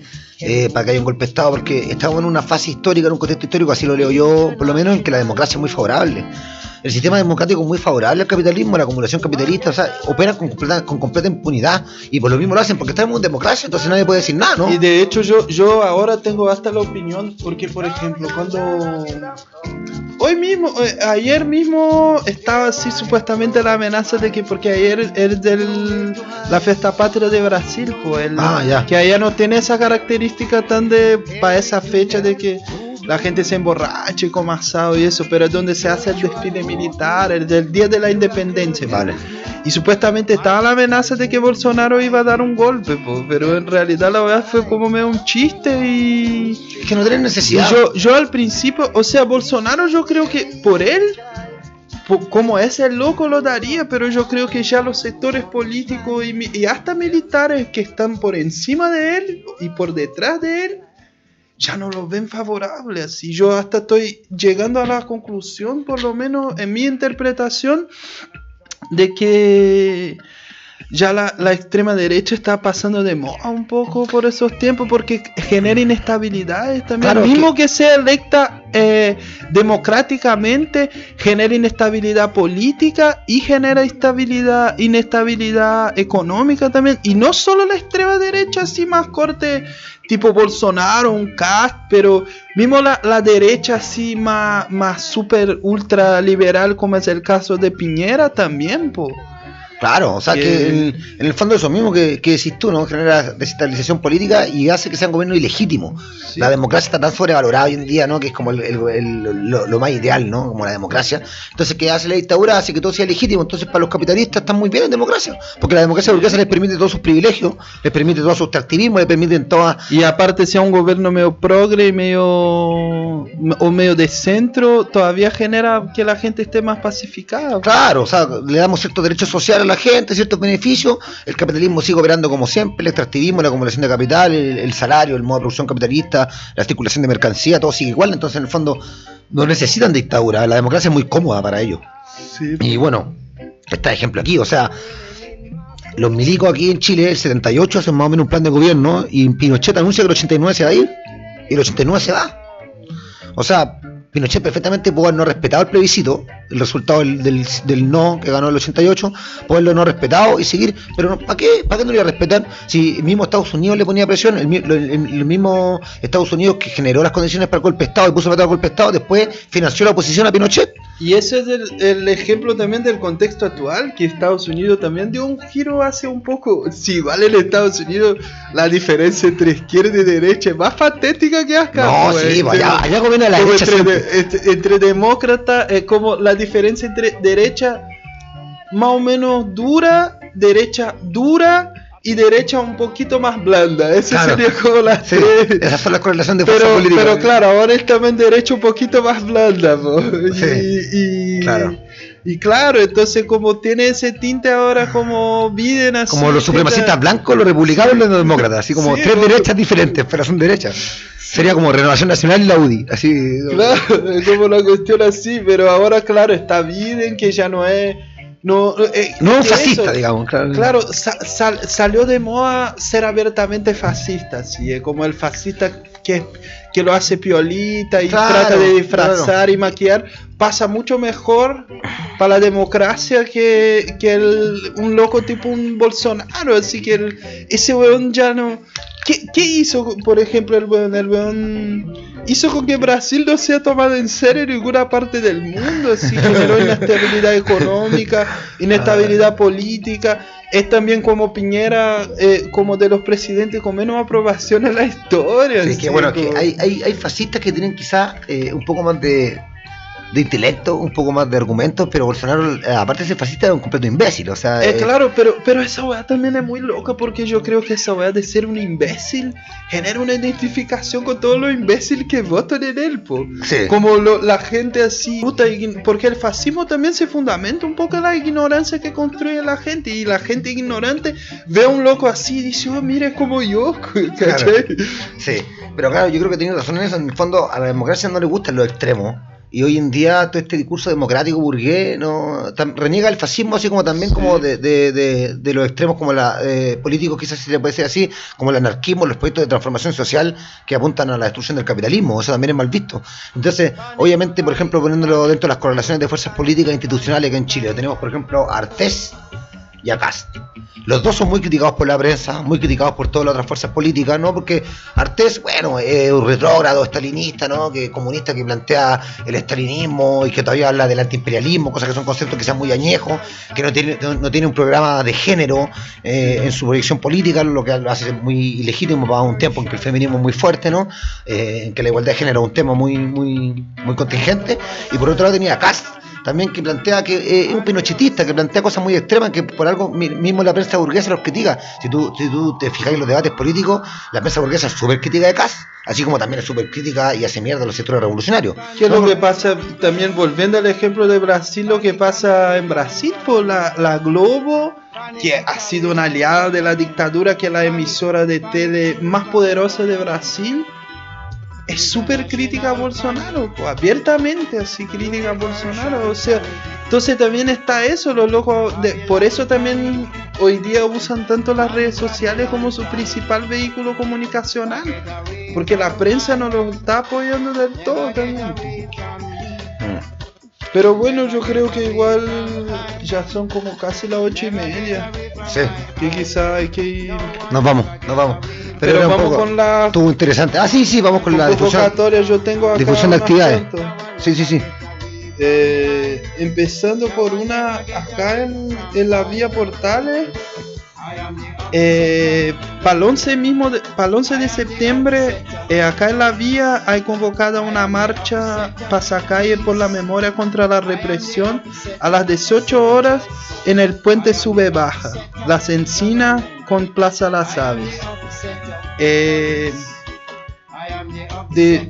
para que haya un golpe de Estado, porque estamos en una fase histórica, en un contexto histórico, así lo leo yo, por lo menos, en que la democracia es muy favorable. El sistema democrático es muy favorable al capitalismo, a la acumulación capitalista, o sea, operan con completa impunidad y por lo mismo lo hacen porque estamos en democracia, entonces nadie puede decir nada, ¿no? Y de hecho yo ahora tengo hasta la opinión, porque por ejemplo cuando ayer mismo estaba así supuestamente la amenaza de que, porque ayer es la fiesta patria de Brasil, pues que allá no tiene esa característica tan para esa fecha de que la gente se emborrache, coma asado y eso, pero es donde se hace el desfile militar, el del Día de la Independencia. Vale. Y supuestamente estaba la amenaza de que Bolsonaro iba a dar un golpe, pero en realidad la verdad fue como medio un chiste y... Es que no tienen necesidad. Yo al principio, o sea, Bolsonaro yo creo que por él, como es el loco lo daría, pero yo creo que ya los sectores políticos y hasta militares que están por encima de él y por detrás de él, ya no lo ven favorable. Así yo hasta estoy llegando a la conclusión, por lo menos en mi interpretación, de que ya la extrema derecha está pasando de moda un poco por esos tiempos, porque genera inestabilidades también. Claro, mismo que sea electa democráticamente, genera inestabilidad política y genera inestabilidad económica también. Y no solo la extrema derecha, así más corte tipo Bolsonaro, un Cast, pero mismo la derecha así más super ultra liberal, como es el caso de Piñera también, po. Claro, o sea que en el fondo eso mismo que decís tú, ¿no? Genera desestabilización política y hace que sea un gobierno ilegítimo. Sí. La democracia está tan sobrevalorada hoy en día, ¿no? Que es como lo más ideal, ¿no? Como la democracia. Entonces, ¿qué hace la dictadura? Hace que todo sea legítimo. Entonces, para los capitalistas están muy bien en democracia, porque la democracia burguesa les permite todos sus privilegios, les permite todo su extractivismo, les permiten todas... Y aparte, sea un gobierno medio progre, medio de centro, todavía genera que la gente esté más pacificada. Claro, o sea, le damos ciertos derechos sociales a la gente, ciertos beneficios, el capitalismo sigue operando como siempre, el extractivismo, la acumulación de capital, el salario, el modo de producción capitalista, la circulación de mercancía, todo sigue igual. Entonces en el fondo no necesitan dictadura, la democracia es muy cómoda para ellos. Sí. Y bueno, está el ejemplo aquí, o sea, los milicos aquí en Chile, el 78 hacen más o menos un plan de gobierno y Pinochet anuncia que el 89 se va a ir y el 89 se va. O sea, Pinochet perfectamente pudo haber no respetado el plebiscito, el resultado del no que ganó el 88, poderlo no respetado y seguir, pero no, ¿para qué no lo iba a respetar? Si el mismo Estados Unidos le ponía presión, el mismo Estados Unidos que generó las condiciones para el golpe de Estado y puso para el golpe de Estado, después financió la oposición a Pinochet. Y ese es el ejemplo también del contexto actual, que Estados Unidos también dio un giro hace un poco. Si vale en Estados Unidos la diferencia entre izquierda y derecha es más patética que acá. No, pues, sí, allá gobierna la derecha entre demócratas, como la diferencia entre derecha más o menos dura, derecha dura y derecha un poquito más blanda. Eso claro, sería como las sí, tres. Esa fue la correlación de fuerza política. Pero claro, ahora es también derecha un poquito más blanda, ¿no? Sí, claro. Y claro, entonces como tiene ese tinte ahora como Biden así. Como los supremacistas blancos, los republicanos y los demócratas, así como sí, tres derechas diferentes, pero son derechas. Sería como Renovación Nacional y la UDI, así. Claro, es como una cuestión así, pero ahora claro, está Biden que ya no es... No fascista, eso, digamos. Claro, salió de moda ser abiertamente fascista, ¿sí? Como el fascista que lo hace piolita y trata de disfrazar y maquillar, pasa mucho mejor para la democracia que un loco tipo un Bolsonaro, así que ese weón ya no... ¿Qué hizo, por ejemplo, el weón hizo con que Brasil no sea tomado en serio en ninguna parte del mundo? Así generó inestabilidad económica, inestabilidad política. Es también como Piñera, como de los presidentes con menos aprobación en la historia. Sí, que bueno, como... que hay fascistas que tienen quizás un poco más de intelecto, un poco más de argumentos, pero Bolsonaro, aparte de ser fascista, es un completo imbécil, o sea... Claro, pero esa weá también es muy loca, porque yo creo que esa weá de ser un imbécil genera una identificación con todos los imbéciles que votan en él, po. Sí. Como la gente así, puta, porque el fascismo también se fundamenta un poco en la ignorancia que construye la gente, y la gente ignorante ve a un loco así y dice, oh, mira, es como yo, ¿cachai? Claro. Sí, pero claro, yo creo que tiene razón en eso, en el fondo a la democracia no le gustan los extremos. Y hoy en día todo este discurso democrático burgués reniega el fascismo, así como también como de los extremos como políticos, quizás se le puede decir así, como el anarquismo, los proyectos de transformación social que apuntan a la destrucción del capitalismo. Eso también es mal visto. Entonces, obviamente, por ejemplo, poniéndolo dentro de las correlaciones de fuerzas políticas e institucionales que en Chile tenemos, por ejemplo, a Artés, y a Kast. Los dos son muy criticados por la prensa, muy criticados por todas las otras fuerzas políticas, ¿no? Porque Artés, bueno, es un retrógrado estalinista, ¿no? Que comunista, que plantea el estalinismo y que todavía habla del antiimperialismo, cosas que son conceptos que sean muy añejos, que no tiene un programa de género en su proyección política, lo que lo hace muy ilegítimo para un tiempo en que el feminismo es muy fuerte, ¿no? En que la igualdad de género es un tema muy contingente. Y por otro lado tenía a Kast, también, que plantea que es un pinochetista, que plantea cosas muy extremas, que por algo mismo la prensa burguesa los critica. Si tú te fijas en los debates políticos, la prensa burguesa es súper crítica de Kast, así como también es súper crítica y hace mierda a los sectores revolucionarios. ¿Qué es lo que pasa? También volviendo al ejemplo de Brasil, lo que pasa en Brasil por la Globo, que ha sido una aliada de la dictadura, que es la emisora de tele más poderosa de Brasil, es súper crítica a Bolsonaro, pues, abiertamente así crítica a Bolsonaro, o sea, entonces también está eso, los locos, por eso también hoy día usan tanto las redes sociales como su principal vehículo comunicacional, porque la prensa no lo está apoyando del todo también. Pero bueno, yo creo que igual ya son como casi las 8:30. Sí. Que quizá hay que ir. Nos vamos. Pero era un vamos poco, con la. Estuvo interesante. Sí, vamos con la convocatoria. Yo tengo acá difusión de actividades. Sí. Empezando por una acá en la vía Portales. Para el 11 de septiembre, acá en la vía hay convocada una marcha pasacalle por la memoria contra la represión a las 18 horas en el puente Sube-Baja, Las Encinas con Plaza Las Aves.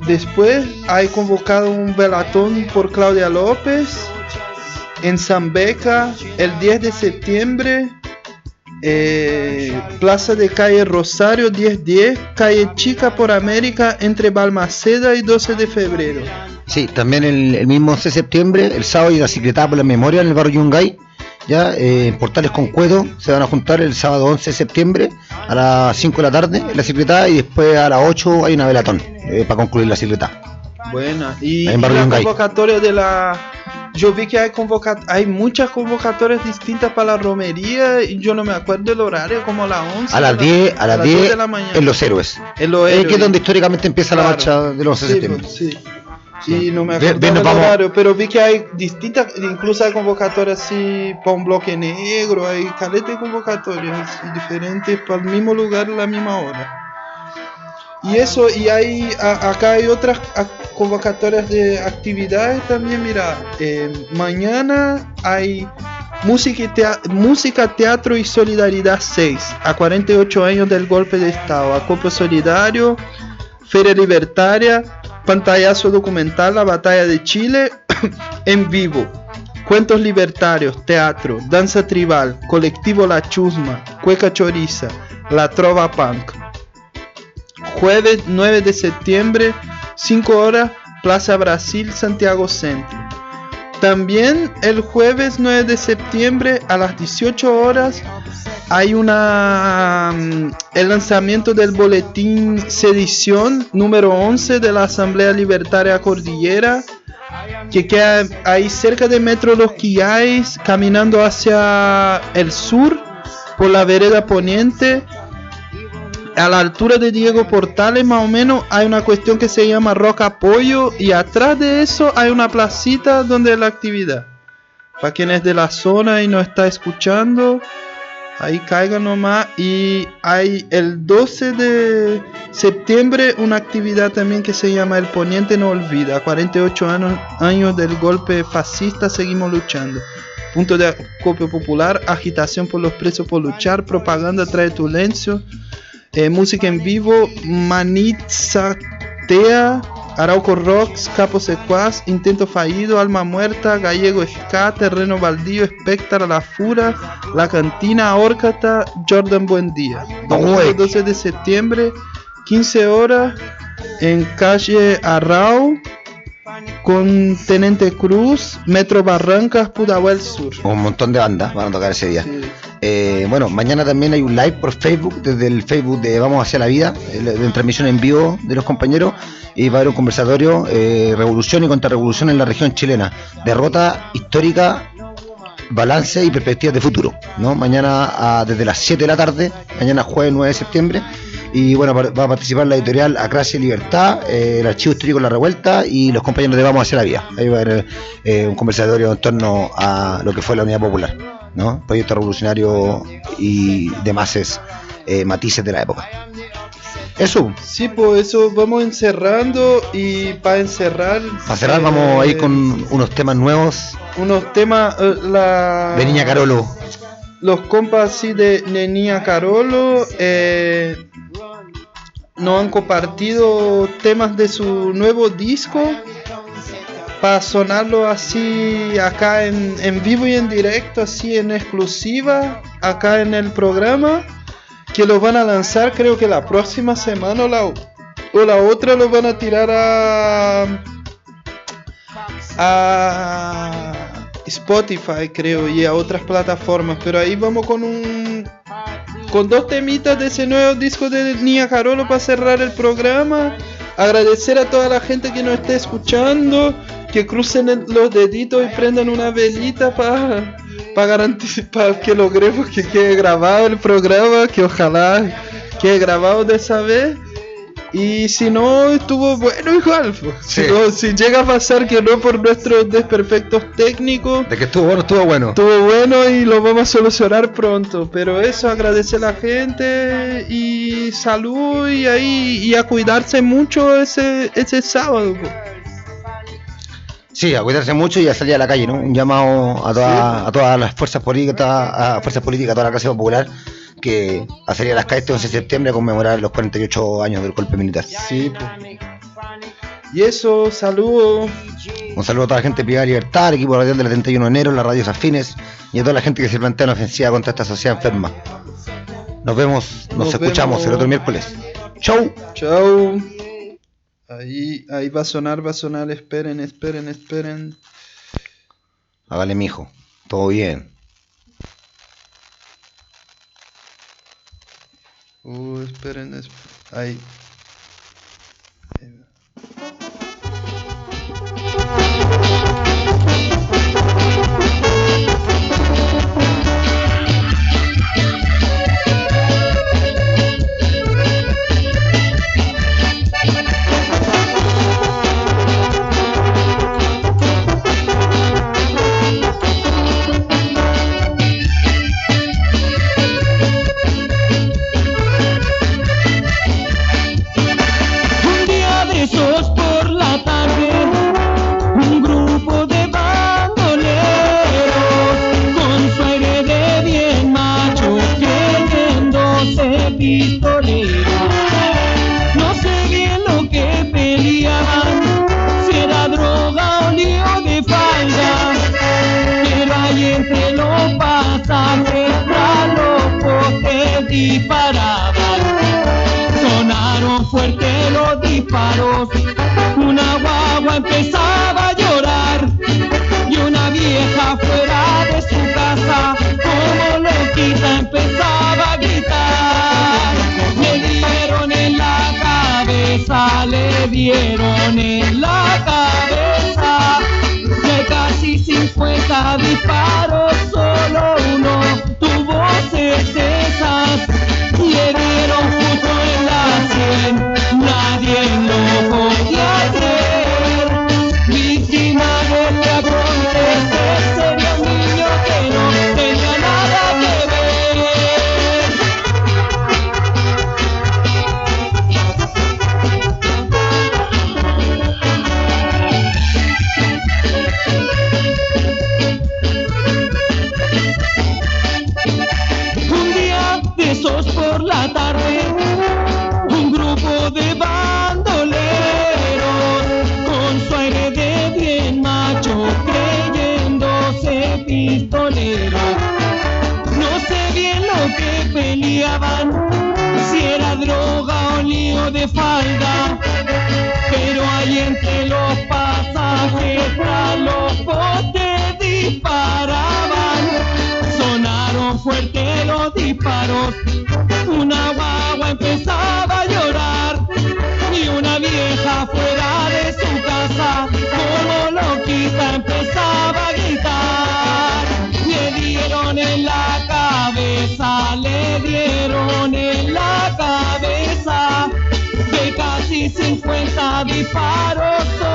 Después hay convocado un velatón por Claudia López en Zambeca el 10 de septiembre. Plaza de Calle Rosario 1010, Calle Chica por América entre Balmaceda y 12 de febrero. Sí, también el mismo 11 de septiembre, el sábado, hay una cicletada por la memoria en el barrio Yungay, ya en Portales con Cueto. Se van a juntar el sábado 11 de septiembre a las 5 de la tarde en la cicletada, y después a las 8 hay una velatón para concluir la cicletada. Buena, y la convocatoria de la... Yo vi que hay muchas convocatorias distintas para la romería, y yo no me acuerdo el horario, como a las 11. A las 10 de la mañana. En Los Héroes. En Los Héroes. Que es donde históricamente empieza la marcha del 11 de septiembre. Sí. Y no me acuerdo el horario, pero vi que hay distintas, incluso hay convocatorias así para un bloque negro, hay caleta de convocatorias diferentes para el mismo lugar a la misma hora. Y eso, y hay acá hay otras convocatorias de actividades también. Mira, mañana hay música, teatro y solidaridad 6, a 48 años del golpe de Estado, acopio solidario, feria libertaria, pantallazo documental, la batalla de Chile en vivo, cuentos libertarios, teatro, danza tribal, colectivo La Chusma, cueca choriza, la trova punk. Jueves 9 de septiembre, 5 horas, Plaza Brasil, Santiago Centro. También el jueves 9 de septiembre a las 18 horas hay el lanzamiento del boletín Sedición número 11 de la Asamblea Libertaria Cordillera, que queda ahí cerca de Metro Los Quillais, caminando hacia el sur por la vereda poniente. A la altura de Diego Portales, más o menos, hay una cuestión que se llama Roca Pollo, y atrás de eso hay una placita donde es la actividad. Para quien es de la zona y no está escuchando, ahí caigan nomás. Y hay el 12 de septiembre una actividad también que se llama El Poniente No Olvida. 48 años del golpe fascista, seguimos luchando. Punto de acopio popular, agitación por los presos por luchar, propaganda trae silencio. Música en vivo, Manitzatea, Arauco Rocks, Capo Secuaz, Intento Fallido, Alma Muerta, Gallego Ska, Terreno Baldío, Espectra, La Fura, La Cantina, Órcata, Jordan Buendía. Domingo 12 de septiembre, 15 horas, en calle Arrau, con Tenente Cruz, Metro Barrancas, Pudahuel Sur. Un montón de bandas van a tocar ese día. Sí. Bueno, mañana también hay un live por Facebook, desde el Facebook de Vamos Hacia la Vida, de transmisión en vivo de los compañeros, y va a haber un conversatorio, revolución y contrarrevolución en la región chilena, derrota histórica balance y perspectivas de futuro, ¿no? Mañana desde las 7 de la tarde, mañana jueves 9 de septiembre. Y bueno, va a participar la editorial Acracia y Libertad, el Archivo Histórico La Revuelta y los compañeros de Vamos Hacia la Vía. Ahí va a haber un conversatorio en torno a lo que fue la Unidad Popular, ¿no? Proyecto revolucionario y demás matices de la época. Eso. Sí, pues eso vamos encerrando y para cerrar vamos a ir con unos temas nuevos. Unos temas de Niña Carolo. Los compas así de Niña Carolo nos han compartido temas de su nuevo disco para sonarlo así acá en vivo y en directo, así en exclusiva acá en el programa, que los van a lanzar creo que la próxima semana o la otra los van a tirar a Spotify creo y a otras plataformas, pero ahí vamos con dos temitas de ese nuevo disco de Niña Carolo para cerrar el programa. Agradecer a toda la gente que nos esté escuchando, que crucen los deditos y prendan una velita para garantizar que logremos que quede grabado el programa, que ojalá quede grabado de esa vez. Y si no, estuvo bueno igual. Sí. Si llega a pasar que no por nuestros desperfectos técnicos. De que estuvo bueno. Estuvo bueno y lo vamos a solucionar pronto. Pero eso, agradecer a la gente y salud y a cuidarse mucho ese sábado. Sí, a cuidarse mucho y a salir a la calle, ¿no? Un llamado a todas las fuerzas políticas, a toda la clase popular, que a salir a las calles este 11 de septiembre a conmemorar los 48 años del golpe militar. Sí, pues. Y eso, saludos. Un saludo a toda la gente de Privada Libertad, al equipo radial del 31 de enero, las radios afines y a toda la gente que se plantea una ofensiva contra esta sociedad enferma. Nos escuchamos el otro miércoles. Chau. Ahí va a sonar, esperen. Hágale, mijo, todo bien. Esperen. Ahí. No sé bien lo que peleaban, si era droga o lío de falda, pero ahí entre los pasajes a los postes disparaban. Sonaron fuerte los disparos, una guagua empezaba a llorar y una vieja fuera de su casa como loquita empezaba a gritar. Le dieron en la cabeza, de casi 50 disparos, solo uno tuvo certezas. Le dieron justo en la 100, nadie lo podía creer. Víctima del acontecer, sería un niño que no tenía nada que ver. Por la tarde, un grupo de bandoleros con su aire de bien macho, creyéndose pistoleros. No sé bien lo que peleaban, si era droga o lío de falda, pero ahí entre los pasajes tras los postes disparaban. Sonaron fuerte los disparos, una guagua empezaba a llorar y una vieja fuera de su casa como loquita empezaba a gritar. Le y 50 disparos.